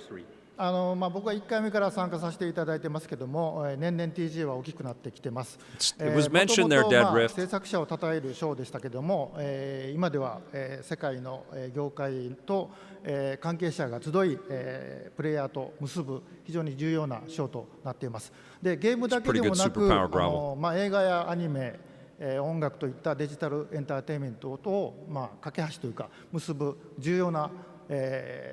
僕は1回目から参加させていただいてますけども、年々 TGA は大きくなってきてます。It was mentioned there, Dead Rift. 制作者を称える賞でしたけども、今では、世界の業界と、関係者が集い、プレイヤーと結ぶ非常に重要な賞となっています。で、ゲームだけでもなく、映画やアニメ、音楽といったデジタルエンターテインメントと、架け橋というか結ぶ重要な、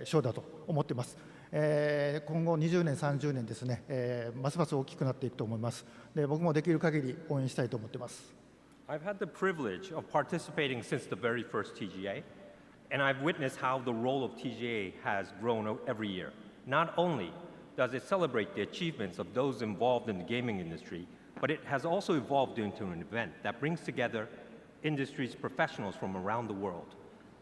賞だと思っています。今後20年、30年ですね、ますます大きくなっていくと思います。で、僕もできる限り応援したいと思っています。I've had the privilege of participating since the very first TGA, and I've witnessed how the role of TGA has grown every year. Not only does it celebrate the achievements of those involved in the gaming industry, but it has also evolved into an event that brings together industry's professionals from around the world,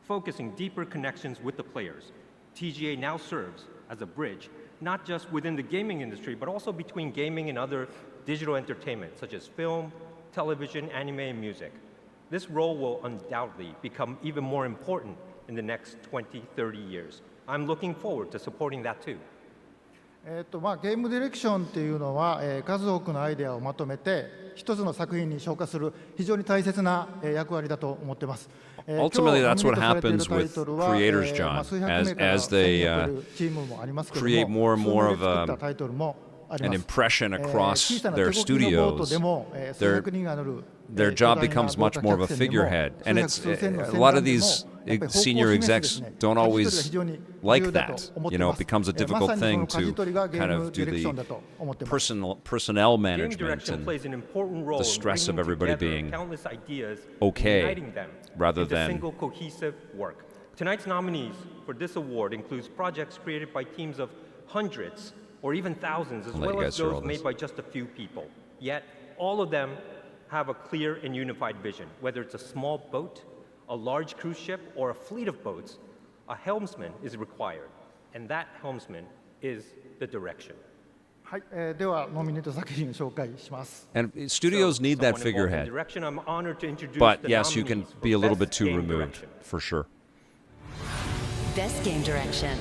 focusing deeper connections with the players. TGA now serves as a bridge, not just within the gaming industry, but also between gaming and other digital entertainment, such as film, television, anime, and music. This role will undoubtedly become even more important in the next 20, 30 years. I'm looking forward to supporting that too. ゲームディレクションっていうのは、数多くのアイデアをまとめて一つの作品に昇華する非常に大切な、役割だと思っています。Ultimately, that's what happens with creators, John, as they create more and more of an impression across their studios. Their job becomes much more of a figurehead, and it's a lot of these senior execs don't always like that. You know, it becomes a difficult thing to kind of do the personnel management and the stress of everybody being okay rather than single cohesive work. Tonight's nominees for this award includes projects created by teams of hundreds or even thousands, as well as those made by just a few people. Yet, all of them have a clear and unified vision. Whether it's a small boat, a large cruise ship, or a fleet of boats, a helmsman is required, and that helmsman is the direction. ではノミネート作品を紹介します。 And studios need that figurehead. But yes, you can be a little bit too removed, for sure. Best Game Direction.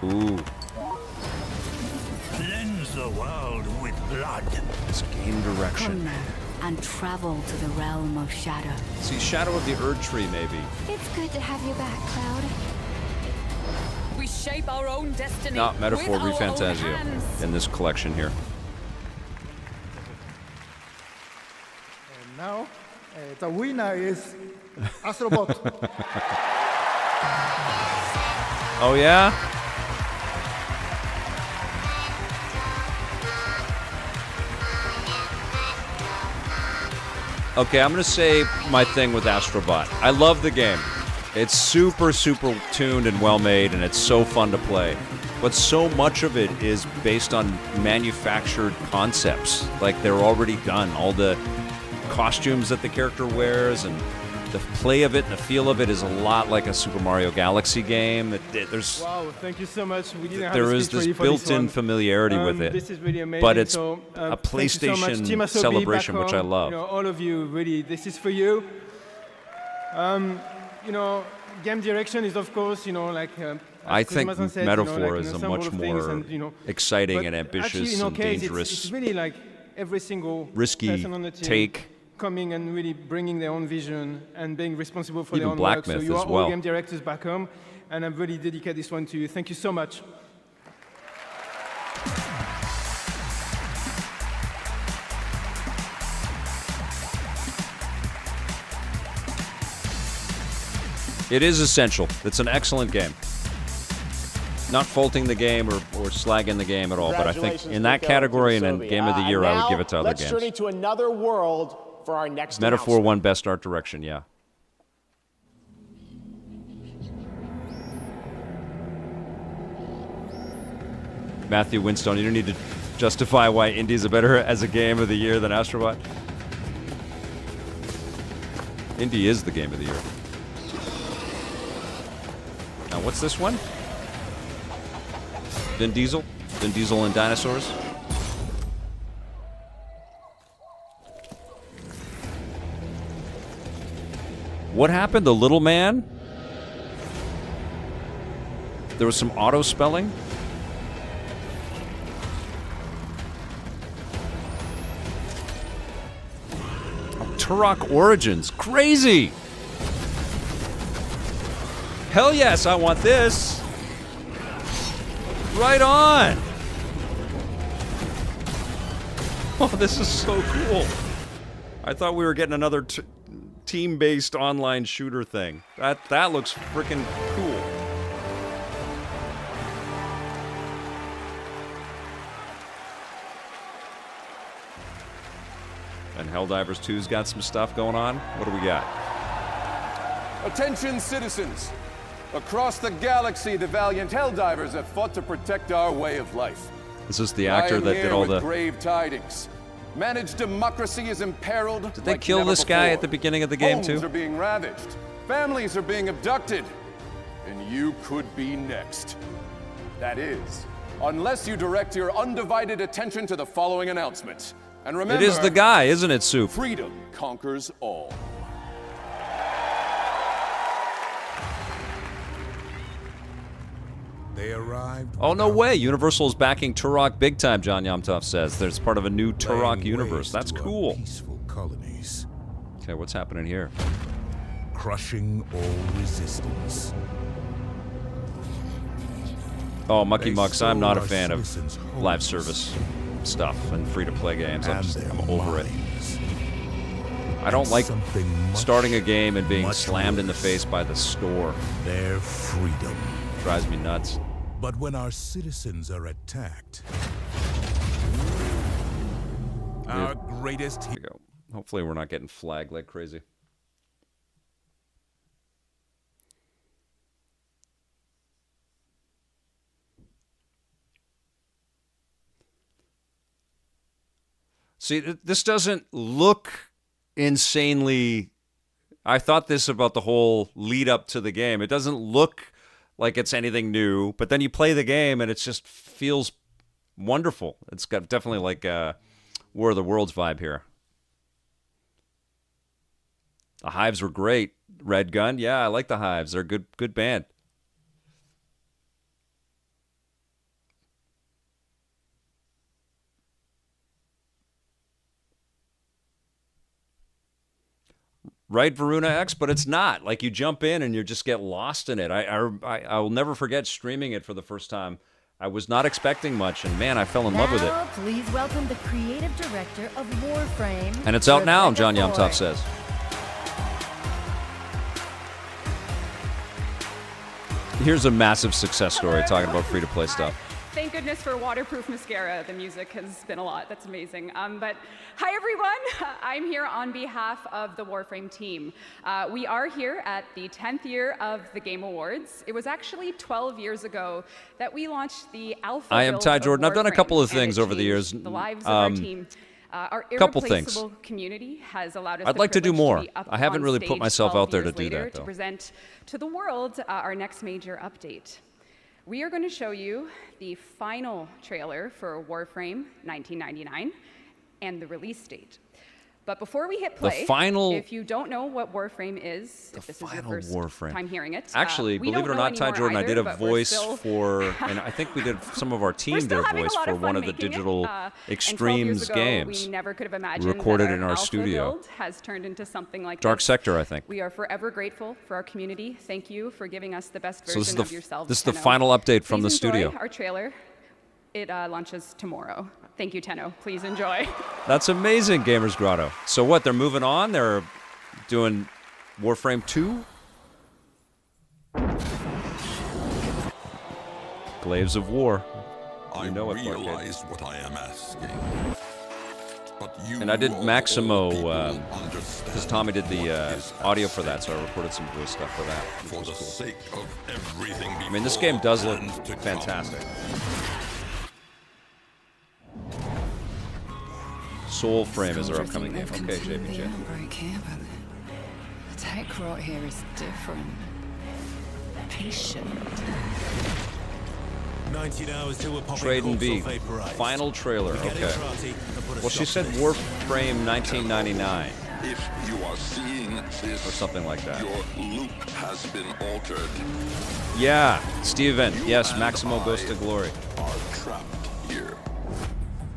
Ooh. Cleanse the world with blood. It's game direction. Come now and travel to the realm of shadow. See, Shadow of the Erd Tree, maybe. It's good to have you back, Cloud. We shape our own destiny. Not Metaphor with our own Refantasio hands. in this collection here. And now, the winner is Astrobot. Oh, yeah? Okay, I'm going to say my thing with Astrobot. I love the game. It's super, super tuned and well made, and it's so fun to play. But so much of it is based on manufactured concepts. Like, they're already done. All the costumes that the character wears, and the play of it and the feel of it is a lot like a Super Mario Galaxy game. There's wow, thank you so much. We didn't have there a is speech this ready for built-in one. familiarity with it. This is really amazing. But it's so, a thank you so much. PlayStation Team Asobi celebration, back which I home, love. all of you, really, this is for you. Game direction is, of course, like. I think said, Metaphor like, is a ensemble much of things more and, exciting but and ambitious actually, in our and case, dangerous. It's really like every single risky person on the team take. coming and really bringing their own vision and being responsible for Even their own Black work. So Myth you are as well. all game directors back home, and I'm really dedicate this one to you. Thank you so much. It is essential. It's an excellent game. Not faulting the game or slagging the game at all, but I think in that category and in Game of the Year, I would give it to other games. Let's journey to another world for our next Metaphor won Best Art Direction, yeah. Matthew Winstone, you don't need to justify why Indie's a better as a Game of the Year than Astrobot. Indie is the Game of the Year. Now, what's this one? Vin Diesel? Vin Diesel and dinosaurs? What happened? The little man? There was some auto spelling? Oh, Turok Origins. Crazy! Hell yes, I want this. Right on. Oh, this is so cool. I thought we were getting another team-based online shooter thing. That looks freaking cool. And Helldivers 2's got some stuff going on. What do we got? Attention, citizens. Across the galaxy, the valiant Helldivers have fought to protect our way of life. This is the actor that did all the... grave tidings. Managed democracy is imperiled. Did they kill this guy at the beginning of the game, too? Homes are being ravaged. Families are being abducted. And you could be next. That is, unless you direct your undivided attention to the following announcement. And remember... It is the guy, isn't it, Soup? Freedom conquers all. They arrived. Oh, no way. Universal is backing Turok big time, John Yomtov says. There's part of a new Turok universe. That's cool. Peaceful colonies. Okay, what's happening here? Crushing all resistance. Oh, Mucky Mucks, I'm not a fan of live service stuff and free-to-play games. I'm over it. I don't like starting a game and being slammed in the face by the store. Their freedom. Drives me nuts. But when our citizens are attacked, our greatest... Here we go. Hopefully we're not getting flagged like crazy. See, this doesn't look insanely... I thought this about the whole lead up to the game. It doesn't look like it's anything new, but then you play the game and it just feels wonderful. It's got definitely like War of the Worlds vibe here. The Hives were great. Red Gun, yeah, I like the Hives. They're a good band. Right, Varuna X, but it's not. Like, you jump in and you just get lost in it. I will never forget streaming it for the first time. I was not expecting much, and man, I fell in love with it. Please welcome the creative director of Warframe. And it's out now, Rebecca John Ford. Yomtov says. Here's a massive success story talking about free-to-play stuff. Thank goodness for waterproof mascara. The music has been a lot. That's amazing. But hi, everyone. I'm here on behalf of the Warframe team. We are here at the 10th year of the Game Awards. It was actually 12 years ago that we launched the alpha I am build Ty of Jordan. I've done a Warframe, couple of and it things over the changed years. The lives of our team. Our Couple things. irreplaceable community has allowed us I'd the like to do privilege more. be up I haven't on really put stage myself 12 out there to years do later that, though. To present to the world our next major update. We are going to show you the final trailer for Warframe 1999 and the release date. But before we hit play, if you don't know what Warframe is, if this is your first time hearing it, Actually, we believe it don't or know not, Ty anymore Jordan, I either, did a but we're voice still- for, and I think we did some of our team did a voice for one of the digital and 12 Extremes years ago, games. We never could have imagined recorded that in our alpha studio. build has turned into something like Dark this. Sector, I think. We are forever grateful for our community. Thank you for giving us the best So version this is the of yourselves. this is the Tenno. final update from Please the enjoy studio. Our trailer. It launches tomorrow. Thank you, Tenno. Please enjoy. That's amazing, Gamers Grotto. So what? They're moving on. They're doing Warframe 2. Glaives of War. You know it, realize what I am asking. But you and I did of Maximo all people because Tommy did the audio for that, so I recorded some voice stuff for that. For the sake of everything I mean, this game does look fantastic. Soulframe is our upcoming game. Okay, JBJ. Outbreak here, but the tech rot here is different. Patient. 19 hours till we're popping Trade and B. corpse or vaporized. Final trailer. We get Okay. Intrati and put a Well, she stop said to this. Warframe 1999 If you are seeing this, or something like that. your loop has been altered. Yeah, Steven. Yes, Maximo goes to glory. Are trapped here.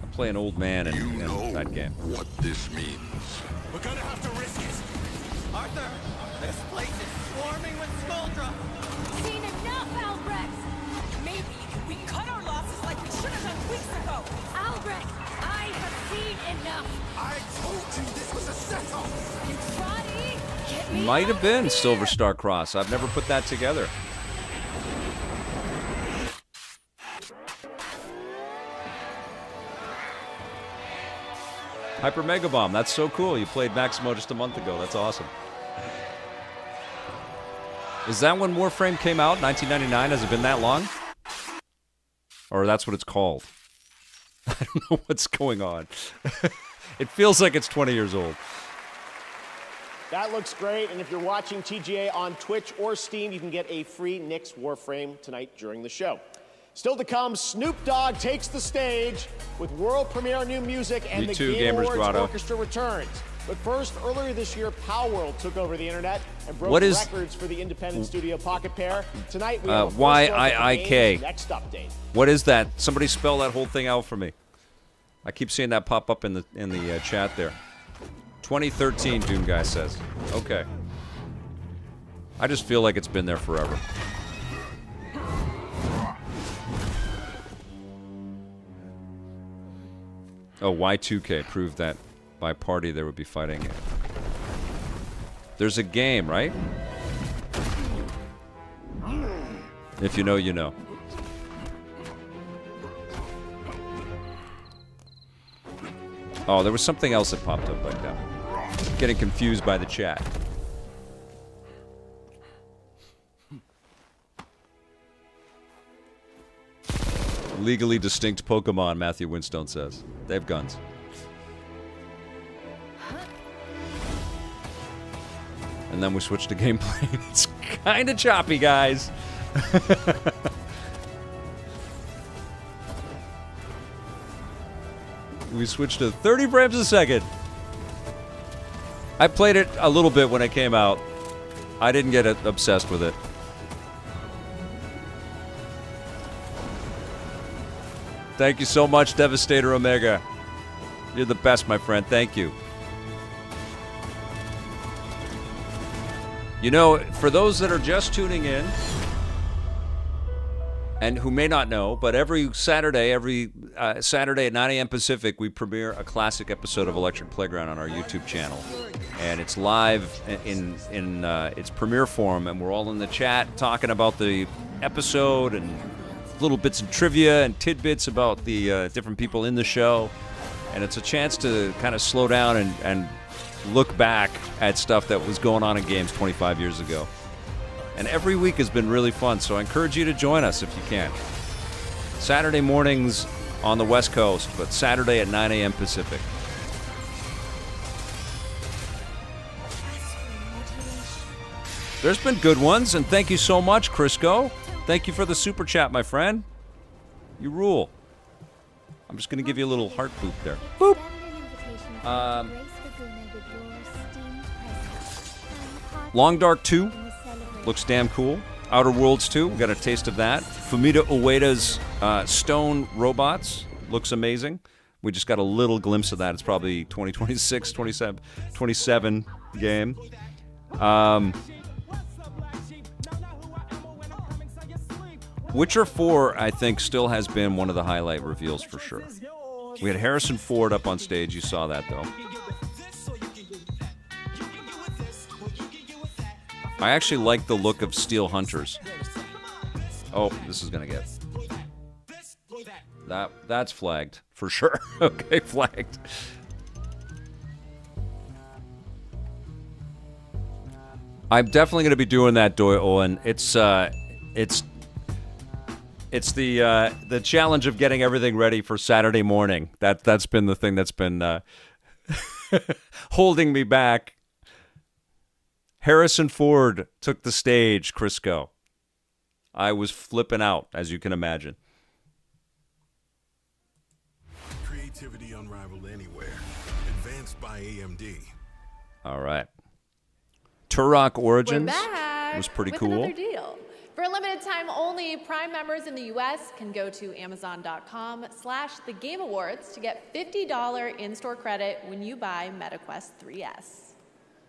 I play an old man in that game. What this means. We're gonna have to risk it. Arthur, this place is swarming with Skuldra. Seen enough, Albrecht! Maybe we cut our losses like we should have done weeks ago. Albrecht, I have seen enough! I told you this was a setup. Roddy, get me Might out have of been here! Silver Star Cross. I've never put that together. Hyper Mega Bomb. That's so cool. You played Maximo just a month ago. That's awesome. Is that when Warframe came out? 1999? Has it been that long? Or that's what it's called? I don't know what's going on. It feels like it's 20 years old. That looks great, and if you're watching TGA on Twitch or Steam, you can get a free Nyx Warframe tonight during the show. Still to come, Snoop Dogg takes the stage with world premiere new music, and Me the too, Game Gamers Awards Grotto. Orchestra returns. But first, earlier this year, Powworld took over the internet and broke What is- records for the independent studio Pocket Pair. Tonight, we have a first look at the YIIK. game's next update. What is that? Somebody spell that whole thing out for me. I keep seeing that pop up in the chat there. 2013, Doom Guy says. Okay. I just feel like it's been there forever. Oh, Y2K proved that by party there would be fighting. There's a game, right? If you know, you know. Oh, there was something else that popped up like that. Getting confused by the chat. Legally distinct Pokemon, Matthew Winstone says. They have guns. And then we switch to gameplay. It's kind of choppy, guys. We switched to 30 frames a second. I played it a little bit when it came out. I didn't get obsessed with it. Thank you so much, Devastator Omega. You're the best, my friend. Thank you. You know, for those that are just tuning in, and who may not know, but every Saturday at 9 a.m. Pacific, we premiere a classic episode of Electric Playground on our YouTube channel. And it's live in its premiere form, and we're all in the chat talking about the episode and little bits of trivia and tidbits about the different people in the show. And it's a chance to kind of slow down and look back at stuff that was going on in games 25 years ago. And every week has been really fun, so I encourage you to join us if you can. Saturday mornings on the West Coast, but Saturday at 9 a.m. Pacific. There's been good ones, and thank you so much, Crisco. Thank you for the super chat, my friend. You rule. I'm just going to give you a little heart boop there. Boop. Long Dark 2 looks damn cool. Outer Worlds 2, we got a taste of that. Fumito Ueda's Stone Robots looks amazing. We just got a little glimpse of that. It's probably 2026, 27 game. Witcher 4, I think, still has been one of the highlight reveals for sure. We had Harrison Ford up on stage. You saw that, though. I actually like the look of Steel Hunters. Oh, this is going to get... That's flagged, for sure. Okay, flagged. I'm definitely going to be doing that, Doi Owen. It's the challenge of getting everything ready for Saturday morning. That's been the thing that's been holding me back. Harrison Ford took the stage, Crisco. I was flipping out, as you can imagine. Creativity unrivaled anywhere. Advanced by AMD. All right. Turok Origins We're back was pretty with cool. Another deal. For a limited time only, Prime members in the U.S. can go to Amazon.com/The Game Awards to get $50 in-store credit when you buy MetaQuest 3S.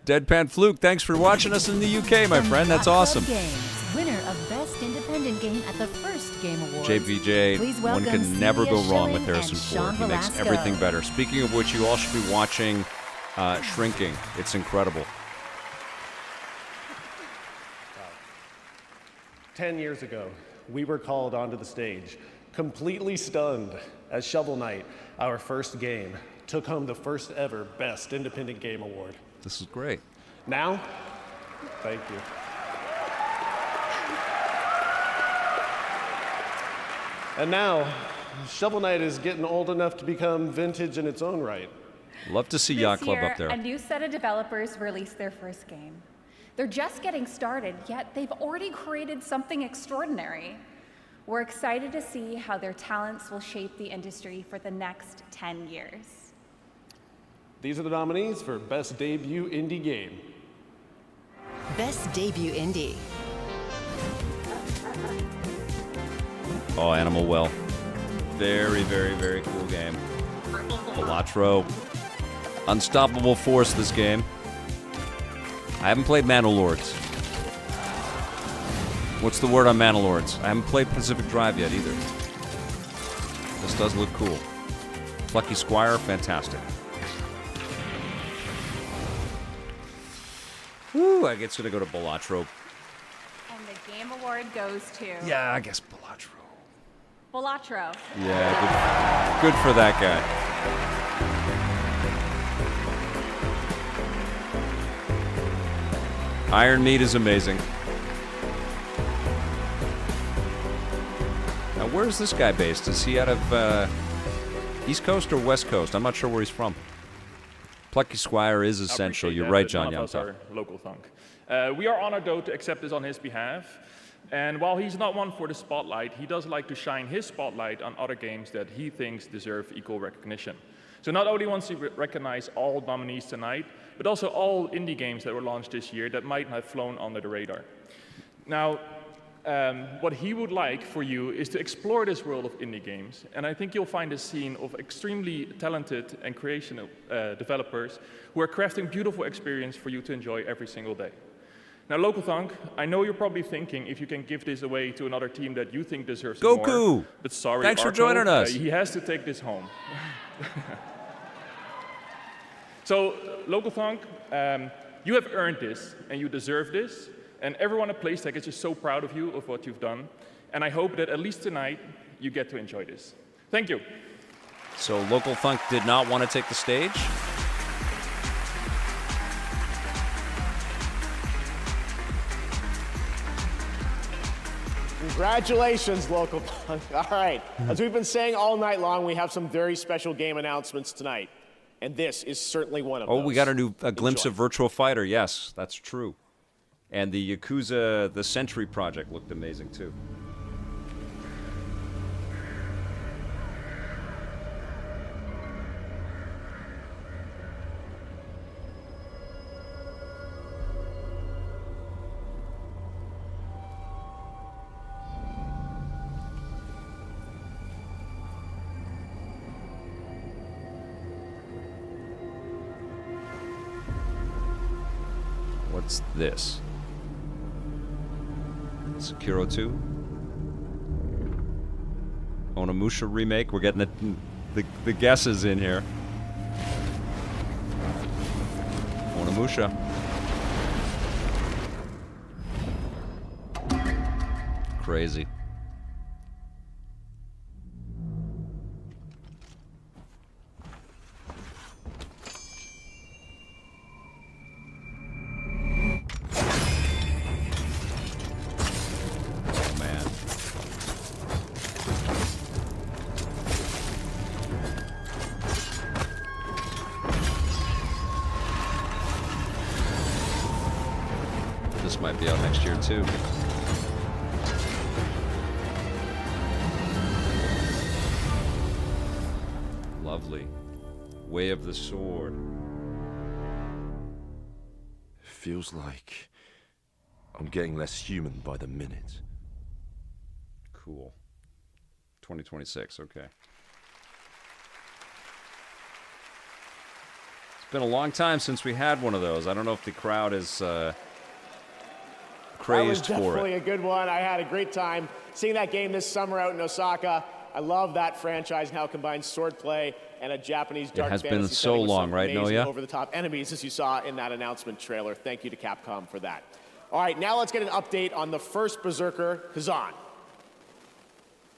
Deadpan Fluke, thanks for watching us in the UK, my friend. That's awesome. Games, winner of Best Independent Game at the first Game Awards. JBJ, Please one welcome can never go Celia wrong with Schilling Harrison and Ford. Sean He makes Velasco. everything better. Speaking of which, you all should be watching Shrinking. It's incredible. 10 years ago, we were called onto the stage, completely stunned, as Shovel Knight, our first game, took home the first ever Best Independent Game Award. This is great. Now, thank you. And now, Shovel Knight is getting old enough to become vintage in its own right. Love to see This Yacht Club year, up there. a new set of developers released their first game. They're just getting started, yet they've already created something extraordinary. We're excited to see how their talents will shape the industry for the next 10 years. These are the nominees for Best Debut Indie Game. Best Debut Indie. Oh, Animal Well. Very, very, very cool game. Balatro. Unstoppable Force, this game. I haven't played Manolords. What's the word on Manolords? I haven't played Pacific Drive yet either. This does look cool. Plucky Squire, fantastic. Woo, I guess it's going to go to Balatro. And the Game Award goes to... Yeah, I guess Balatro. Balatro. Yeah, good for that guy. Iron Meat is amazing. Now, where's this guy based? Is he out of East Coast or West Coast? I'm not sure where he's from. Plucky Squire is essential. You're right, John Yamta. Local thunk. We are honored, though, to accept this on his behalf. And while he's not one for the spotlight, he does like to shine his spotlight on other games that he thinks deserve equal recognition. So not only wants to recognize all nominees tonight, but also all indie games that were launched this year that might have flown under the radar. Now, what he would like for you is to explore this world of indie games, and I think you'll find a scene of extremely talented and creative developers who are crafting beautiful experience for you to enjoy every single day. Now, Local Thunk, I know you're probably thinking if you can give this away to another team that you think deserves it more. Goku! But sorry, Thanks for Arto, joining us. he has to take this home. So, Local Thunk, you have earned this, and you deserve this. And everyone at PlayStech is just so proud of you, of what you've done. And I hope that at least tonight, you get to enjoy this. Thank you. So Local Thunk did not want to take the stage. Congratulations, Local Thunk. All right, as we've been saying all night long, we have some very special game announcements tonight. And this is certainly one of those. Oh, we got a glimpse of Virtual Fighter. Yes, that's true. And the Yakuza, the Sentry project looked amazing too. What's this? Sekiro 2? Onimusha remake. We're getting the guesses in here. Onimusha. Crazy. Might be out next year too. Lovely. Way of the Sword. Feels like I'm getting less human by the minute. Cool. 2026, okay. It's been a long time since we had one of those. I don't know if the crowd is crazed for it. That was definitely a good one. I had a great time seeing that game this summer out in Osaka. I love that franchise and how it combines swordplay and a Japanese dark fantasy. It has been so long, right, Noya? Over-the-top enemies, as you saw in that announcement trailer. Thank you to Capcom for that. All right, now let's get an update on the first Berserker, Kazan.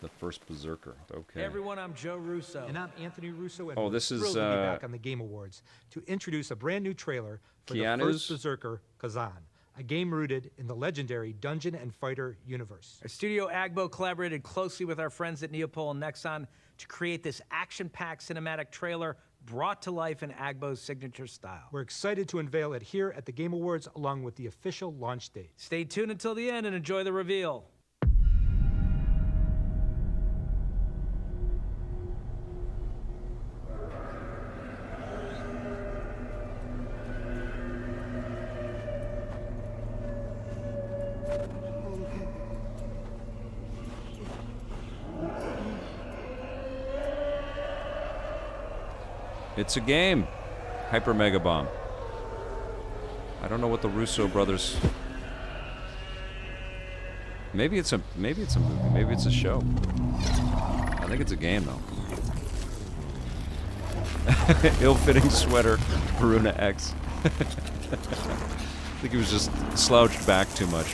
The first Berserker, okay. Hey everyone, I'm Joe Russo. And I'm Anthony Russo. And this is thrilled to be back on the Game Awards to introduce a brand new trailer for the first Berserker, Kazan. A game rooted in the legendary Dungeon and Fighter universe. Our studio Agbo collaborated closely with our friends at Neopol and Nexon to create this action-packed cinematic trailer brought to life in Agbo's signature style. We're excited to unveil it here at the Game Awards along with the official launch date. Stay tuned until the end and enjoy the reveal. It's a game. Hyper Mega Bomb. I don't know what the Russo brothers. Maybe it's a movie. Maybe it's a show. I think it's a game though. Ill-fitting sweater, Haruna X. I think he was just slouched back too much.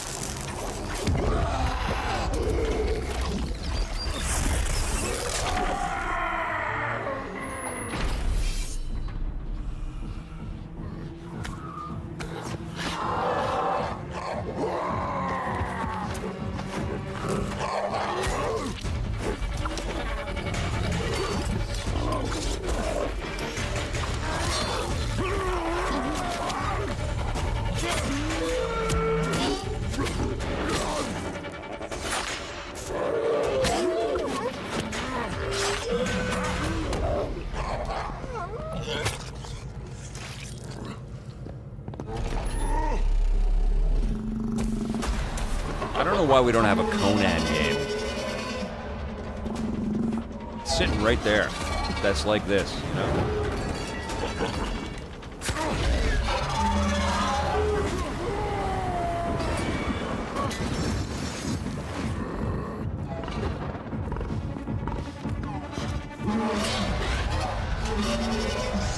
I don't know why we don't have a Conan game. It's sitting right there. That's like this, you know?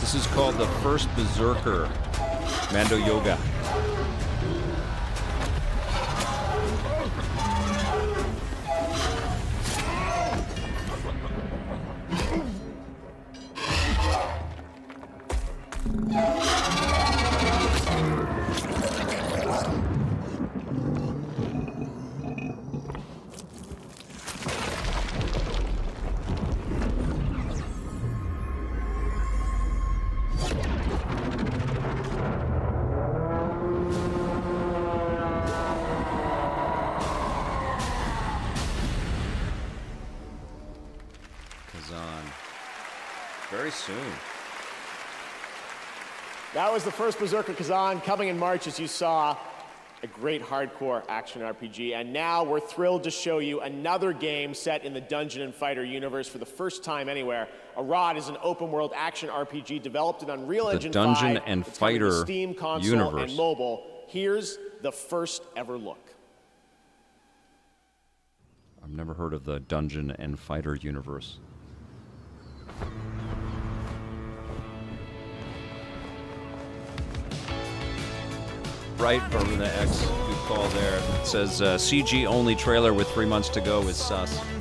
This is called the first Berserker, Mando Yoga. soon. That was the first Berserker Kazan coming in March, as you saw. A great hardcore action RPG. And now we're thrilled to show you another game set in the Dungeon and Fighter universe for the first time anywhere. Arad is an open-world action RPG developed in Unreal Engine 5. Dungeon and It's coming to Fighter Steam, console, universe. and mobile. Here's the first ever look. I've never heard of the Dungeon and Fighter universe. Right, Bermuda X, good call there. It says CG only trailer with 3 months to go is sus. I'm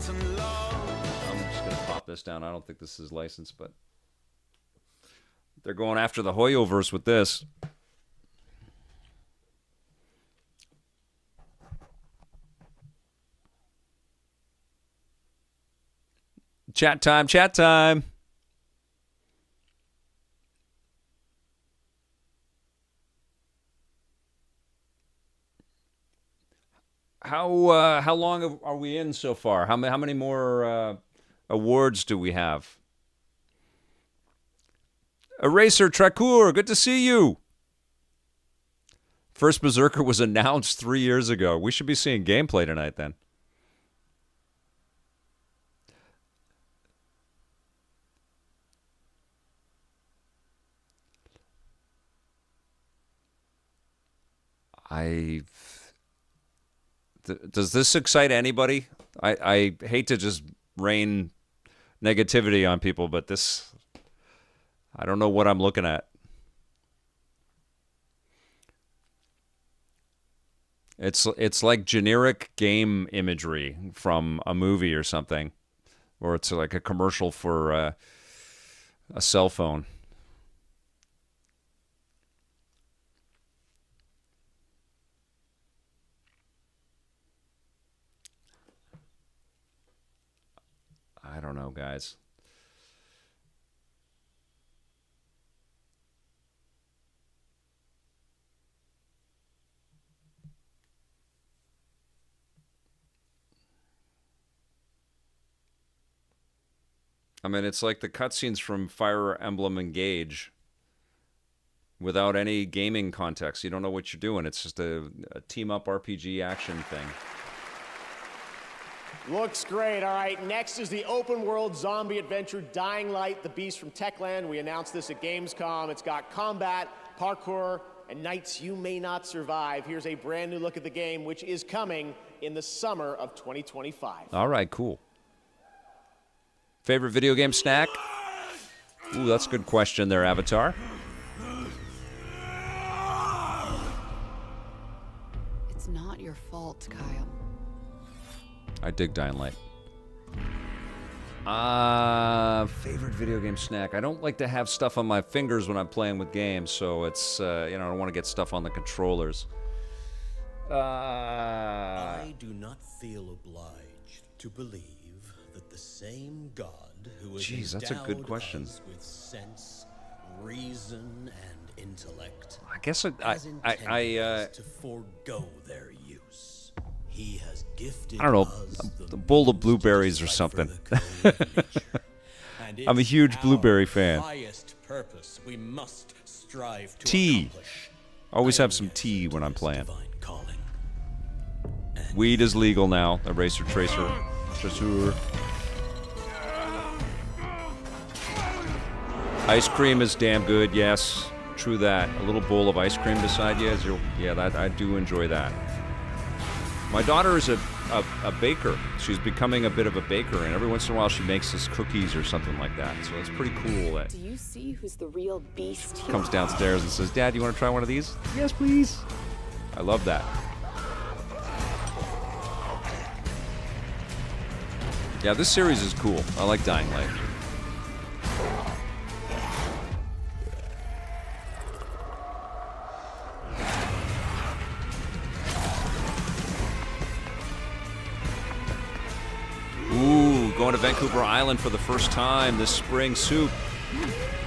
just gonna pop this down. I don't think this is licensed, but they're going after the Hoyoverse with this. Chat time, chat time. How long are we in so far? How many more awards do we have? Eraser Tracour, good to see you. First Berserker was announced 3 years ago. We should be seeing gameplay tonight then. Does this excite anybody? I hate to just rain negativity on people, but this, I don't know what I'm looking at. It's like generic game imagery from a movie or something, or it's like a commercial for a cell phone. I don't know, guys. I mean, it's like the cutscenes from Fire Emblem Engage without any gaming context. You don't know what you're doing. It's just a team-up RPG action thing. Looks great. All right, next is the open world zombie adventure Dying Light, the Beast from Techland. We announced this at Gamescom. It's got combat, parkour, and nights you may not survive. Here's a brand new look at the game, which is coming in the summer of 2025. All right, cool. Favorite video game snack? Ooh, that's a good question there, Avatar. It's not your fault, Kyle. I dig Dying Light. Favorite video game snack? I don't like to have stuff on my fingers when I'm playing with games, so it's, I don't want to get stuff on the controllers. I do not feel obliged to believe that the same God who has that's a good question. us with sense, reason, and intellect I guess has intended to forego their use. He has gifted I don't know, us a bowl of blueberries or something. I'm a huge blueberry fan. Highest purpose we must strive to Tea. accomplish. Always have some tea when I'm playing. Weed is legal now. Eraser Tracer. Ice cream is damn good, yes. True that. A little bowl of ice cream beside you, I do enjoy that. My daughter is a baker. She's becoming a bit of a baker, and every once in a while she makes us cookies or something like that. So it's pretty cool that Do you see who's the real beast here? comes downstairs and says, "Dad, you want to try one of these?" "Yes, please." I love that. Yeah, this series is cool. I like Dying Light. Ooh, going to Vancouver Island for the first time this spring. Soup.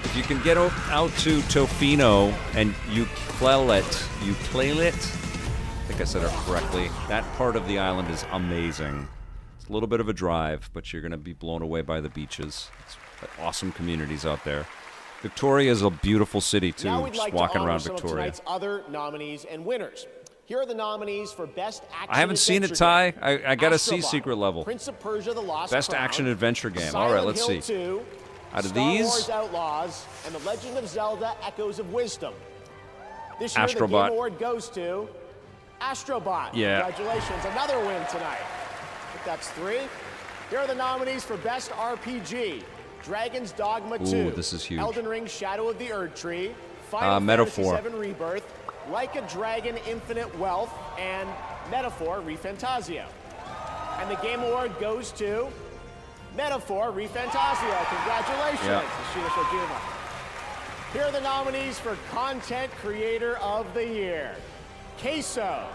If you can get out to Tofino and Uclelet, I think I said it correctly. That part of the island is amazing. It's a little bit of a drive, but you're going to be blown away by the beaches. Awesome communities out there. Victoria is a beautiful city, too. Now we'd Just like walking to honor around some Victoria. of tonight's other nominees and winners. Here are the nominees for Best Action I haven't seen it, Adventure Ty. Game. I got to see Astrobot, Secret Level. Prince of Persia: The Lost Best Crown, action adventure game. Silent All right, let's Hill see. 2, Out of Star these, Wars Outlaws, and The Legend of Zelda: Echoes of Wisdom. This year, the Astrobot. Game Award goes to Astrobot. Yeah. Congratulations, another win tonight. I think that's 3. Here are the nominees for Best RPG. Dragon's Dogma 2. Ooh, this is huge. Elden Ring: Shadow of the Erd Tree. Final Metaphor. Fantasy VII Rebirth. Like a Dragon: Infinite Wealth. And Metaphor: ReFantazio. And the Game Award goes to Metaphor: ReFantazio. Congratulations, Yeah. Ashina Shojima. Here are the nominees for Content Creator of the Year. Queso.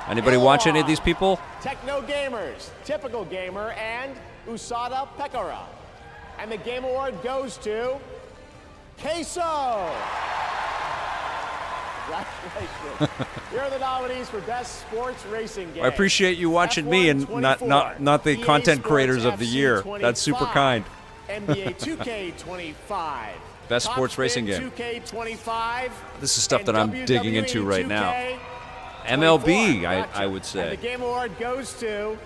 anybody watch any of these people? Techno Gamers, Typical Gamer, and Usada Pekara. And the Game Award goes to Queso. Congratulations. Here are the nominees for Best Sports Racing Game. I appreciate you watching me and not the EA content Sports creators of the FC year. 25, That's super kind. NBA 2K25. Best Top sports Spin racing game. 2K25. This is stuff and that I'm digging WWE into right now. 2K24. MLB, Gotcha. I would And the say. Game Award goes to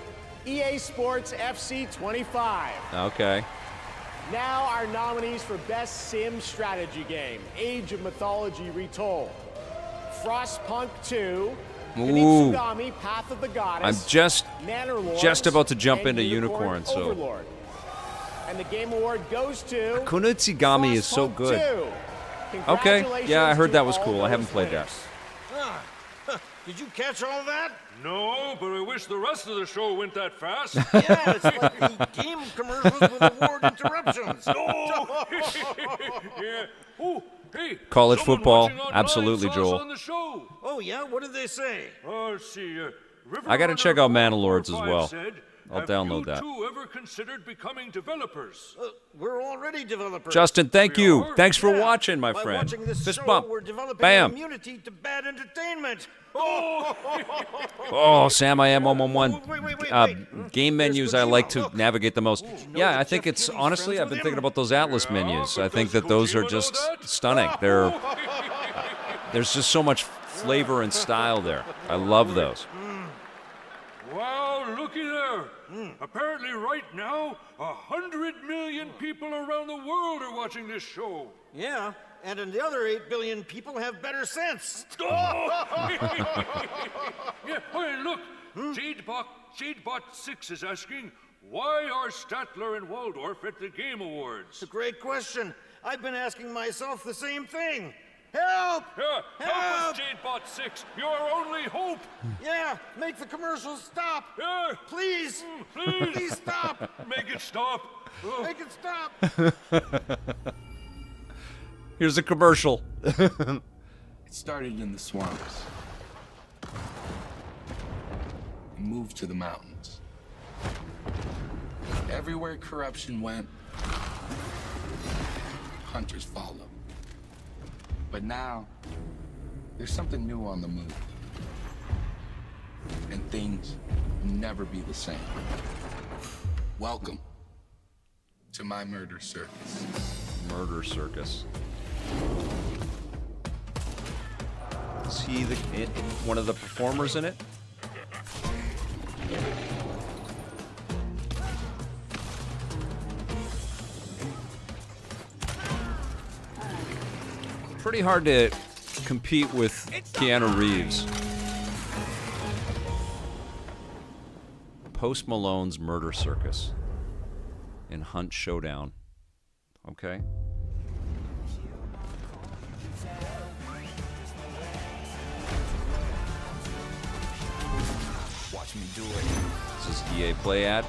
EA Sports FC 25. Okay. Now our nominees for Best Sim Strategy Game. Age of Mythology Retold. Frostpunk 2. Ooh. Kunitsugami, Path of the Goddess. I'm just Nannerlords, about to jump and into Unicorn, so. Overlord. And the Game Award goes to Kunitsigami is so Frostpunk good. 2. Okay, yeah, I heard Congratulations that was to cool. all I haven't those played that. winners. Did you catch all that? No, but I wish the rest of the show went that fast. Yeah, it's like the game commercials with award interruptions. Oh! Yeah. Oh, hey. College someone football, watching online absolutely, saw us Joel. on the show. Oh, yeah? What did they say? Let's see. I got to check out Mandalords as 445 well. said, I'll download that. Have you two ever considered becoming developers? We're already developers. Justin, thank We you. are? Thanks for Yeah, watching, my by friend. watching this Fist show, bump. we're developing Bam. immunity to bad entertainment. Oh, Sam, I am 111. Game menus I like to navigate the most. Yeah, I think it's honestly, I've been thinking about those Atlas menus. I think that those are just stunning. There's just so much flavor and style there. I love those. Wow, looky there. Apparently right now, 100 million people around the world are watching this show. Yeah, and the other 8 billion people have better sense. Yeah, hey, look. Jadebot 6 is asking, why are Statler and Waldorf at the Game Awards? It's a great question. I've been asking myself the same thing. Help! Yeah, help us, Jadebot 6. You're our only hope. Yeah, make the commercials stop. Yeah. Please. Please. Please stop. Make it stop. Make it stop. Here's a commercial. It started in the swamps. And moved to the mountains. Everywhere corruption went, hunters followed. But now, there's something new on the move. And things will never be the same. Welcome to my murder circus. Murder Circus. Is he one of the performers in it? Pretty hard to compete with Keanu Reeves. Post Malone's Murder Circus in Hunt Showdown. Okay. Watch me do it. This is EA Play ad.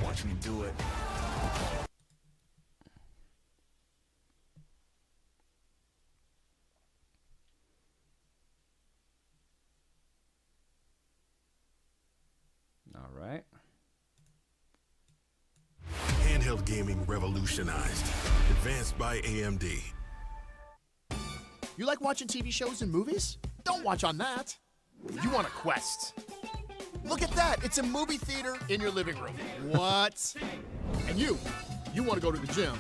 Watch me do it. All right. Handheld gaming revolutionized. Advanced by AMD. You like watching TV shows and movies? Don't watch on that. You want a Quest. Look at that. It's a movie theater in your living room. What? And you want to go to the gym.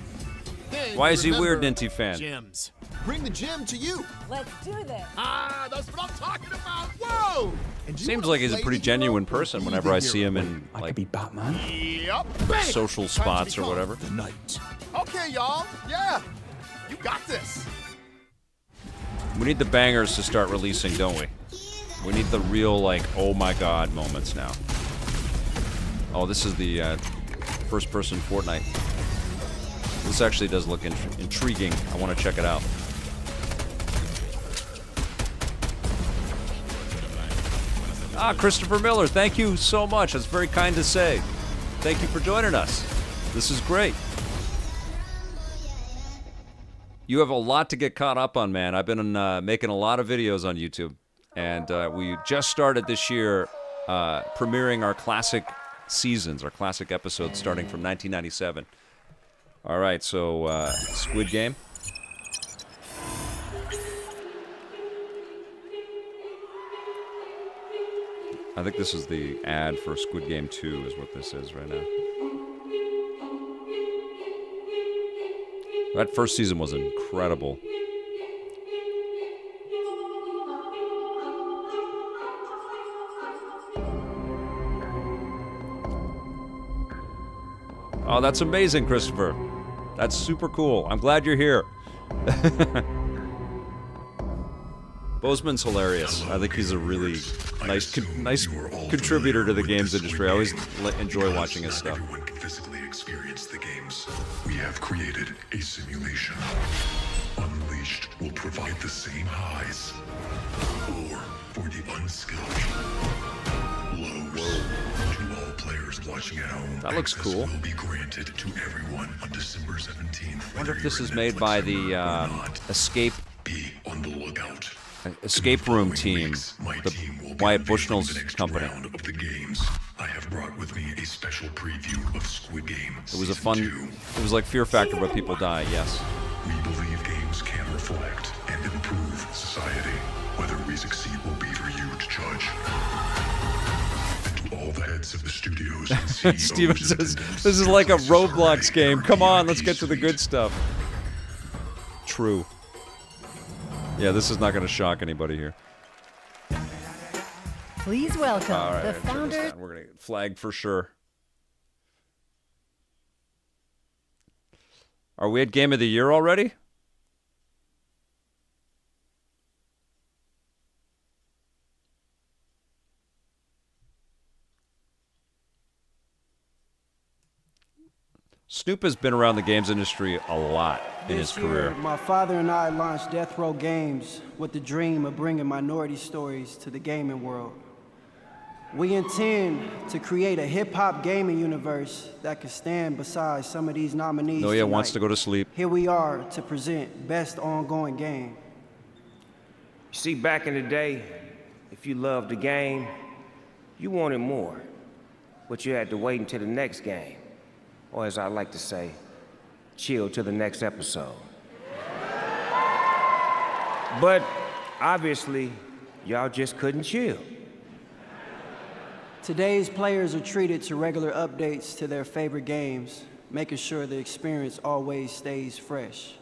Then Why you is he weird, remember Ninty fan? Gyms. Bring the gym to you. Let's do this. Ah, that's what I'm talking about. Whoa! And do you Seems wanna like he's a play pretty the genuine hero or person be whenever the I see him hero? in like Batman. Yep. social Time to spots or become whatever. The knight. Okay, y'all. Yeah. You got this. We need the bangers to start releasing, don't we? We need the real, like, oh my god moments now. Oh, this is the first-person Fortnite. This actually does look intriguing. I want to check it out. Ah, Christopher Miller, thank you so much. That's very kind to say. Thank you for joining us. This is great. You have a lot to get caught up on, man. I've been making a lot of videos on YouTube. And we just started this year premiering our classic seasons, our classic episodes starting from 1997. All right, so Squid Game. I think this is the ad for Squid Game 2 is what this is right now. That first season was incredible. Oh, that's amazing, Christopher. That's super cool. I'm glad you're here. Bozeman's hilarious. I think he's a really nice contributor to the games industry. I always enjoy watching his stuff. Everyone can physically experience the games. We have created a simulation. Unleashed will provide the same highs, or for the unskilled, lows. To all players watching at home, that looks cool. Will be granted to everyone on December 17th. I wonder if this is made by the Escape. Be on the lookout. Escape Room team, the Wyatt Bushnell's company. Of the games, I have brought with me a special preview of Squid Game. It was a fun. It was like Fear Factor, but people die. Yes. We believe games can reflect and improve society. Whether we succeed will be for you to judge. And to all the heads of the studios and CEOs Steven says, "This is like a Roblox game. Come on, let's get to the good stuff." True. Yeah, this is not going to shock anybody here. Please welcome the founder. We're going to get flagged for sure. Are we at Game of the Year already? Snoop has been around the games industry a lot in his career. My father and I launched Death Row Games with the dream of bringing minority stories to the gaming world. We intend to create a hip-hop gaming universe that could stand beside some of these nominees. Noya tonight. wants to go to sleep. Here we are to present Best Ongoing Game. You see, back in the day, if you loved the game, you wanted more, but you had to wait until the next game. Or as I like to say, chill till the next episode. But obviously, y'all just couldn't chill. Today's players are treated to regular updates to their favorite games, making sure the experience always stays fresh.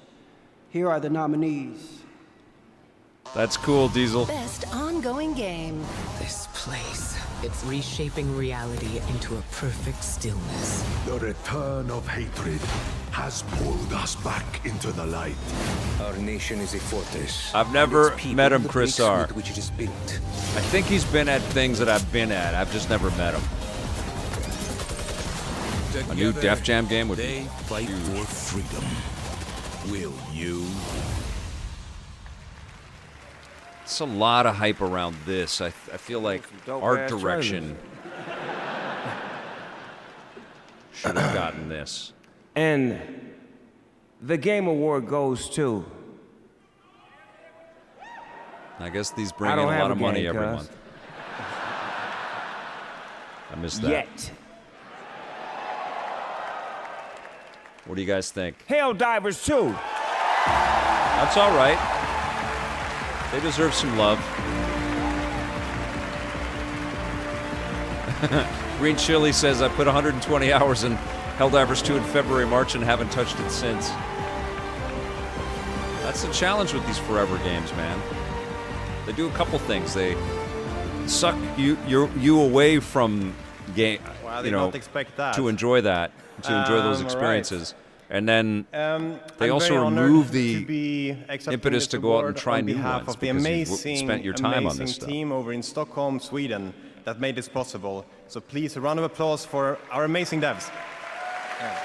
Here are the nominees. That's cool, Diesel. Best ongoing game. This place, it's reshaping reality into a perfect stillness. The return of hatred has pulled us back into the light. Our nation is a fortress. I've never met him, Chris R. Which it is built. I think he's been at things that I've been at. I've just never met him. A new Def Jam game would be fight for freedom. Will you? It's a lot of hype around this. I feel like art direction should have gotten this. And the Game Award goes to... I guess these bring in a lot of money every month. I missed that. Yet. What do you guys think? Helldivers 2. That's all right. They deserve some love. Green Chili says, I put 120 hours in Helldivers 2 in February, March, and haven't touched it since. That's the challenge with these forever games, man. They do a couple things. They suck you away from game, well, I did not expect that. to enjoy that, to enjoy those experiences. Right. And then they also remove the impetus to go out and try new ones of the because you've spent your time on this stuff. Team over in Stockholm, Sweden, that made this possible. So please, a round of applause for our amazing devs. Yeah.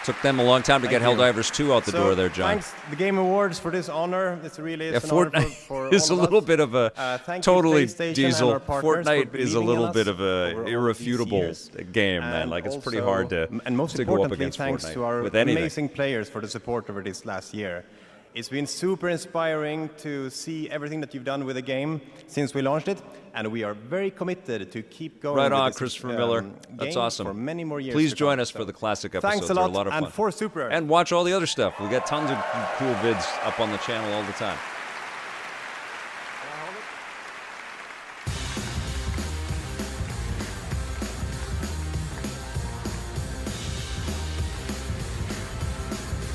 Took them a long time to get Helldivers 2 out the door there, John. Thanks the Game Awards for this honor. This really is an honor for is all a little of us. bit of a totally Diesel. Fortnite is a little bit of a irrefutable game, man. Like, it's pretty hard to and most to go up importantly, against thanks Fortnite to our with anything. amazing players for the support over this last year. It's been super inspiring to see everything that you've done with the game since we launched it, and we are very committed to keep going. Right on, with this, Christopher Miller. That's awesome. For many more years. Please join us for the classic episodes. Thanks a lot, They're a lot of fun. and for Super. And watch all the other stuff. We got tons of cool vids up on the channel all the time.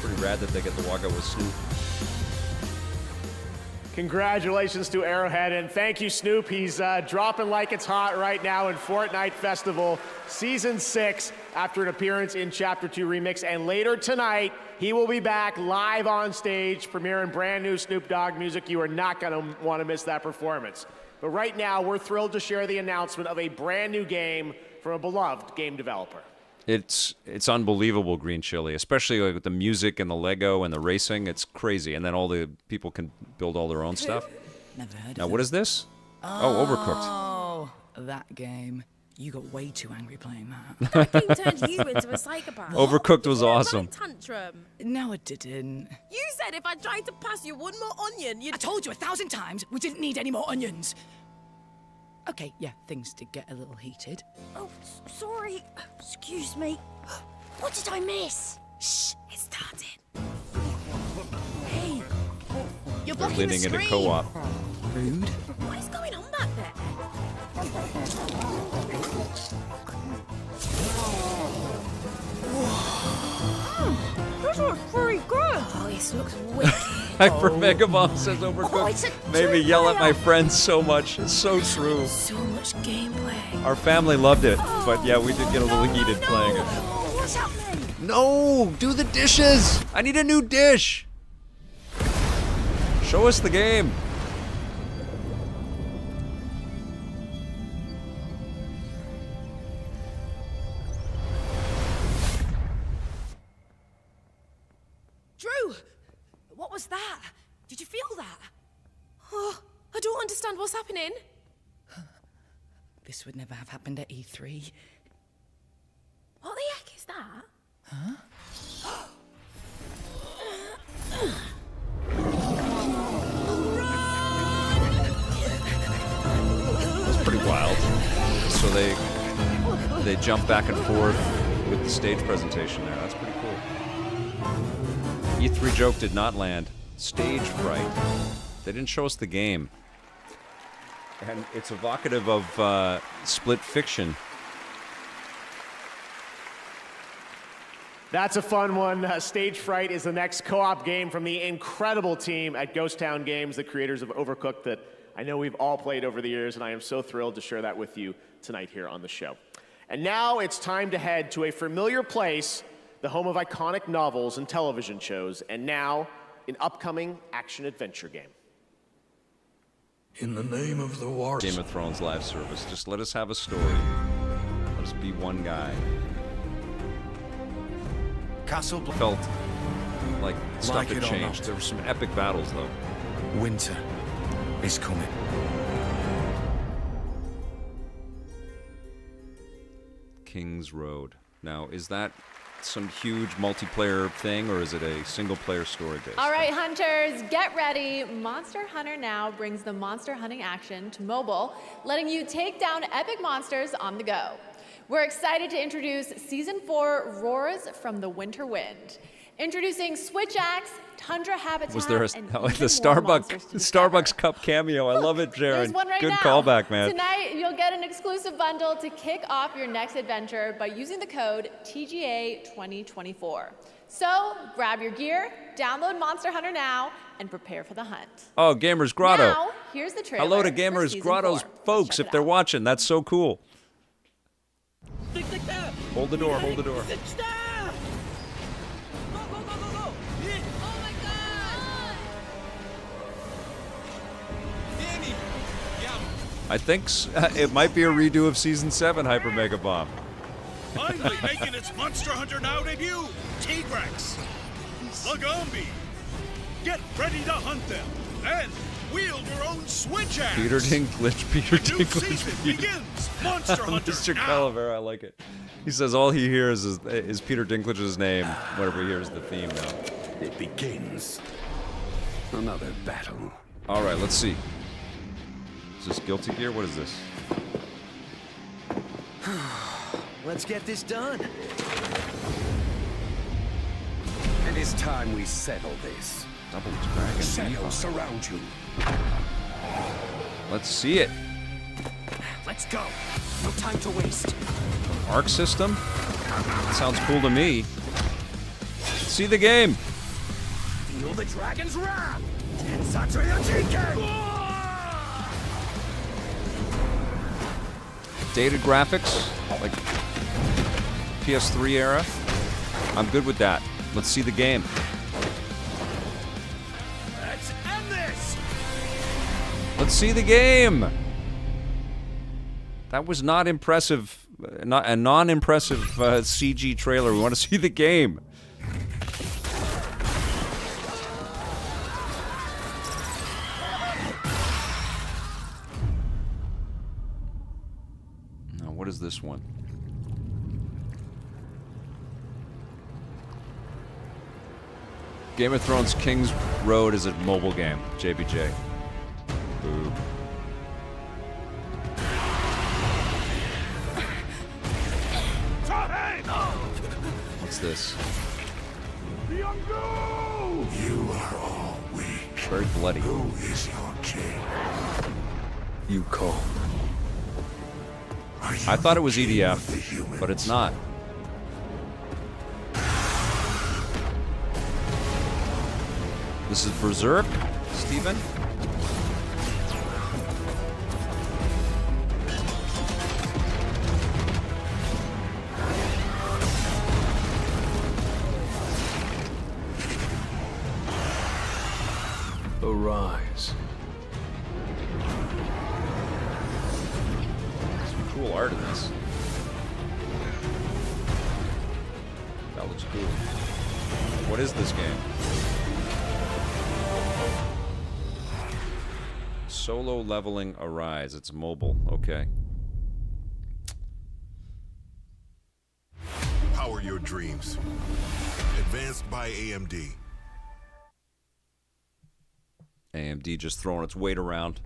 Pretty rad that they get to walk out with Snoop. Congratulations to Arrowhead, and thank you, Snoop. He's dropping like it's hot right now in Fortnite Festival Season 6 after an appearance in Chapter 2 Remix. And later tonight, he will be back live on stage, premiering brand new Snoop Dogg music. You are not going to want to miss that performance. But right now, we're thrilled to share the announcement of a brand new game from a beloved game developer. It's unbelievable, Green Chili, especially like with the music and the Lego and the racing. It's crazy, and then all the people can build all their own stuff. Never heard now, of what it. is this? Oh, Overcooked. Oh, that game. You got way too angry playing that. That game turned you into a psychopath. Overcooked was awesome. Tantrum. No, it didn't. You said if I tried to pass you one more onion, you'd... I told you 1,000 times we didn't need any more onions. Okay, yeah, things did get a little heated. Oh, sorry. Excuse me. What did I miss? Shh, it started. Hey, you're blocking Leading the screen. into co-op. Rude. What is going on back there? This looks pretty good. Oh, this looks wicked. Hyper Mega Bomb says Overcooked. Made me yell at my friends so much. It's so true. So much gameplay. Our family loved it, but yeah, we did get a little heated playing it. What's happening? No, do the dishes. I need a new dish. Show us the game. Drew, what was that? Did you feel that? Oh, I don't understand what's happening. This would never have happened at E3. What the heck is that? Huh? That's pretty wild. So they jump back and forth with the stage presentation there. That's pretty cool. E3 joke did not land. Stage fright. They didn't show us the game. And it's evocative of Split Fiction. That's a fun one. Stage Fright is the next co-op game from the incredible team at Ghost Town Games, the creators of Overcooked, that I know we've all played over the years, and I am so thrilled to share that with you tonight here on the show. And now it's time to head to a familiar place, the home of iconic novels and television shows, and now an upcoming action-adventure game. In the name of the war. Game of Thrones live service. Just let us have a story. Let us be one guy. Castle felt like stuff Like had it or changed. not. There were some epic battles, though. Winter is coming. King's Road. Now, is that some huge multiplayer thing, or is it a single-player story base? All right, hunters, get ready. Monster Hunter Now brings the monster hunting action to mobile, letting you take down epic monsters on the go. We're excited to introduce Season 4 Roars from the Winter Wind. Introducing Switch Axe, Tundra Habitat, Was there and the even more Starbucks monsters to discover. Starbucks cup cameo? I love it, Jaron. There's one right Good now. callback, man. Tonight, you'll get an exclusive bundle to kick off your next adventure by using the code TGA2024. So, grab your gear, download Monster Hunter now, and prepare for the hunt. Oh, Gamers Grotto. Now, here's the trailer. Hello to for Gamers season Grotto's 4. folks, if they're watching. That's so cool. Hold the door, hold the door. I think it might be a redo of Season 7 Hyper Mega Bomb. Finally making its Monster Hunter Now debut, T-Rex, the Gumby. Get ready to hunt them and wield your own Switch Axe. Peter Dinklage, Peter New Dinklage. season begins. Monster Hunter Mr. Now. Calavera, I like it. He says all he hears is Peter Dinklage's name whenever he hears the theme now. It begins. Another battle. All right, let's see. Is this Guilty Gear? What is this? Let's get this done. It is time we settle this. Double Dragon. Shadows surround you. Let's see it. Let's go. No time to waste. Arc system? That sounds cool to me. Let's see the game. Feel the dragon's wrath. Tensatsuya Jinken. Dated graphics, like PS3 era. I'm good with that. Let's see the game. Let's end this. Let's see the game. That was not impressive, not a non-impressive CG trailer. We want to see the game. Now, what is this one? Game of Thrones King's Road is a mobile game. JBJ. Boo. What's this? You are all weak. Very bloody. Who is your king? You call. I thought it was EDF, but it's not. This is Berserk, Steven? Arise. Some cool art in this. That looks cool. What is this game? Solo leveling Arise. It's mobile. Okay. Power your dreams. Advanced by AMD. AMD just throwing its weight around.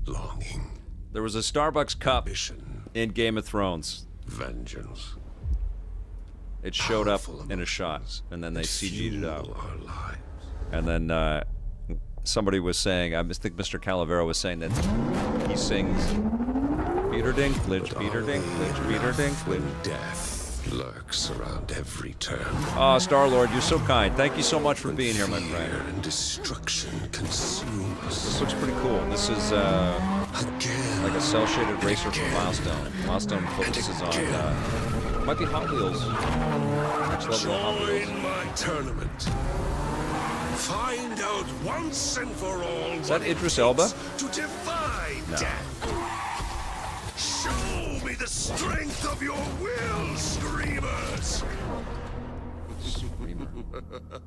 Longing. There was a Starbucks cup in Game of Thrones. Vengeance. It showed up in a shot, and then they CG'd it out. And then somebody was saying, I think Mr. Calavera was saying that he sings Peter Dinklage, Peter Dinklage, Peter Dinklage. Death lurks around every turn. Oh, Star-Lord, you're so kind. Thank you so much for being here, my friend. And destruction consume us. This looks pretty cool. this is like a cel-shaded racer from Milestone. Milestone focuses on, might be Hot Wheels. Next level of Hot Wheels. Join my tournament. Find out once and for all. Is that Idris Elba? To defy death. Show me the strength of your will, Screamers! Screamer.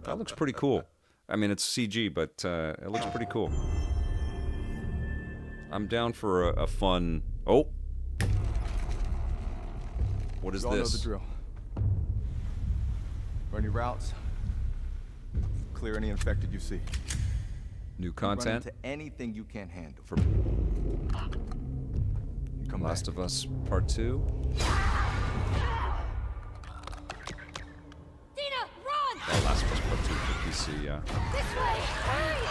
That looks pretty cool. I mean, it's CG, but it looks pretty cool. I'm down for a fun... Oh! What is you all this? know the drill. Run your routes. Clear any infected you see. New Run content? into anything you can't handle. For Last of Us Part 2. see, yeah. This way! Hurry!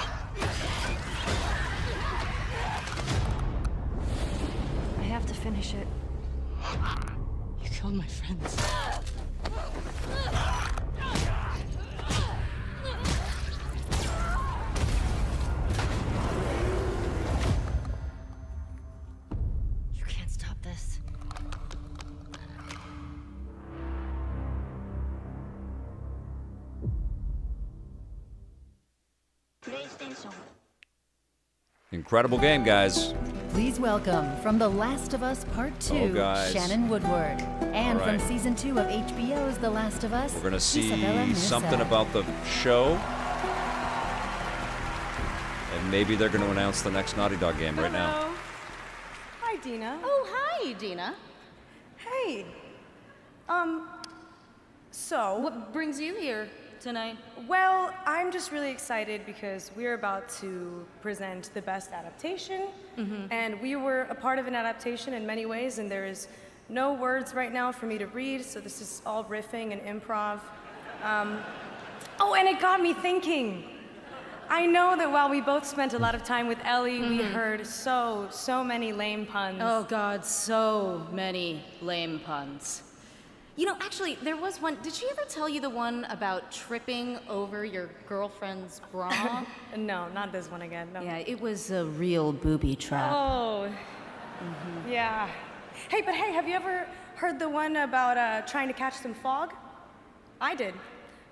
I have to finish it. You killed my friends. You can't stop this. Incredible game, guys. Please welcome from The Last of Us Part 2, guys. Shannon Woodward. And All right. from Season 2 of HBO's The Last of Us, We're going to see Isabella Mirza. something about the show. And maybe they're going to announce the next Naughty Dog game right now. Hi, Dina. Oh, hi, Dina. Hey. So... What brings you here tonight? Well, I'm just really excited because we're about to present the best adaptation. And we were a part of an adaptation in many ways, and there is no words right now for me to read, so this is all riffing and improv. Oh, and it got me thinking. I know that while we both spent a lot of time with Ellie, we heard so many lame puns. Oh, God, so many lame puns. You know, actually, there was one. Did she ever tell you the one about tripping over your girlfriend's bra? No, not this one again. No. Yeah, it was a real booby trap. Oh, yeah. Hey, but hey, have you ever heard the one about trying to catch some fog? I did,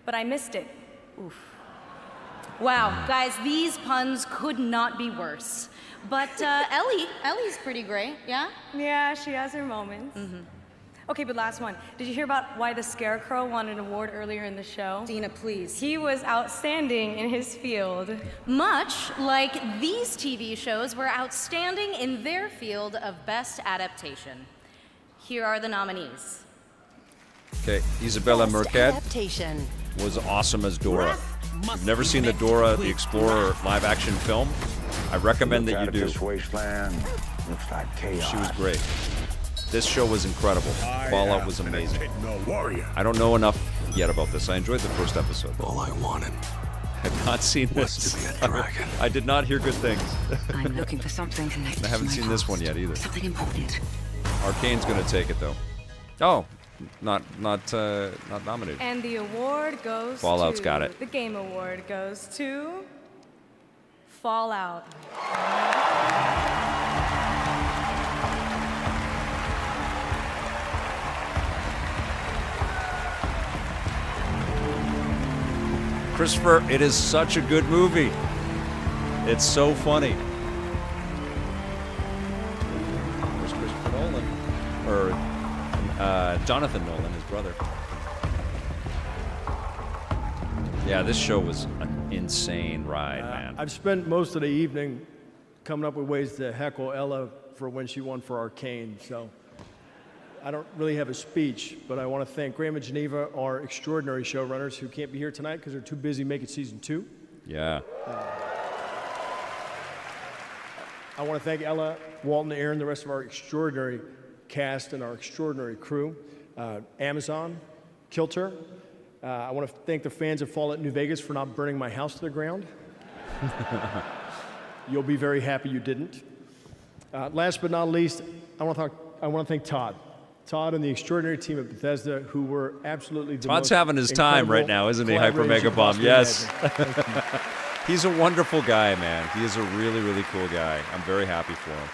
but I missed it. Oof. Wow, guys, these puns could not be worse. But Ellie's pretty great, yeah? Yeah, she has her moments. Okay, but last one. Did you hear about why the Scarecrow won an award earlier in the show? Dina, please. He was outstanding in his field. Much like these TV shows were outstanding in their field of best adaptation. Here are the nominees. Okay, Isabella Mirza Adaptation. was awesome as Dora. If you've never seen the Dora the Explorer live-action film, I recommend that you do. This wasteland looks like chaos. She was great. This show was incredible. Fallout was amazing. warrior. I don't know enough yet about this. I enjoyed the first episode. All I wanted I've not seen was this. to be a dragon. I did not hear good things. I'm looking for something connected I haven't to my seen this one past. yet either. Something important. Arcane's gonna take it though. Oh, not nominated. And the award goes Fallout's to... got it. The game award goes to... Fallout. Christopher, it is such a good movie. It's so funny. Where's Christopher Nolan? Or Jonathan Nolan, his brother. Yeah, this show was an insane ride, man. I've spent most of the evening coming up with ways to heckle Ella for when she won for Arcane, so I don't really have a speech, but I want to thank Graham and Geneva, our extraordinary showrunners who can't be here tonight because they're too busy making season 2. Yeah. I want to thank Ella, Walton, Aaron, the rest of our extraordinary cast and our extraordinary crew. Amazon, Kilter. I want to thank the fans of Fallout New Vegas for not burning my house to the ground. You'll be very happy you didn't. Last but not least, I want to thank Todd. Todd and the extraordinary team at Bethesda who were absolutely the Todd's most having his time right now, isn't he, Hyper Mega Bomb? Yes. He's a wonderful guy, man. He is a really, really cool guy. I'm very happy for him.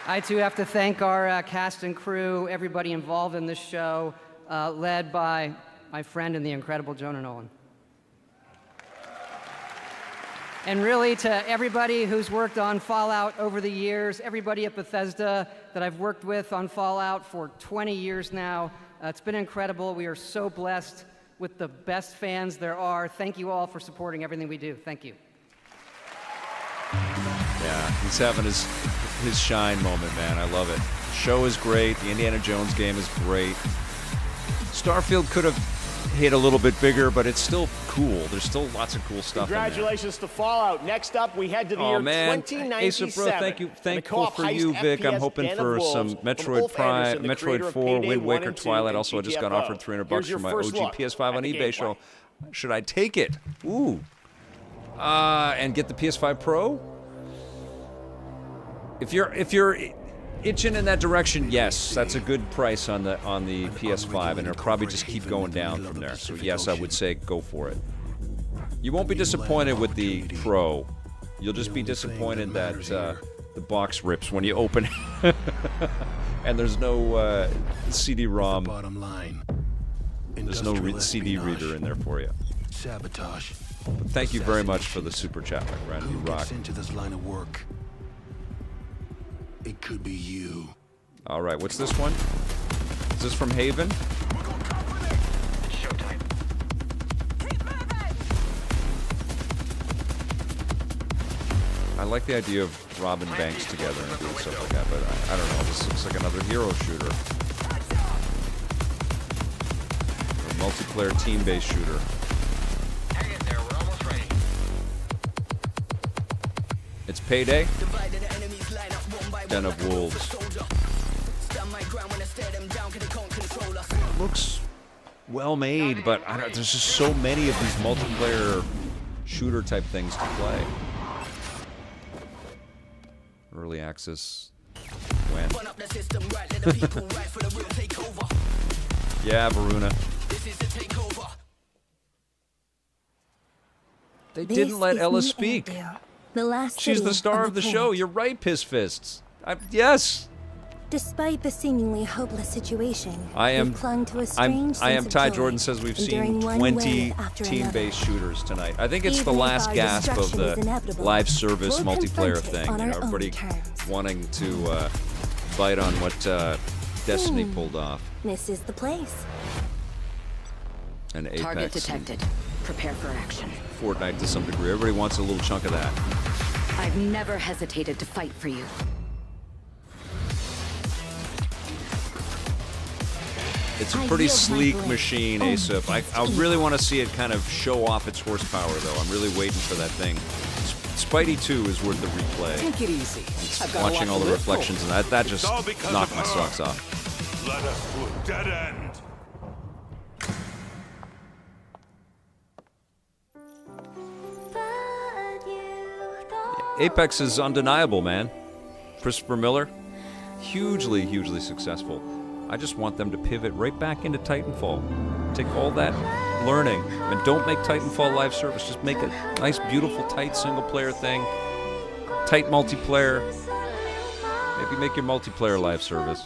I, too, have to thank our cast and crew, everybody involved in this show, led by my friend and the incredible Jonah Nolan. And really to everybody who's worked on Fallout over the years, everybody at Bethesda that I've worked with on Fallout for 20 years now, it's been incredible. We are so blessed with the best fans there are. Thank you all for supporting everything we do. Thank you. Yeah, he's having his shine moment, man. I love it. The show is great. The Indiana Jones game is great. Starfield could have hit a little bit bigger, but it's still cool. There's still lots of cool stuff. Congratulations to Fallout. Next up, we head to the year 2097. Asa, bro, thank you. Thankful for you, Vic. I'm hoping for some Metroid Prime, Metroid 4, Wind Waker, Twilight. Also, I just got offered $300 for my OG PS5 on eBay show. Should I take it? Ooh, and get the PS5 Pro. If you're itching in that direction, yes, that's a good price on the PS5, and it'll probably just keep going down from there. So yes, I would say go for it. You won't be disappointed with the Pro. You'll just be disappointed that the box rips when you open it, and there's no CD-ROM. There's no CD reader in there for you. Sabotage. But thank you very much for the super chat, my friend. You rock. Into this line of work. It could be you. All right, what's this one? Is this from Haven? Showtime. I like the idea of robbing banks together and doing stuff like that, but I don't know. This looks like another hero shooter. A multiplayer team-based shooter. Hang in there, we're almost ready. It's Payday. Den of Wolves. It looks well made, but there's just so many of these multiplayer shooter type things to play. Early access. When? Yeah, Varuna. They didn't let Ella speak. She's the star of the show. You're right, Piss Fists. Yes. Despite the seemingly hopeless situation, I am clung to a strange I am sense of Ty joy, Jordan says we've seen enduring one 20 wave after team-based shooters tonight. I think it's the Even if last our gasp of destruction is the inevitable, live service we'll multiplayer confront it thing. on You know, our own everybody terms. wanting to bite on what Destiny pulled off. This is the place. And Apex. Target detected. Prepare for action. Fortnite to some degree. Everybody wants a little chunk of that. I've never hesitated to fight for you. It's a pretty sleek machine, Asap. I really want to see it kind of show off its horsepower, though. I'm really waiting for that thing. Spidey 2 is worth the replay. Take it easy. Watching all the reflections and that just knocked my socks off. Led us to a dead end. Apex is undeniable, man. Christopher Miller, hugely, hugely successful. I just want them to pivot right back into Titanfall. Take all that learning and don't make Titanfall live service. Just make a nice, beautiful, tight single-player thing. Tight multiplayer. Maybe make your multiplayer live service.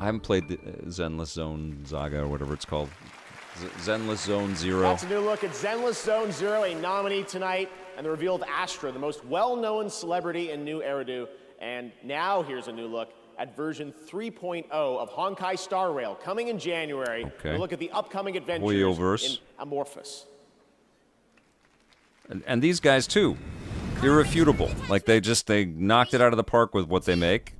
I haven't played the Zenless Zone Saga or whatever it's called. Zenless Zone Zero. That's a new look at Zenless Zone Zero, a nominee tonight, and the reveal of Astra, the most well-known celebrity in New Eridu. And now here's a new look at version 3.0 of Honkai Star Rail, coming in January. Okay. We'll look at the upcoming adventures Hoyoverse. in Amorphous. And these guys too, irrefutable. Like they knocked it out of the park with what they make.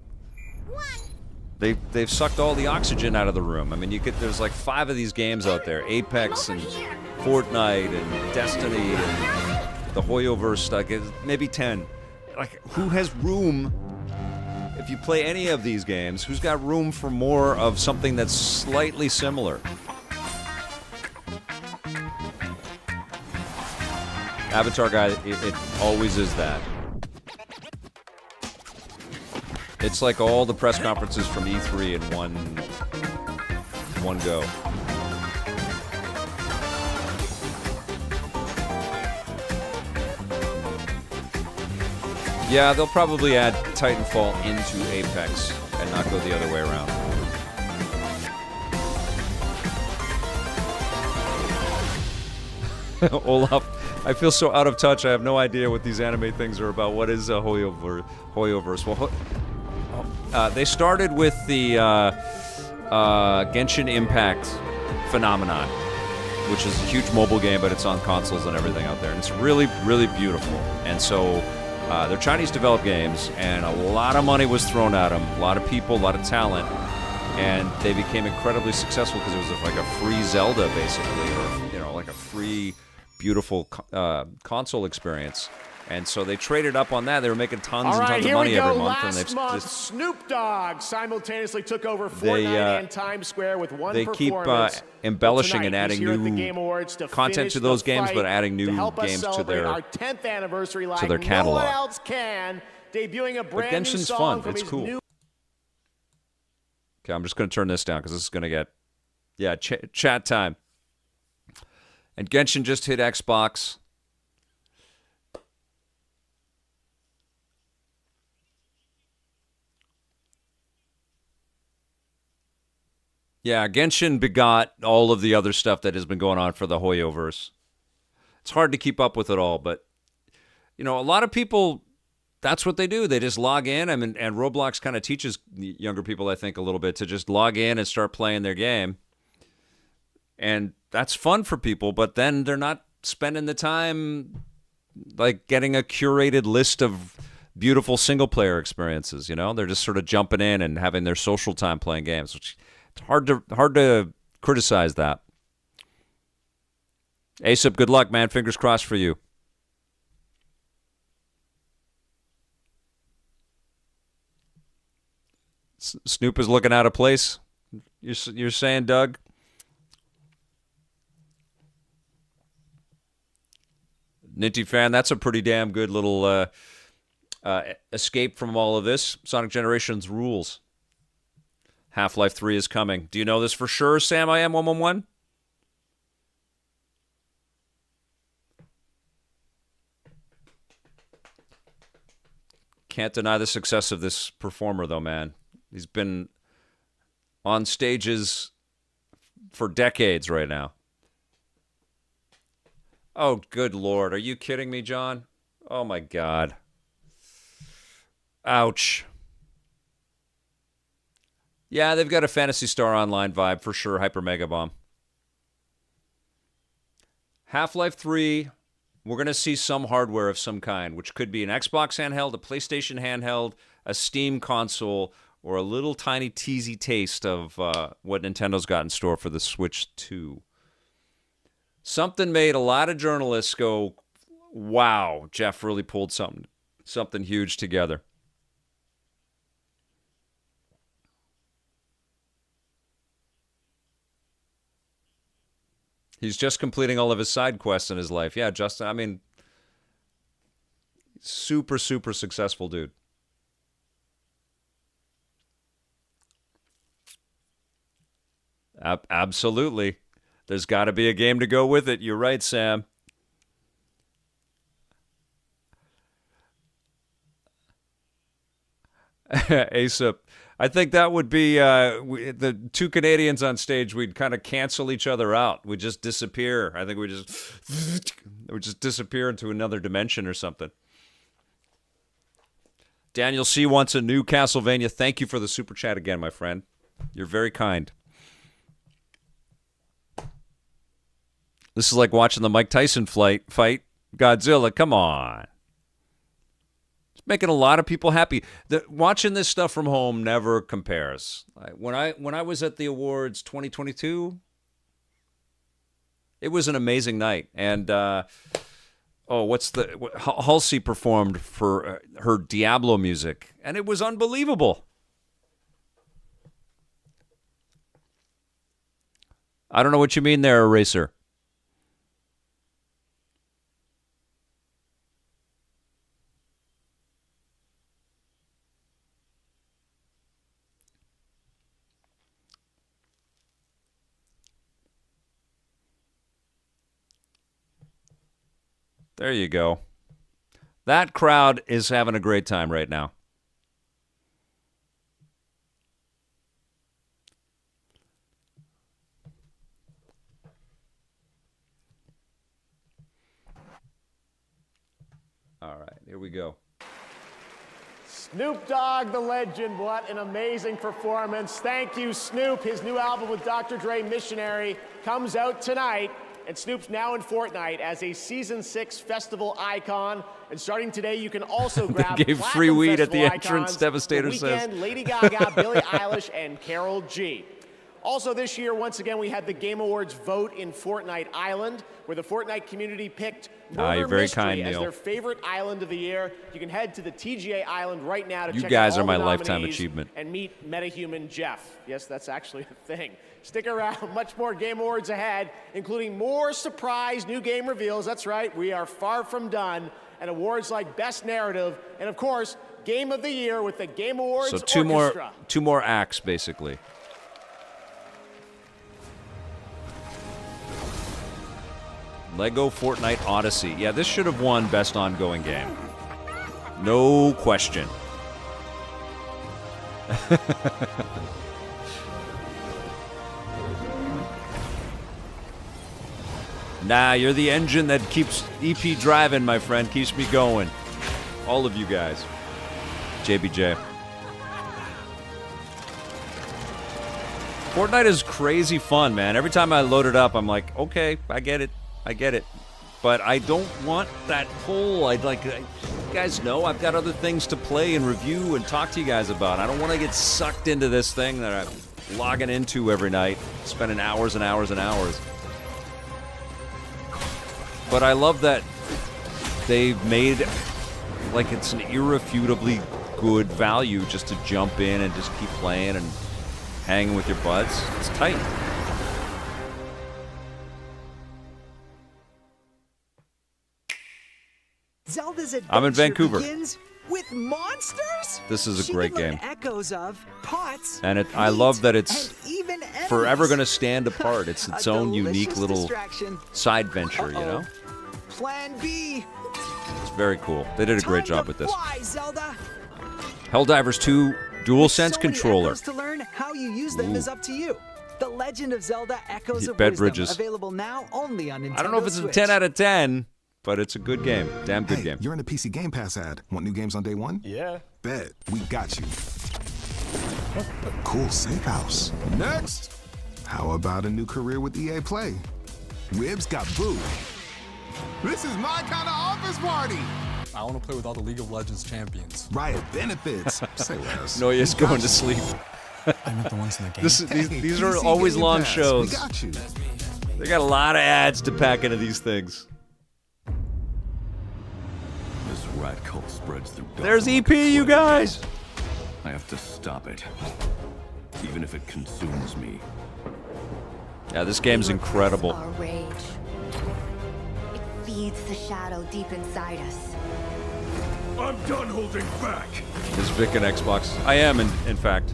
They've sucked all the oxygen out of the room. I mean, there's like 5 of these games out there: Apex and Fortnite and Destiny and the Hoyoverse stuff. Maybe 10. Like, who has room? If you play any of these games, who's got room for more of something that's slightly similar? Avatar guy, it always is that. It's like all the press conferences from E3 in one go. Yeah, they'll probably add Titanfall into Apex and not go the other way around. Olaf, I feel so out of touch. I have no idea what these anime things are about. What is Hoyoverse? Well, they started with the Genshin Impact phenomenon, which is a huge mobile game, but it's on consoles and everything out there. And it's really, really beautiful. And so they're Chinese-developed games, and a lot of money was thrown at them. A lot of people, a lot of talent. And they became incredibly successful because it was like a free Zelda, basically, or like a free, beautiful console experience. And so they traded up on that. They were making tons All and right, tons of here we money go. every month. Last And they've month, just, Snoop Dogg simultaneously took over Fortnite and Times Square with one they keep performance. embellishing Tonight, and adding he's here at the new Game Awards to content finish to those the games, fight, but adding new to help us games to celebrate their our 10th anniversary like catalog. no one else can. Debuting a brand new Genshin's song fun. from It's his cool. new. Okay, I'm just going to turn this down because this is going to get, chat time. And Genshin just hit Xbox. Yeah, Genshin begot all of the other stuff that has been going on for the Hoyoverse. It's hard to keep up with it all, but, a lot of people, that's what they do. They just log in. I mean, and Roblox kind of teaches younger people, I think, a little bit to just log in and start playing their game. And that's fun for people, but then they're not spending the time, like, getting a curated list of beautiful single-player experiences, They're just sort of jumping in and having their social time playing games, which it's hard to criticize that. Asap, good luck, man. Fingers crossed for you. Snoop is looking out of place. You're saying, Doug? Ninty fan, that's a pretty damn good little escape from all of this. Sonic Generations rules. Half-Life 3 is coming. Do you know this for sure, Sam? I am 111? Can't deny the success of this performer, though, man. He's been on stages for decades right now. Oh, good Lord. Are you kidding me, John? Oh, my God. Ouch. Yeah, they've got a Phantasy Star Online vibe for sure, Hyper Mega Bomb. Half-Life 3, we're going to see some hardware of some kind, which could be an Xbox handheld, a PlayStation handheld, a Steam console, or a little tiny teasy taste of what Nintendo's got in store for the Switch 2. Something made a lot of journalists go, wow, Jeff really pulled something huge together. He's just completing all of his side quests in his life. Yeah, Justin, I mean, super, super successful dude. Absolutely. There's got to be a game to go with it. You're right, Sam. Asap. I think that would be the two Canadians on stage. We'd kind of cancel each other out. We'd just disappear. I think we just disappear into another dimension or something. Daniel C. wants a new Castlevania. Thank you for the super chat again, my friend. You're very kind. This is like watching the Mike Tyson fight Godzilla. Come on. Making a lot of people happy. Watching this stuff from home never compares. When I was at the awards 2022, it was an amazing night. And Halsey performed for her Diablo music, and it was unbelievable. I don't know what you mean there, Eraser. There you go. That crowd is having a great time right now. All right, here we go. Snoop Dogg, the legend. What an amazing performance. Thank you, Snoop. His new album with Dr. Dre, Missionary, comes out tonight. And Snoop's now in Fortnite as a Season 6 festival icon. And starting today, you can also grab They gave free weed at the entrance, Devastator The Weeknd, says. Lady Gaga, Billie Eilish, and Karol G. Also this year, once again, we had the Game Awards vote in Fortnite Island, where the Fortnite community picked Murder you're very Mystery kind, as Neil. their favorite island of the year. You can head to the TGA Island right now to You check guys out are all my the lifetime nominees achievement. and meet MetaHuman Jeff. Yes, that's actually a thing. Stick around, much more Game Awards ahead, including more surprise new game reveals. That's right, we are far from done. And awards like Best Narrative, and of course, Game of the Year with the Game Awards So two Orchestra. more acts, basically. Lego Fortnite Odyssey. Yeah, this should have won Best Ongoing Game. No question. Nah, you're the engine that keeps EP driving, my friend. Keeps me going. All of you guys. JBJ. Fortnite is crazy fun, man. Every time I load it up, I'm like, okay, I get it. I get it. But I don't want that pull. You guys know I've got other things to play and review and talk to you guys about. I don't want to get sucked into this thing that I'm logging into every night, spending hours and hours and hours. But I love that they've made like it's an irrefutably good value just to jump in and just keep playing and hanging with your buds. It's tight. Zelda's adventure I'm in Vancouver. begins with monsters? This is a great She can learn game. Echoes of pots, And I love that it's and even enemies. forever going to stand apart. It's its A own unique delicious little distraction. side venture, you know? Plan B. It's very cool. They did a great job with this. Fly, Zelda. Helldivers 2 DualSense So many controller. echoes to learn. How you use them is up to you. The Legend of Zelda Echoes of Bed Wisdom, Bridges. available now only on Nintendo I don't know if it's Switch. a 10 out of 10, but it's a good game. Damn good game. You're in the PC Game Pass ad. Want new games on day one? Yeah. Bet. We got you. A cool safe house. Next. How about a new career with EA Play? Ribs got booed. This is my kind of office party. I want to play with all the League of Legends champions. Riot benefits. Say less. Noya's going to sleep. I meant the ones in the game. These are PC always Game long Pass. shows. We got you. They got a lot of ads to pack into these things. This rat cult spreads through. There's EP, you guys. I have to stop it, even if it consumes me. Yeah, this game's incredible. Our rage. It feeds the shadow deep inside us. I'm done holding back. Is Vic an Xbox? I am, in fact.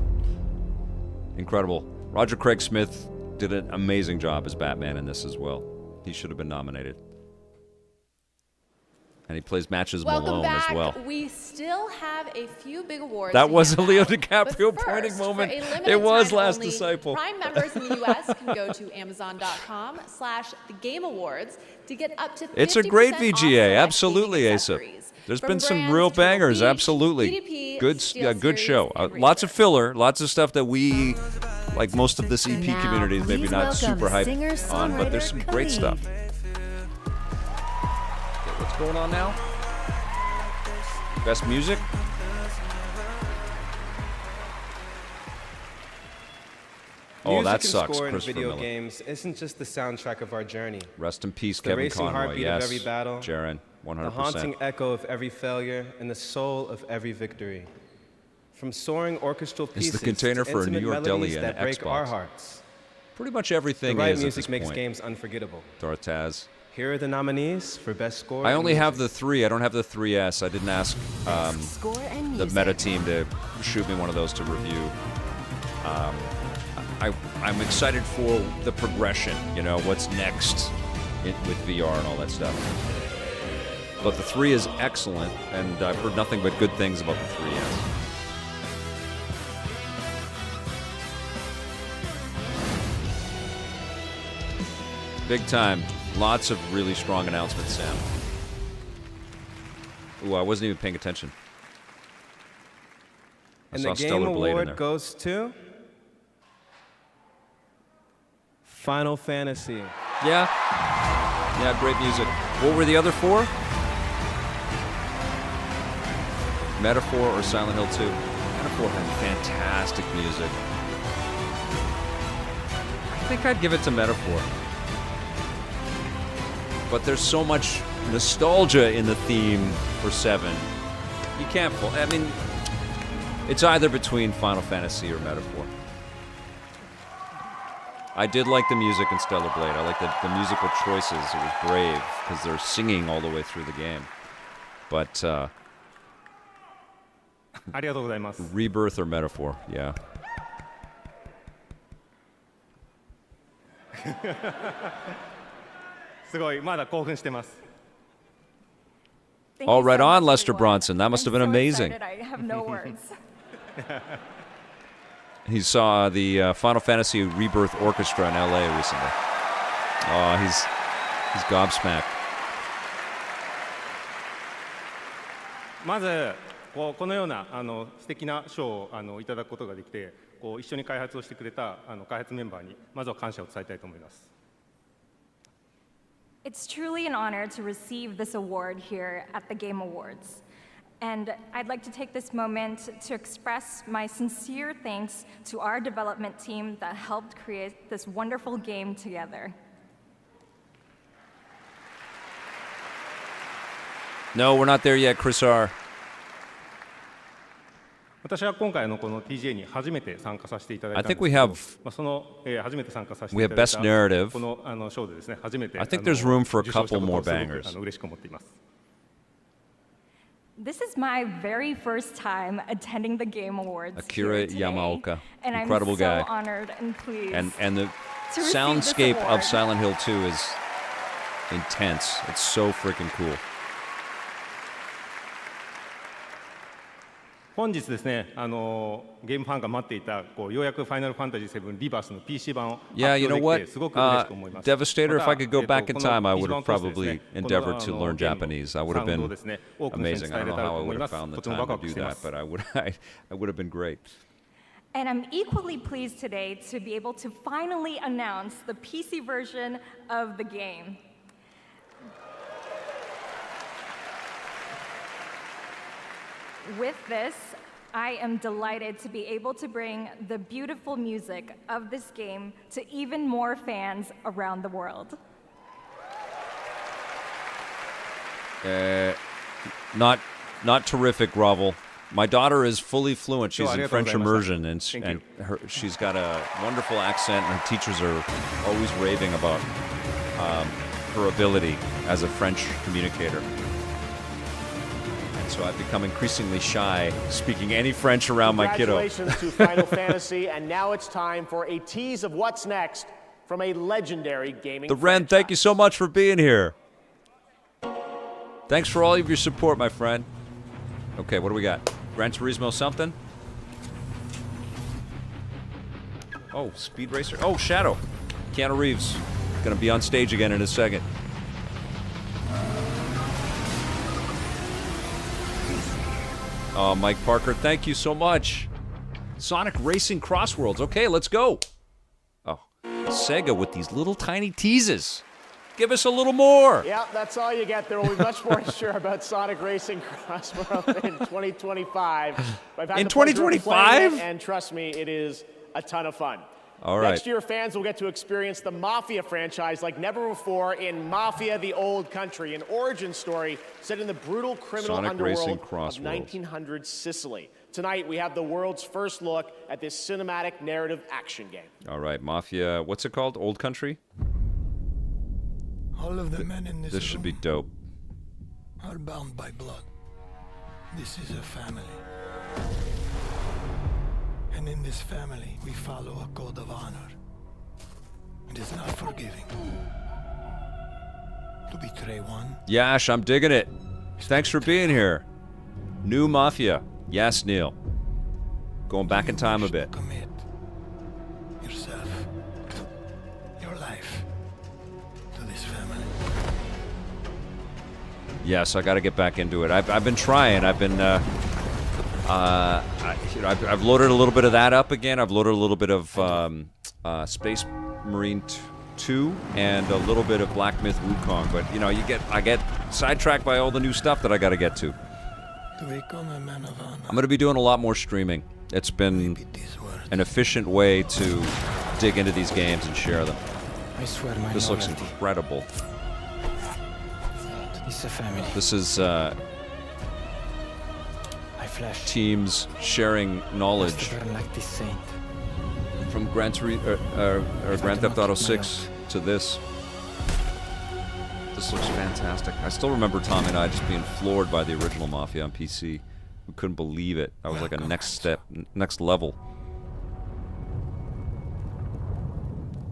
Incredible. Roger Craig Smith did an amazing job as Batman in this as well. He should have been nominated. And he plays Matches Welcome Malone back. as well. We still have a few big awards. That to was a hand Leo out. DiCaprio But pointing first, moment. for a limited It was time Last only, Disciple. Prime members in the U.S. can go to Amazon.com/The Game Awards to get up to 50% It's a great off VGA. select Absolutely, gaming Asa. accessories. There's From been some brands real Turtle bangers. Beach, Absolutely. DDP, Good SteelSeries, show. and Lots of filler. Lots of stuff that we, like most of this EP Now, community, is maybe please not welcome super hyped on, but singer-songwriter there's some great Cody. stuff. Okay, what's going on now? Best music? Oh, Music that and sucks, score in Christopher video Miller. games isn't just the soundtrack of our journey. Rest in peace, The Kevin racing Conroy. heartbeat Yes, of every battle, Jaren, 100%. the haunting echo of every failure, and the soul of every victory. From soaring orchestral It's pieces the container to for a New intimate York deli melodies and that break Xbox. our hearts. Pretty much everything the right is at music this makes point. games unforgettable. Dartaz. Here are the nominees for best score. I and only music. have the 3. I don't have the 3S. I didn't ask Score and the music. meta team to shoot me one of those to review. I'm excited for the progression, you know, what's next with VR and all that stuff. But the 3 is excellent, and I've heard nothing but good things about the 3S. Big time. Lots of really strong announcements, Sam. Ooh, I wasn't even paying attention. I And saw the Game Stellar Blade in Award there. goes to Final Fantasy. Yeah. Yeah, great music. What were the other 4? Metaphor or Silent Hill 2? Metaphor had fantastic music. think I'd give it to Metaphor. But there's so much nostalgia in the theme for 7. You can't pull. I mean, it's either between Final Fantasy or Metaphor. I did like the music in Stellar Blade. I like the musical choices. It was brave because they're singing all the way through the game. But Rebirth or Metaphor, yeah. Oh, right on, Lester Bronson. That must have been amazing. I have no words. He saw the Final Fantasy Rebirth Orchestra in LA recently. Oh, he's gobsmacked. まずこのような素敵な賞をいただくことができて、一緒に開発をしてくれた開発メンバーにまずは感謝を伝えたいと思います。 It's truly an honor to receive this award here at the Game Awards. And I'd like to take this moment to express my sincere thanks to our development team that helped create this wonderful game together. No, we're not there yet, Chris R. 私は今回のこの TGA に初めて参加させていただいたんです I think we have その初めて参加させて we い have ただい best た narrative. この賞でですね初めて I think there's room for a 受賞した couple ことを more すごく bangers. 嬉しく思っています。 This is my very first time attending the Game Awards Akira here today, Yamaoka, and incredible I'm guy. so honored and pleased. And the to receive soundscape this of award. Silent Hill 2 is intense. It's so freaking cool. 本日ですねゲームファンが待っていたようやくファイナルファンタジー7リバースの PC 版を Yeah, you know 発 what? 表できてすごく嬉しく思います。 Devastator, if I could go また back in time, I would have この PC 版を通して probably ですね endeavored to この learn Japanese. I would have サウンドを been ですね多くの人に amazing. I 伝え don't れ know たら how と I 思 would い have ます。 found the とても time ワク to ワク do していま that, す。 but I would have been great. And I'm equally pleased today to be able to finally announce the PC version of the game. With this, I am delighted to be able to bring the beautiful music of this game to even more fans around the world. Not terrific, Grovel. My daughter is fully fluent. She's in French immersion, and she's got a wonderful accent, and her teachers are always raving about her ability as a French communicator. And so I've become increasingly shy speaking any French around my kiddo. Congratulations to Final Fantasy, and now it's time for a tease of what's next from a legendary gaming The Ren, thank you so much for being here. Thanks for all of your support, my friend. Okay, what do we got? Gran Turismo something? Oh, Speed Racer. Oh, Shadow. Keanu Reeves. Gonna be on stage again in a second. Oh, Mike Parker, thank you so much. Sonic Racing Crossworlds. Okay, let's go. Oh, Sega with these little tiny teases. Give us a little more. Yeah, that's all you get. There will be much more to share about Sonic Racing Crossworld in 2025. I've had In the pleasure of playing 2025? it, and trust me, it is a ton of fun. All right. Next year, fans will get to experience the Mafia franchise like never before in Mafia: The Old Country, an origin story set in the brutal criminal Sonic Racing underworld of Crossworlds. 1900s Sicily. Tonight, we have the world's first look at this cinematic narrative action game. All right, Mafia. What's it called? Old Country? All of the men in This should be dope. are bound by blood. This is a family. And in this family, we follow a code of honor. It is not forgiving. To betray one, Yash, I'm digging it. Thanks for being here. New Mafia. Yes, Neil. Going back in time a bit. yourself, your life, to this family. Yes, I got to get back into it. I've been trying. I've been, I've loaded a little bit of that up again. I've loaded a little bit of Space Marine 2 and a little bit of Black Myth Wukong. But I get sidetracked by all the new stuff that I got to get to. To become a man of honor. I'm going to be doing a lot more streaming. It's been an efficient way to dig into these games and share them. I swear my This looks novelty. incredible. It's a family. This is I flash. teams sharing knowledge Must burn like this saint. from Grand Theft Auto 6 to this. This looks fantastic. I still remember Tommy and I just being floored by the original Mafia on PC. We couldn't believe it. That was like a next level.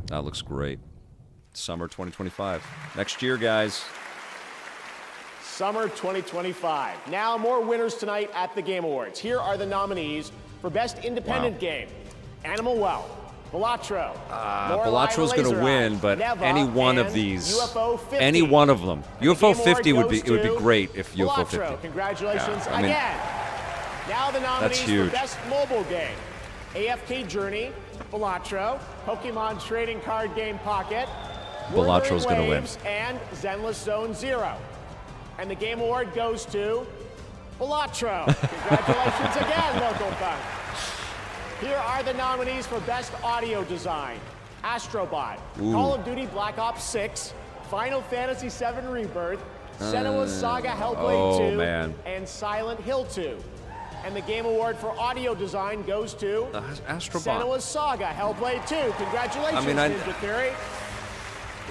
That looks great. Summer 2025. Next year, guys. Summer 2025. Now, more winners tonight at the Game Awards. Here are the nominees for Best Independent Game. Animal Well, Balatro. Balatro's going to win, but any one of these, UFO 50. any one of them. UFO Game 50 would Award be, goes it would be to great if UFO 50. Balatro. Congratulations Yeah, I mean, again. Now the nominees huge. for Best Mobile Game. AFK Journey, Balatro, Pokemon Trading Card Game Pocket, Balatro's going gonna win. and Zenless Zone Zero. And the Game Award goes to Balatro. Congratulations again, Local Funk. Here are the nominees for Best Audio Design. Astrobot, Ooh. Call of Duty Black Ops 6, Final Fantasy VII Rebirth, Senua's Saga Hellblade 2, man. and Silent Hill 2. And the Game Award for Audio Design goes to Astrobot. Senua's Saga Hellblade 2. Congratulations, I mean, Ninja Theory.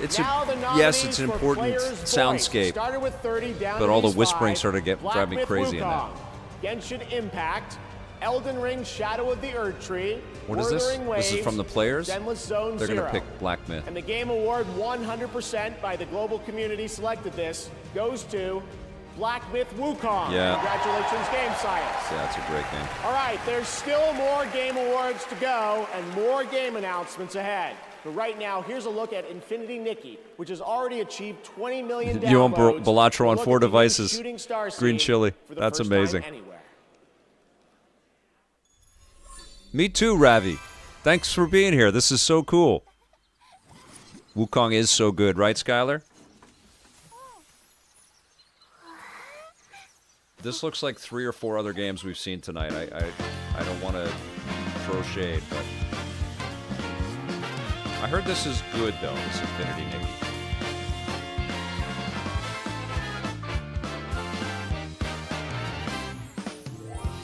It's Now the yes, nominees it's an for important Player's Voice. soundscape, Started with 30, down but to all the these whispering five. started to drive me Black Myth crazy in that. Wukong, Genshin Impact, Elden Ring Shadow of the Erd Tree, What is this? Wuthering This is Waves, from the players? Zenless Zone They're Zero. going to pick Black Myth. And the Game Award 100% by the global community selected this goes to Black Myth Wukong. Yeah. Congratulations, Game Science. Yeah, that's a great game. All right, there's still more Game Awards to go and more game announcements ahead. But right now, here's a look at Infinity Nikki, which has already achieved 20 million downloads. You own Balatro on Look 4 at the new devices. Shooting Star Green scene chili. for the That's first time amazing. anywhere. Me too, Ravi. Thanks for being here. This is so cool. Wukong is so good, right, Skylar? This looks like 3 or 4 other games we've seen tonight. I don't want to throw shade, but I heard this is good though. This Infinity Nikki.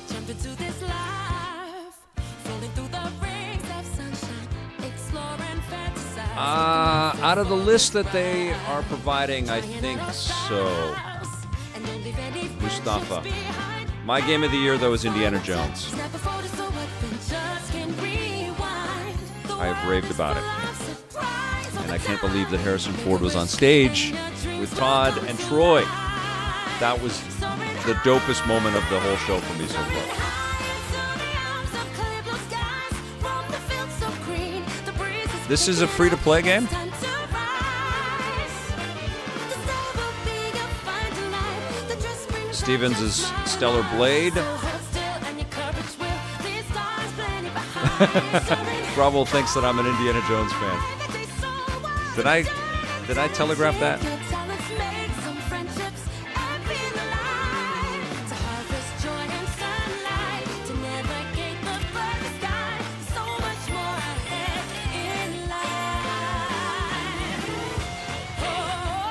Jump into this life, falling through the rings of sunshine, exploring fantasize. Out of the list that they are providing, I think so. Mustafa. My game of the year, though, is Indiana Jones. I have raved about it. And I can't believe that Harrison Ford was on stage with Todd and Troy. That was the dopest moment of the whole show for me so far. This is a free-to-play game? Stevens is Stellar Blade. Bravo thinks that I'm an Indiana Jones fan. Did I telegraph that?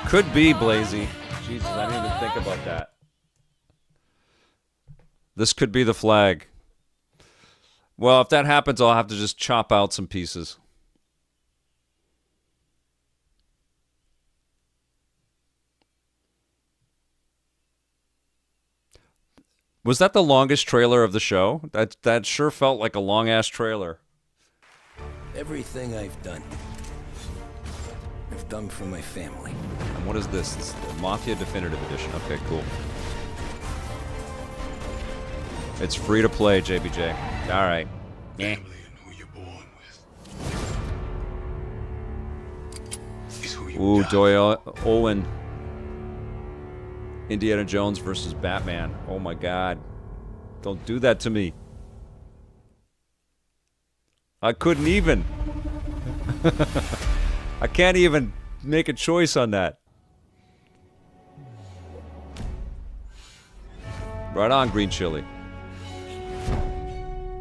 Could be, Blazy. Jesus, I didn't even think about that. This could be the flag. Well, if that happens, I'll have to just chop out some pieces. Was that the longest trailer of the show? That sure felt like a long-ass trailer. Everything I've done for my family. And what is this? It's the Mafia Definitive Edition. Okay, cool. It's free to play, JBJ. All right. Yeah. Ooh, Doyle Owen. Indiana Jones versus Batman. Oh my God. Don't do that to me. I couldn't even. I can't even make a choice on that. Right on, Green Chili.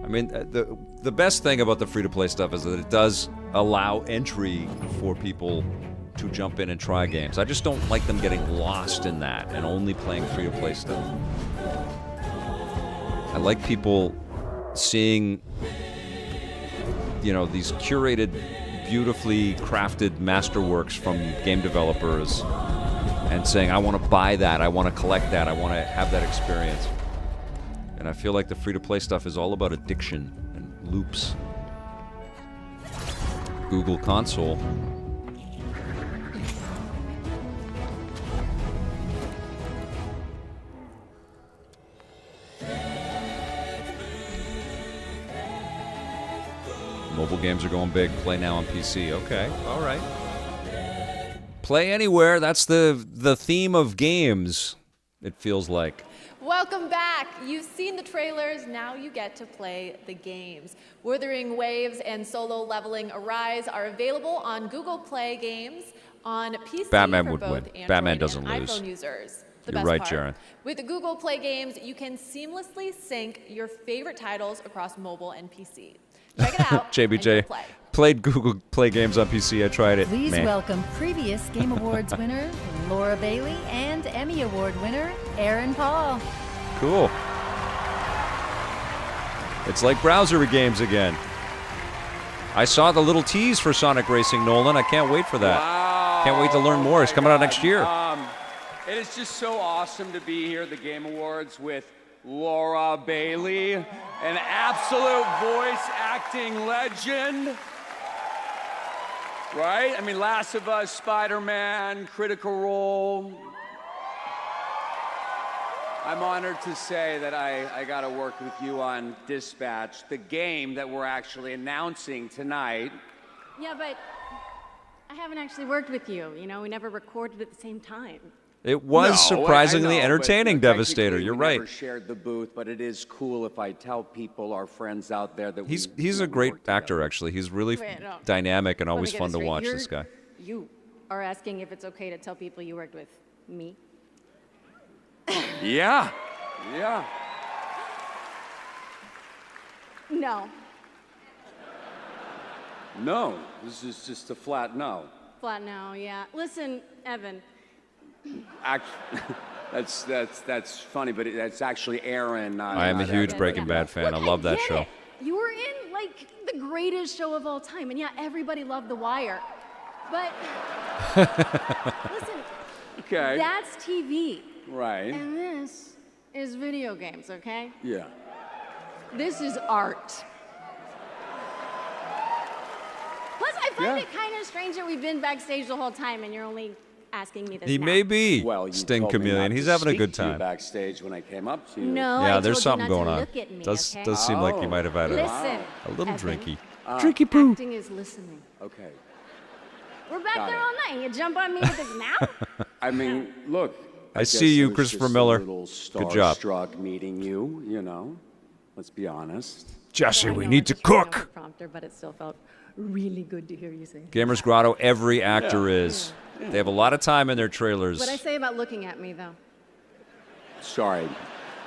I mean, the best thing about the free-to-play stuff is that it does allow entry for people to jump in and try games. I just don't like them getting lost in that and only playing free-to-play stuff. I like people seeing, these curated, beautifully crafted masterworks from game developers and saying, I want to buy that, I want to collect that, I want to have that experience. And I feel like the free-to-play stuff is all about addiction and loops. Google console. Mobile games are going big. Play now on PC. Okay, all right. Play anywhere. That's the theme of games, it feels like. Welcome back. You've seen the trailers, now you get to play the games. Wuthering Waves and Solo Leveling Arise are available on Google Play Games on PC Batman for would both win. Android Batman doesn't and lose. iPhone users. The You're best right, part. Sharon. With the Google Play Games, you can seamlessly sync your favorite titles across mobile and PC. Check it out. JBJ and go play. played Google Play Games on PC. I tried it. Please Man. welcome previous Game Awards winner Laura Bailey and Emmy Award winner Aaron Paul. Cool. It's like browser games again. I saw the little tease for Sonic Racing, Nolan. I can't wait for that. Wow. Can't wait to learn more. It's coming out next year. It is just so awesome to be here at the Game Awards with Laura Bailey, an absolute voice acting legend. Right? I mean, Last of Us, Spider-Man, Critical Role. I'm honored to say that I got to work with you on Dispatch, the game that we're actually announcing tonight. Yeah, but I haven't actually worked with you. We never recorded at the same time. It was No, surprisingly I know, entertaining, but Devastator. technically You're we right. Never shared the booth, but it is cool if I tell people, our friends out there, that He's a great actor, actually. He's really Wait, no. dynamic and Let me always get fun this to straight. watch, this guy. You are asking if it's okay to tell people you worked with me? Yeah. No. No, this is just a flat no. Flat no, yeah. Listen, Evan. That's funny, but that's actually Aaron. I am a huge Breaking Bad fan. I love that show. You were in, like, the greatest show of all time, and yeah, everybody loved The Wire. But, listen, Okay. that's TV. Right. And this is video games, okay? Yeah. This is art. Plus, I find it kind of strange that we've been backstage the whole time and you're only asking me this He now. may be Well, you Sting told me Chameleon. not He's to having a speak good to you time. backstage when I came up to you. No, Yeah, I there's told you something not going to on. look at me, Does okay? seem like you might have had Listen, a little Evan, drinky. Drinky poo. Acting is listening. Okay. We're back Got there it. all night. You jump on me with this now? I mean, look. I guess see you, it was Christopher just Miller. A little Good job. starstruck meeting you. Let's be honest. Jesse, I we know need to it's a cook. prompter, but it still felt really good to hear you say. Gamers Grotto, every actor is. They have a lot of time in their trailers. What I say about looking at me, though? Sorry.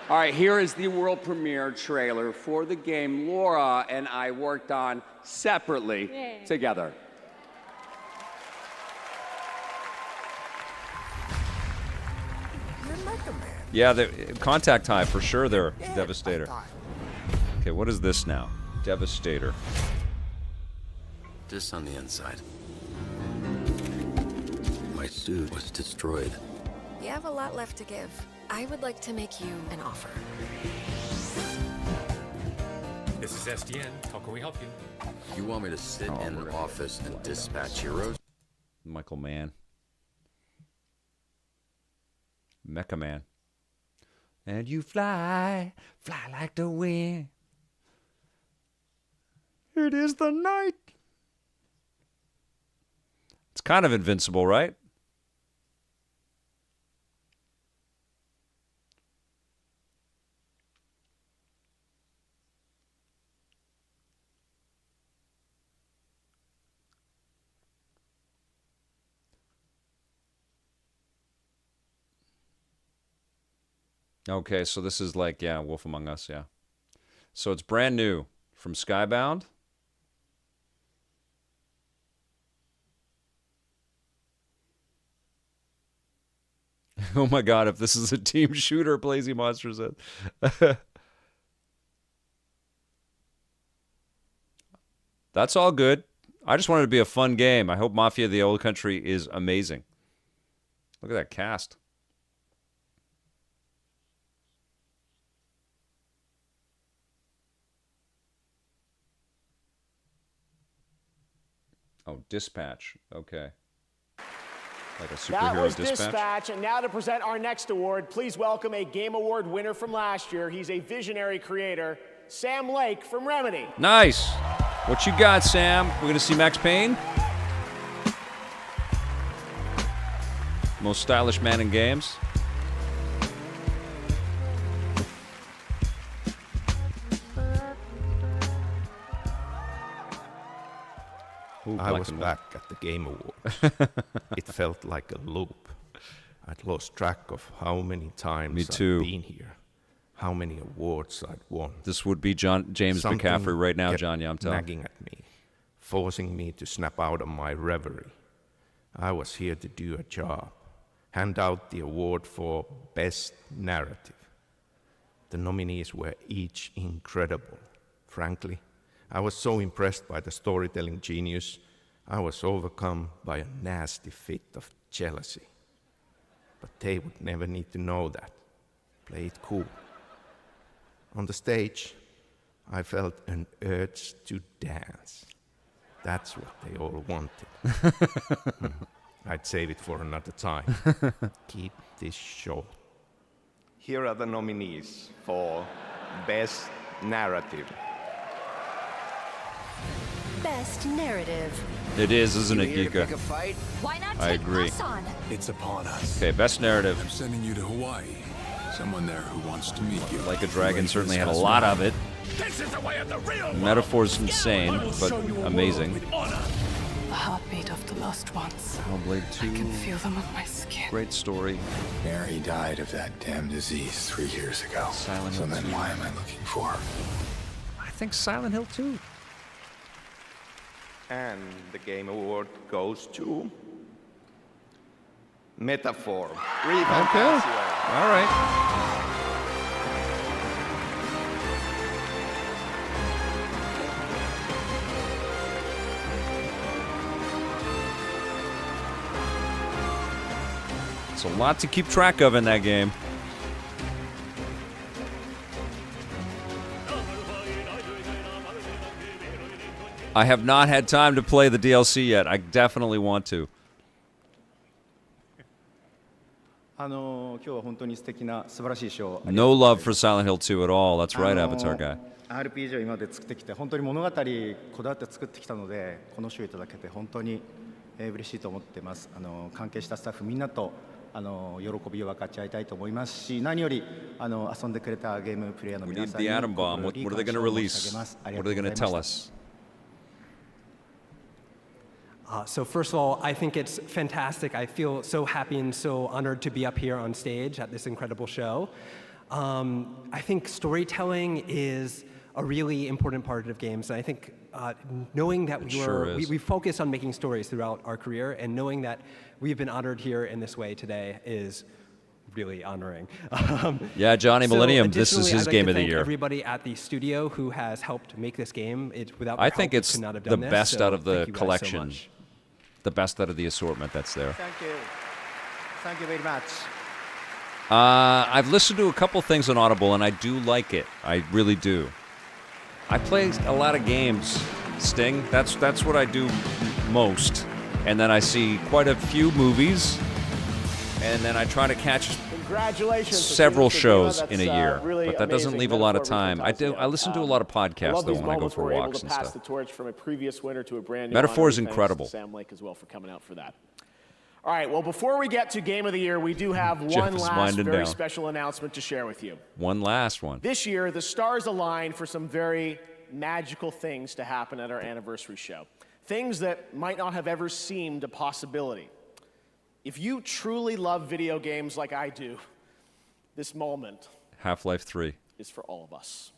All right, here is the world premiere trailer for the game Laura and I worked on separately together. Yeah, the Contact High for sure. They're Devastator. Okay, what is this now? Devastator. This on the inside. My suit was destroyed. You have a lot left to give. I would like to make you an offer. This is SDN. How can we help you? You want me to sit in an office and dispatch heroes? Michael Mann. Mecha Man. And you fly like the wind. It is the night. It's kind of invincible, right? Okay, so this is like, yeah, Wolf Among Us, yeah. So it's brand new from Skybound. Oh my God, if this is a team shooter, Blazy Monster said. That's all good. I just wanted it to be a fun game. I hope Mafia the Old Country is amazing. Look at that cast. Oh, Dispatch. Okay. Like a superhero that was dispatch. And now to present our next award, please welcome a Game Award winner from last year. He's a visionary creator, Sam Lake from Remedy. Nice. What you got, Sam? We're going to see Max Payne? Most stylish man in games. Ooh, I was back at the Game Awards. It felt like a loop. I'd lost track of how many times I'd been here, how many awards I'd won. This would be James McCaffrey right now, John Yamtel. Nagging at me, forcing me to snap out of my reverie. I was here to do a job, hand out the award for Best Narrative. The nominees were each incredible. Frankly, I was so impressed by the storytelling genius, I was overcome by a nasty fit of jealousy. But they would never need to know that. Play it cool. On the stage, I felt an urge to dance. That's what they all wanted. I'd save it for another time. Keep this short. Here are the nominees for Best Narrative. Best narrative. It is, isn't it, Geeka? Why not I take agree. us on? It's upon us. Okay, best narrative. I'm sending you to Hawaii. Someone there who wants to meet you. Like a Dragon certainly had a lot of it. This is the way of the real Metaphor's insane, but amazing. The heartbeat of the lost ones. Hellblade 2. I can feel them on my skin. Great story. Mary died of that damn disease 3 years ago. Silent so Hill then 2. why am I looking for her? I think Silent Hill 2. And the Game Award goes to Metaphor. Okay. All right. It's a lot to keep track of in that game. I have not had time to play the DLC yet. I definitely want to. No love for Silent Hill 2 at all. That's right, Avatar guy. RPG を今まで作ってきて本当に物語こだわって作ってきたのでこの賞をいただけて本当に嬉しいと思ってます。関係したスタッフみんなと喜びを分かち合いたいと思いますし、何より遊んでくれたゲームプレイヤーの皆さんに The Atom Bomb. What are they going to release? What are they going to tell us? So first of all, I think it's fantastic. I feel so happy and so honored to be up here on stage at this incredible show. I think storytelling is a really important part of games. And I think knowing that we focus on making stories throughout our career, and knowing that we've been honored here in this way today is really honoring. Yeah, Johnny Millennium, this is his game of the year. Everybody at the studio who has helped make this game. Without I think help, it's could not have the done this, best so out of the thank you guys so collection. much. The best out of the assortment that's there. Thank you. Thank you very much. I've listened to a couple things on Audible, and I do like it. I really do. I play a lot of games, Sting. That's what I do most. And then I see quite a few movies, and then I try to catch several shows in a year. Really but that doesn't leave a lot of time. I listen to a lot of I podcasts love though these when I go moments for where we're able walks to and pass stuff. the torch from a previous winner to a brand new Metaphor is honor. Thanks to incredible. Sam Lake as well for coming out for that. All right, well, before we get to Game of the Year, we do have one last very special announcement to share with you. One last one. This year, the stars aligned for some very magical things to happen at our anniversary show. Things that might not have ever seemed a possibility. If you truly love video games like I do, this moment Half-Life 3. is for all of us.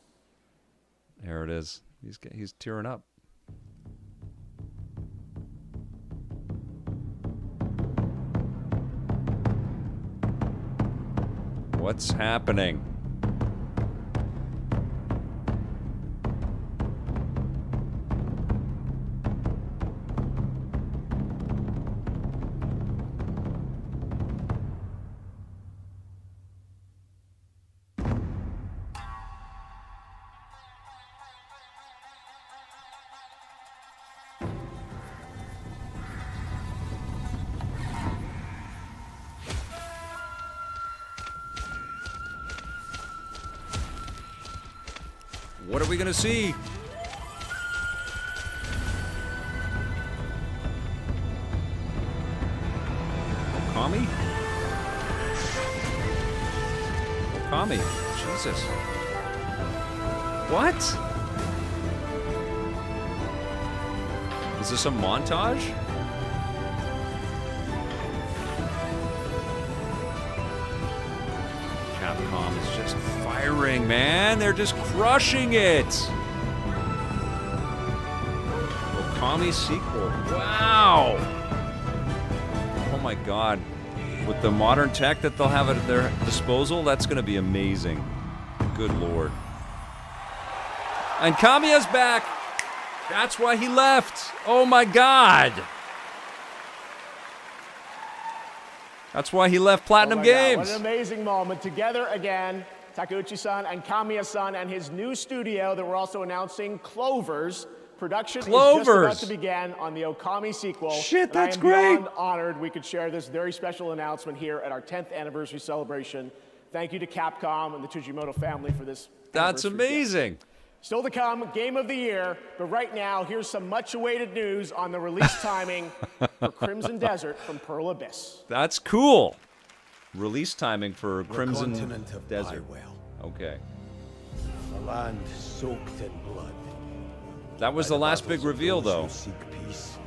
There it is. He's tearing up. What's happening? What are we going to see? Okami? Okami. Jesus. What? Is this a montage? Capcom is just firing, man. They're just crushing it. Okami sequel. Wow. Oh my god. With the modern tech that they'll have at their disposal, that's going to be amazing. Good lord. And Kamiya's back. That's why he left. Oh my god. That's why he left Platinum Games. What an amazing moment. Together again, Takeuchi-san and Kamiya-san and his new studio that we're also announcing, Clovers. Production is just about to begin on the Okami sequel. Shit, that's and I am great. beyond honored we could share this very special announcement here at our 10th anniversary celebration. Thank you to Capcom and the Tujimoto family for this. That's amazing. Gift. Still to come, Game of the Year. But right now, here's some much-awaited news on the release timing for Crimson Desert from Pearl Abyss. That's cool. Release timing for The Crimson continent of Desert. Bywell. Okay. A land soaked in blood. That was By the last big battles of reveal, those though. Who seek peace,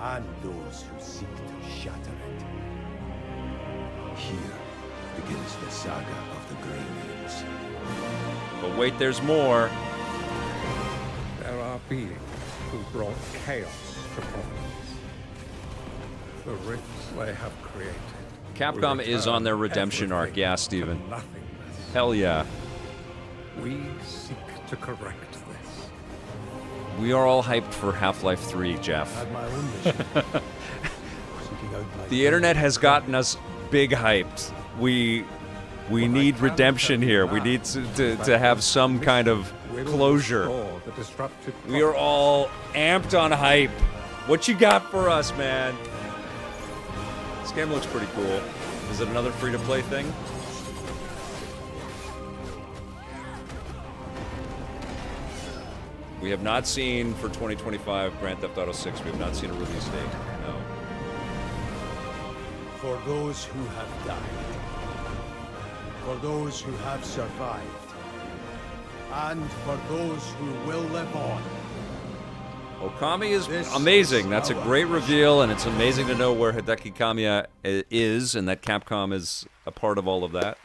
and those who seek to shatter it. Here begins the saga of the Greynames. But wait, there's more. There are beings who brought chaos to province. The rifts they have created. Capcom is on their redemption arc. Yeah, Steven. Hell yeah. We seek to correct this. We are all hyped for Half-Life 3, Jeff. I had my own mission. Seeking out my The internet has gotten us big hyped. We need redemption here. We need to have some kind of closure. We are all amped on hype. What you got for us, man? This game looks pretty cool. Is it another free-to-play thing? We have not seen, for 2025, Grand Theft Auto 6, we have not seen a release date. No. For those who have died. For those who have survived. And for those who will live on. Okami is amazing. That's a great reveal, and it's amazing to know where Hideki Kamiya is, and that Capcom is a part of all of that.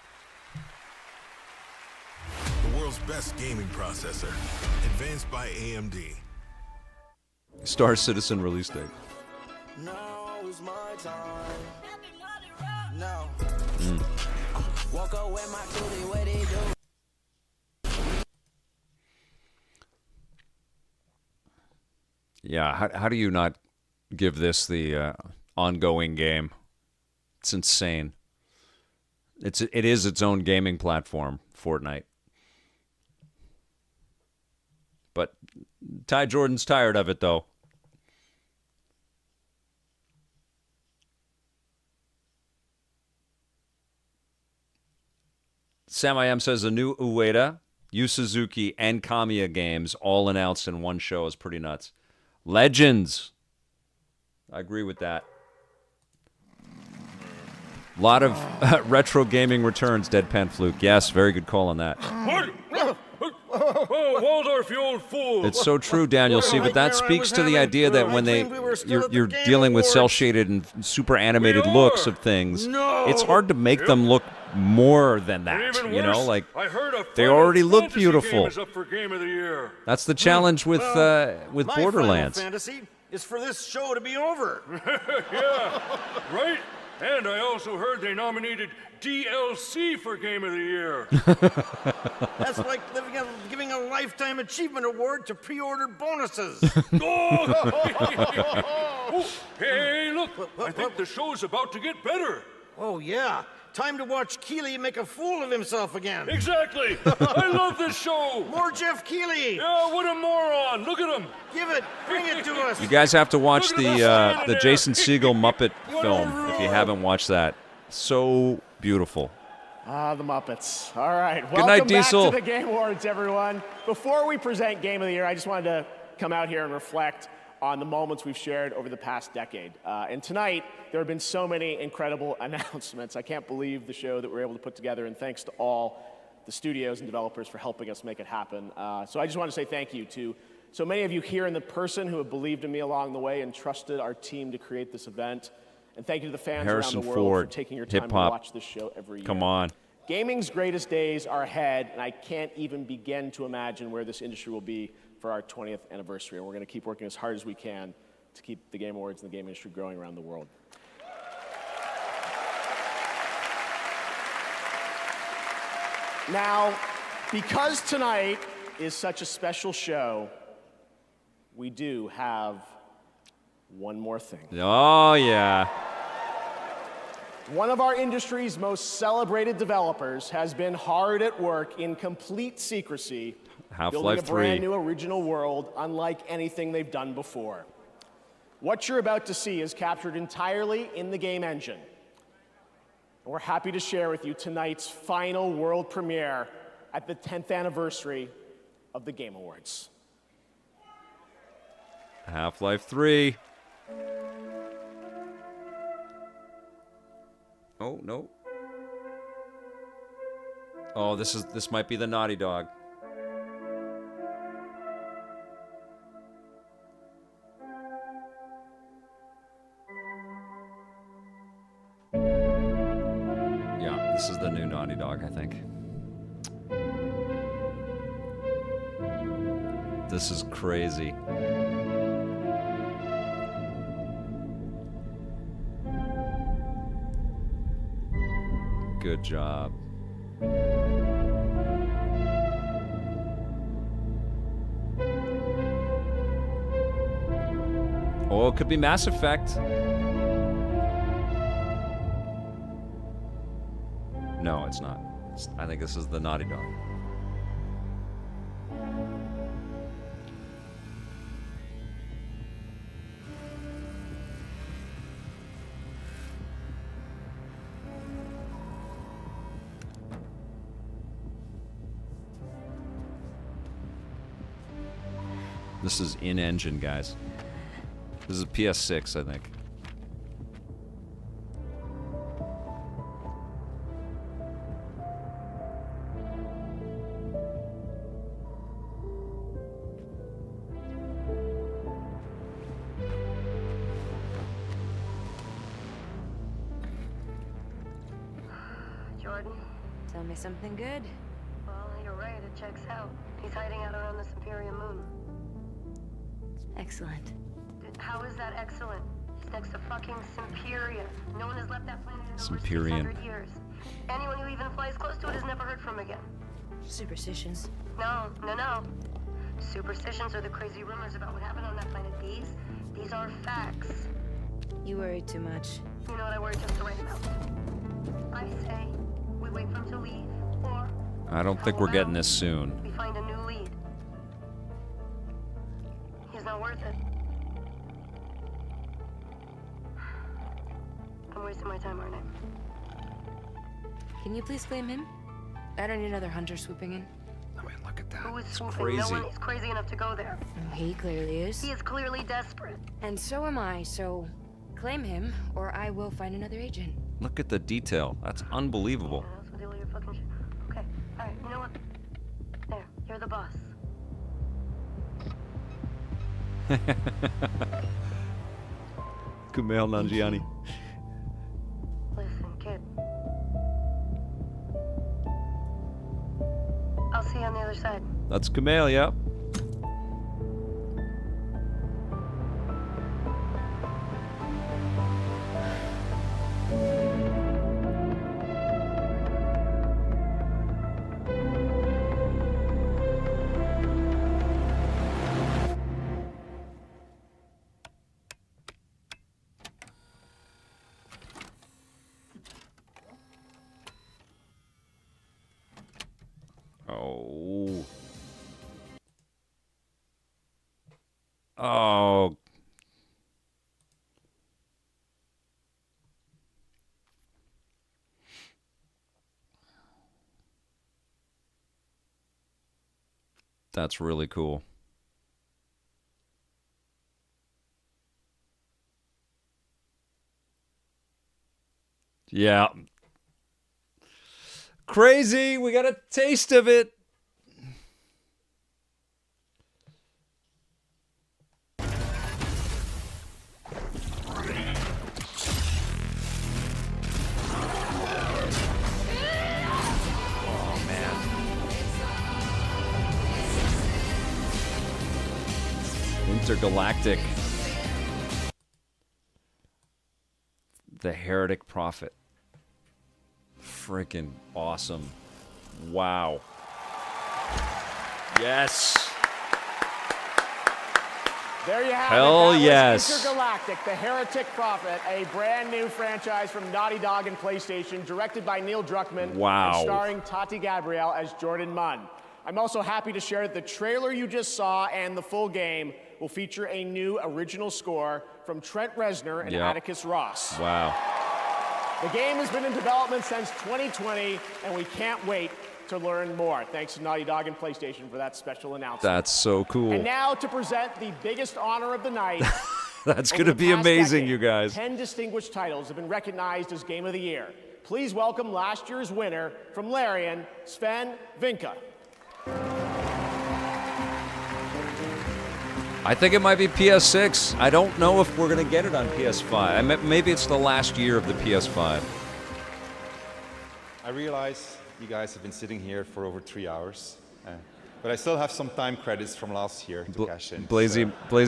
The world's best gaming processor, advanced by AMD. Star Citizen release date. Yeah, how do you not give this the ongoing game? It's insane. It is its own gaming platform, Fortnite. But Ty Jordan's tired of it, though. Sam I Am says the new Ueda, Yu Suzuki, and Kamiya games all announced in one show is pretty nuts. Legends. I agree with that. A lot of retro gaming returns, Deadpan Fluke. Yes, very good call on that. Waldorf, you old fool! It's so true, Daniel. See, but that speaks to the idea that when you're dealing with cel-shaded and super animated looks of things, it's hard to make them look more than that. You know, like they already look beautiful. That's the challenge with Borderlands. My Final Fantasy is for this show to be over. Yeah, right? And I also heard they nominated DLC for Game of the Year. That's like giving a Lifetime Achievement Award to pre-order bonuses. Oh, hey, look! I think the show's about to get better. Oh, yeah. Time to watch Keeley make a fool of himself again. Exactly! I love this show! More Jeff Keeley! Yeah, what a moron! Look at him! Bring it to us! You guys have to watch the Jason Segel Muppet film if you haven't watched that. So beautiful. Ah, the Muppets. All right. Good night, Diesel. Welcome back to the Game Awards, everyone. Before we present Game of the Year, I just wanted to come out here and reflect on the moments we've shared over the past decade. And tonight, there have been so many incredible announcements. I can't believe the show that we're able to put together, and thanks to all the studios and developers for helping us make it happen. So I just want to say thank you to so many of you here in person who have believed in me along the way and trusted our team to create this event. And thank you to the fans Harrison around the world Ford, for taking your time to hip-hop. watch this show every year. Come on. Gaming's greatest days are ahead, and I can't even begin to imagine where this industry will be for our 20th anniversary. And we're going to keep working as hard as we can to keep the Game Awards and the game industry growing around the world. Now, because tonight is such a special show, we do have one more thing. Oh, yeah. One of our industry's most celebrated developers has been hard at work in complete secrecy, building Half-Life a brand 3. new original world unlike anything they've done before. What you're about to see is captured entirely in the game engine. And we're happy to share with you tonight's final world premiere at the 10th anniversary of the Game Awards. Half-Life 3. Oh, no. Oh, this might be the Naughty Dog. Yeah, this is the new Naughty Dog, I think. This is crazy. Good job. Oh, it could be Mass Effect. No, it's not. I think this is the Naughty Dog. This is in-engine, guys. This is PS6, I think. Jordan? Tell me something good. Well, you're right, it checks out. He's hiding out around the Superior Moon. Excellent. How is that excellent? He's next to fucking Superior. No one has left that planet in over 600 years. Anyone who even flies close to it is never heard from again. Superstitions? No. Superstitions are the crazy rumors about what happened on that planet. These are facts. You worry too much. You know what I worry just the right amount. I say we wait for him to leave, or I don't think we're getting this soon. we find a new lead. He's not worth it. I'm wasting my time, aren't I? Can you please claim him? I don't need another hunter swooping in. I mean, look at that. Who is It's swooping? crazy. No one is crazy enough to go there. He clearly is. He is clearly desperate. And so am I, so claim him, or I will find another agent. Look at the detail. That's unbelievable. What's the deal with your fucking shit? Okay, alright, you know what? There, you're the boss. Kumail Nanjiani. Listen, kid. I'll see you on the other side. That's Kumail, yep. That's really cool. Yeah. Crazy. We got a taste of it. Oh, man. Intergalactic. The Heretic Prophet. Freaking awesome. Wow. Yes. There you have Hell it. That yes. was Intergalactic, the Heretic Prophet, a brand new franchise from Naughty Dog and PlayStation, directed by Neil Druckmann, Wow. and starring Tati Gabrielle as Jordan Munn. I'm also happy to share that the trailer you just saw and the full game will feature a new original score from Trent Reznor and Yep. Atticus Ross. Wow. The game has been in development since 2020, and we can't wait to learn more. Thanks to Naughty Dog and PlayStation for that special announcement. That's so cool. And now to present the biggest honor of the night. That's Over going to the be past amazing, decade, you guys. 10 distinguished titles have been recognized as Game of the Year. Please welcome last year's winner from Larian, Sven Vinka. I think it might be PS6. I don't know if we're going to get it on PS5. Maybe it's the last year of the PS5. I realize you guys have been sitting here for over 3 hours, but I still have some time credits from last year to cash in. Blazy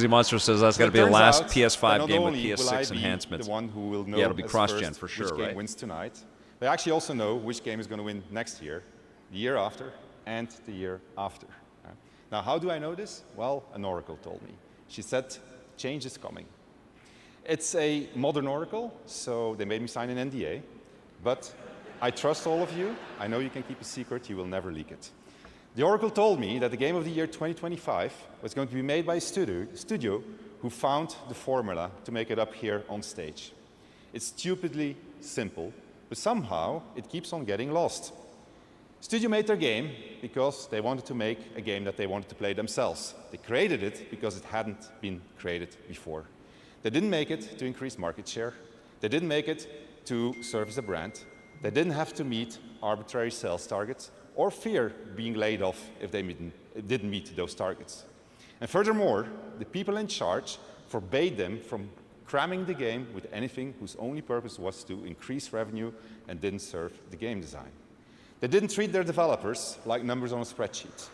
Monster says that's got to be the last PS5 game with PS6 enhancements. The one who will know yeah, it'll be as cross-gen first for sure, which game right? wins tonight. But I actually also know which game is going to win next year, the year after, and the year after. Now, how do I know this? Well, an oracle told me. She said, change is coming. It's a modern oracle, so they made me sign an NDA, but I trust all of you. I know you can keep a secret. You will never leak it. The oracle told me that the Game of the Year 2025 was going to be made by a studio who found the formula to make it up here on stage. It's stupidly simple, but somehow it keeps on getting lost. Studio made their game because they wanted to make a game that they wanted to play themselves. They created it because it hadn't been created before. They didn't make it to increase market share. They didn't make it to serve as a brand. They didn't have to meet arbitrary sales targets or fear being laid off if they didn't meet those targets. And furthermore, the people in charge forbade them from cramming the game with anything whose only purpose was to increase revenue and didn't serve the game design. They didn't treat their developers like numbers on a spreadsheet.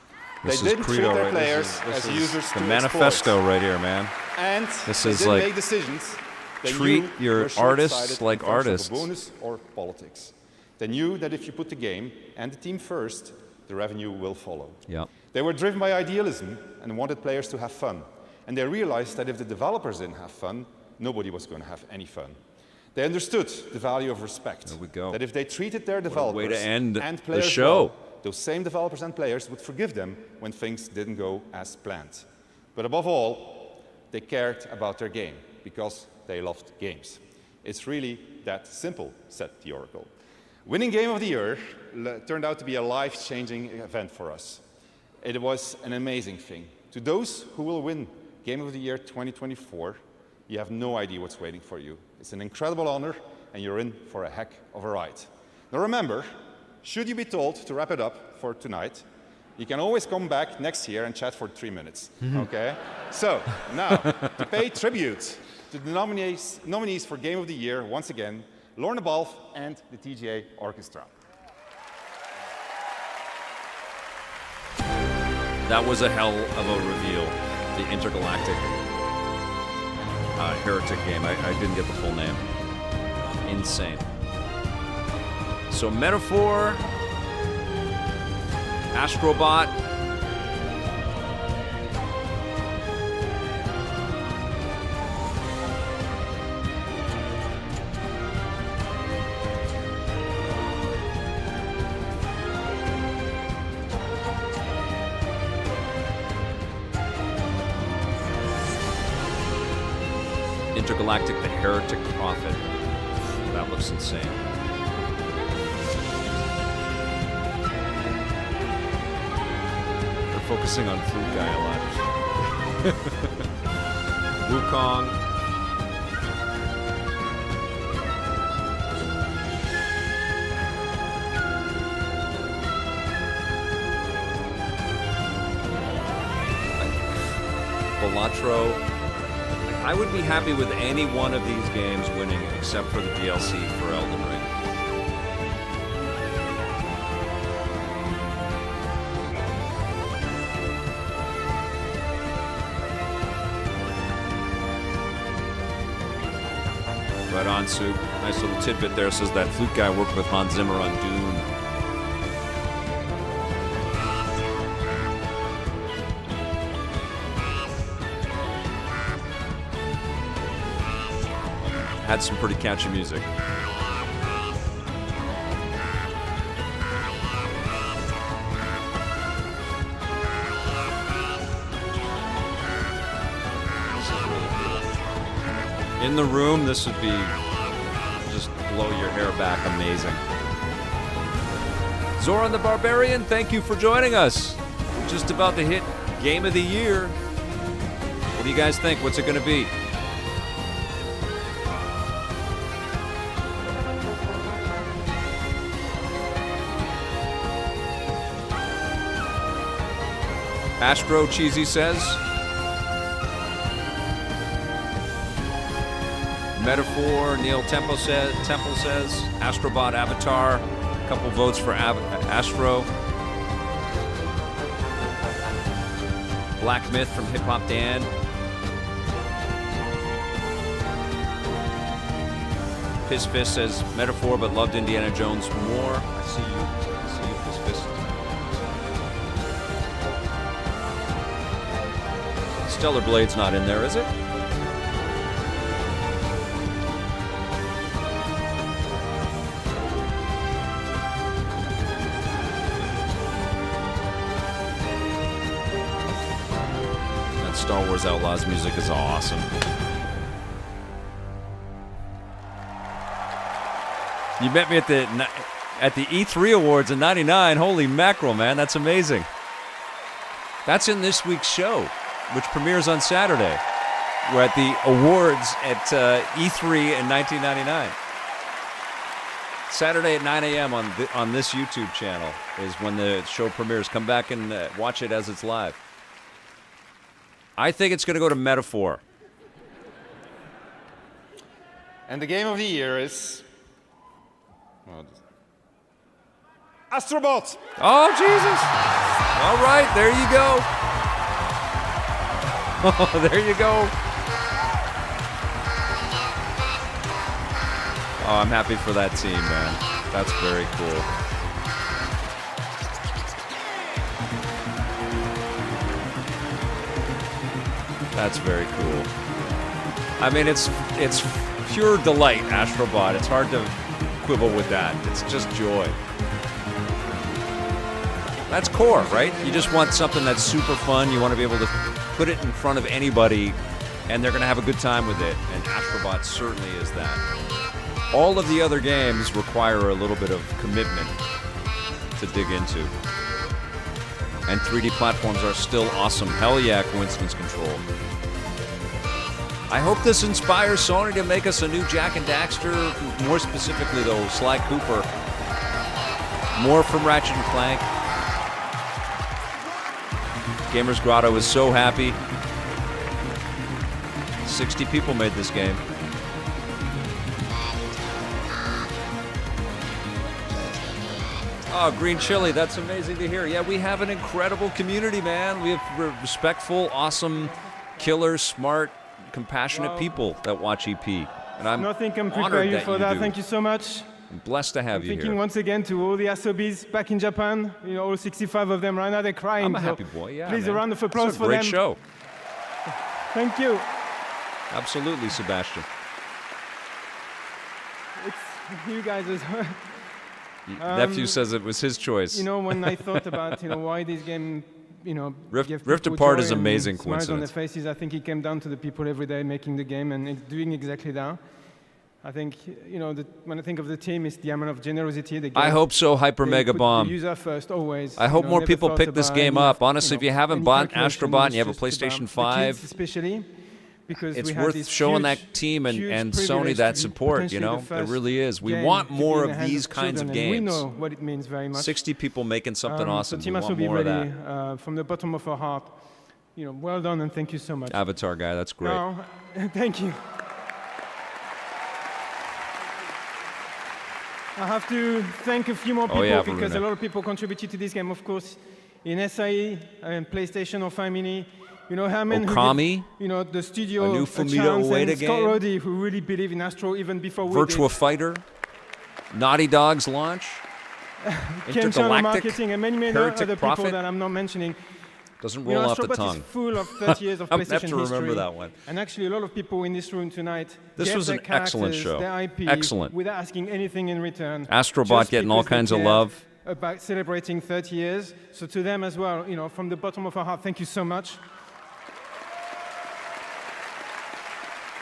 They didn't treat their players as users the to manifesto exploit. right here, man. And this they is didn't like make decisions. They treat knew your were artists short-sighted like in terms of a artists. bonus or politics. They knew that if you put the game and the team first, the revenue will follow. Yeah. They were driven by idealism and wanted players to have fun. And they realized that if the developers didn't have fun, nobody was going to have any fun. They understood the value of respect. There we go. That if they treated their What a developers way to end and the players show. well, those same developers and players would forgive them when things didn't go as planned. But above all, they cared about their game because they loved games. It's really that simple, said the Oracle. Winning Game of the Year turned out to be a life-changing event for us. It was an amazing thing. To those who will win Game of the Year 2024, you have no idea what's waiting for you. It's an incredible honor, and you're in for a heck of a ride. Now remember, should you be told to wrap it up for tonight, you can always come back next year and chat for 3 minutes, okay? So, now, to pay tribute to the nominees for Game of the Year, once again, Lorna Balfe and the TGA Orchestra. That was a hell of a reveal. The Intergalactic Heretic game. I didn't get the full name. Insane. So Metaphor, Astrobot, Intergalactic, the Heretic Prophet. That looks insane. focusing on Flute Guy a lot. Wukong. Balatro. I would be happy with any one of these games winning except for the DLC for Elden Ring. Right on, Soup. Nice little tidbit there. Says that Flute Guy worked with Hans Zimmer on Dune. Had some pretty catchy music. In the room, this would be just blow your hair back amazing. Zoran the Barbarian, thank you for joining us. We're just about to hit Game of the Year. What do you guys think? What's it going to be? Astro Cheesy says. Metaphor, Neil Temple says. Astrobot Avatar. A couple votes for Astro. Black Myth from Hip Hop Dan. Piss Fist says Metaphor, but loved Indiana Jones more. I see you, Piss Fist. Stellar Blade's not in there, is it? That Star Wars Outlaws music is awesome. You met me at the E3 Awards in '99. Holy mackerel, man, that's amazing. That's in this week's show, which premieres on Saturday. We're at the awards at E3 in 1999. Saturday at 9 a.m. on this YouTube channel is when the show premieres. Come back and watch it as it's live. I think it's going to go to Metaphor. And the Game of the Year is... Astrobot! Oh, Jesus! All right, there you go. Oh, there you go. Oh, I'm happy for that team, man. That's very cool. That's very cool. I mean, it's pure delight, Astrobot. It's hard to quibble with that. It's just joy. That's core, right? You just want something that's super fun. You want to be able to put it in front of anybody, and they're going to have a good time with it. And Astrobot certainly is that. All of the other games require a little bit of commitment to dig into. And 3D platforms are still awesome. Hell yeah, Coincidence Control. I hope this inspires Sony to make us a new Jak and Daxter. More specifically, though, Sly Cooper. More from Ratchet and Clank. Gamers Grotto is so happy. 60 people made this game. Oh, Green Chili, that's amazing to hear. Yeah, we have an incredible community, man. We have respectful, awesome, killer, smart, compassionate people that watch EP. And I'm nothing can prepare you for that. Do. Thank you so much. I'm blessed to have you here. Thinking once again to all the Asobis back in Japan. You know, all 65 of them right now, they're crying. I'm a happy boy, yeah. Please, man. a round of applause for them. Great show. Thank you. Absolutely, Sebastian. It's you guys as well. Nephew says it was his choice. You know, when I thought about, why this game, Rift Apart is amazing coincidence. Smiles on their faces. I think it came down to the people every day making the game and doing exactly that. I think, when I think of the team, it's the amount of generosity they give. I hope so, Hyper Mega Bomb. The user first, always. I hope more never people thought pick this about game any up. of, Honestly, if you haven't any bought calculation, Astrobot and you have a it's just PlayStation about 5, the kids especially, because it's we had worth this showing huge, that team and huge Sony privilege that to be support, potentially the There first really is. We game want to be more in the of hands these kinds of children, and games. we know what it means very much. 60 people making something awesome. So We Timas want will be more of ready that. from the bottom of our heart. Well done and thank you so much. Avatar guy, that's great. Now, thank you. I have to thank a few more people because a lot of people contributed to this game. Of course, in SIE and PlayStation or Family, Herman, Okami, the studio, a new Fumito chance, Ueda and Scott game. Roddy, who really believe in Astro even before we Virtua did. Fighter, Naughty Dog's launch, Ken Channel Intergalactic, Marketing, and many Heretic other Prophet. people that I'm not mentioning. Doesn't roll off the Astrobot tongue. is full of 30 years of I'm PlayStation gonna have to remember history. that one. And actually, a lot of people in this room tonight This gave was their an excellent characters, show. their IP, Excellent. without asking anything in return. Astrobot just getting all because they kinds of cared love. about celebrating 30 years. So to them as well, from the bottom of our heart, thank you so much.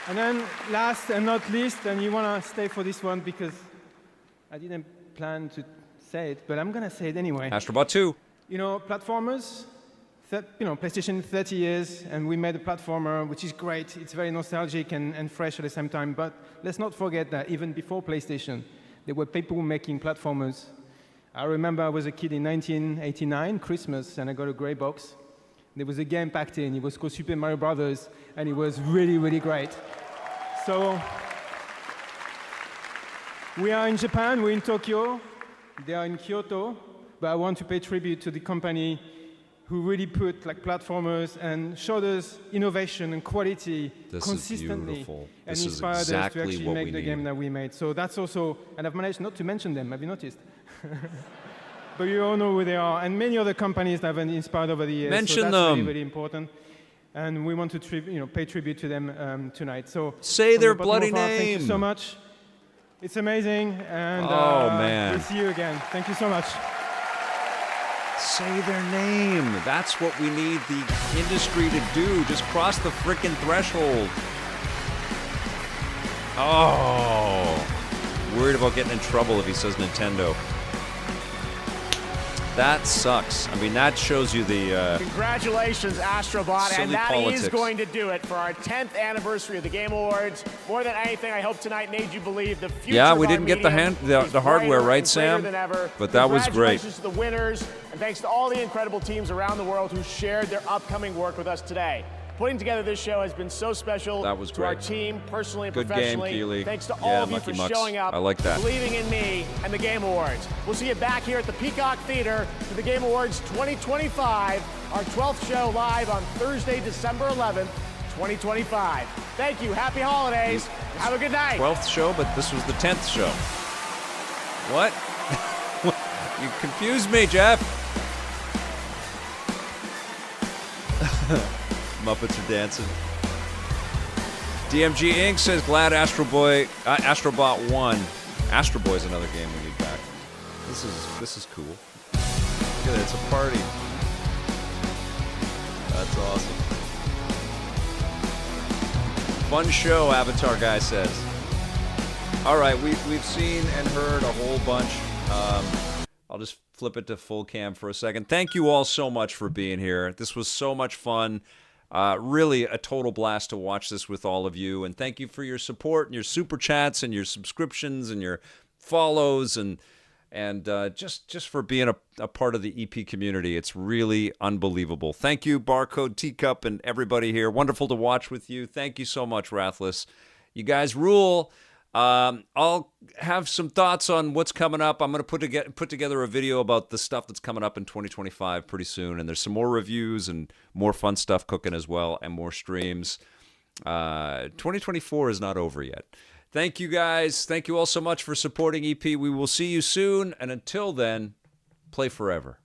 And then last and not least, and you want to stay for this one because I didn't plan to say it, but I'm going to say it anyway. Astrobot 2. Platformers, PlayStation 30 years, and we made a platformer, which is great. It's very nostalgic and fresh at the same time. But let's not forget that even before PlayStation, there were people making platformers. I remember I was a kid in 1989, Christmas, and I got a gray box. There was a game packed in. It was called Super Mario Brothers, and it was really, really great. So we are in Japan, we're in Tokyo, they are in Kyoto, but I want to pay tribute to the company who really put platformers and showed us innovation and quality consistently and inspired us to actually make the game that we made. So that's also, and I've managed not to mention them, have you noticed? But you all know who they are, and many other companies that have been inspired over the years. Mention so that's them. Really, really important. And we want to pay tribute to them tonight. So say their from the bottom bloody of our heart, name. Thank you so much. It's amazing, and man. we'll see you again. Thank you so much. Say their name. That's what we need the industry to do. Just cross the frickin' threshold. Oh. Worried about getting in trouble if he says Nintendo. That sucks. I mean, that shows you the... Congratulations, Astrobot, silly and that politics. is going to do it for our 10th anniversary of the Game Awards. More than anything, I hope tonight made you believe the future Yeah, we of our didn't get the medium the is hardware brighter right, and greater Sam? than ever. But that was great. Congratulations to the winners, and thanks to all the incredible teams around the world who shared their upcoming work with us today. Putting together this show has been so special That was to our great. team, personally and Good game, professionally. Keely. Thanks to Yeah, all of you Mucky for Mucks. showing up, I like that. believing in me and the Game Awards. We'll see you back here at the Peacock Theater for the Game Awards 2025, our 12th show live on Thursday, December 11th, 2025. Thank you. Happy holidays. Have a good night. 12th show, but this was the 10th show. What? You confused me, Jeff. Muppets are dancing. DMG Inc. says, glad Astrobot won. Astro Boy's another game we need back. This is cool. Look at it, it's a party. That's awesome. Fun show, Avatar guy says. All right, we've seen and heard a whole bunch. I'll just flip it to full cam for a second. Thank you all so much for being here. This was so much fun. Really a total blast to watch this with all of you. And thank you for your support and your super chats and your subscriptions and your follows and just for being a part of the EP community. It's really unbelievable. Thank you, Barcode, Teacup, and everybody here. Wonderful to watch with you. Thank you so much, Rathless. You guys rule. I'll have some thoughts on what's coming up. I'm going to put together a video about the stuff that's coming up in 2025 pretty soon. And there's some more reviews and more fun stuff cooking as well and more streams. 2024 is not over yet. Thank you, guys. Thank you all so much for supporting EP. We will see you soon. And until then, play forever.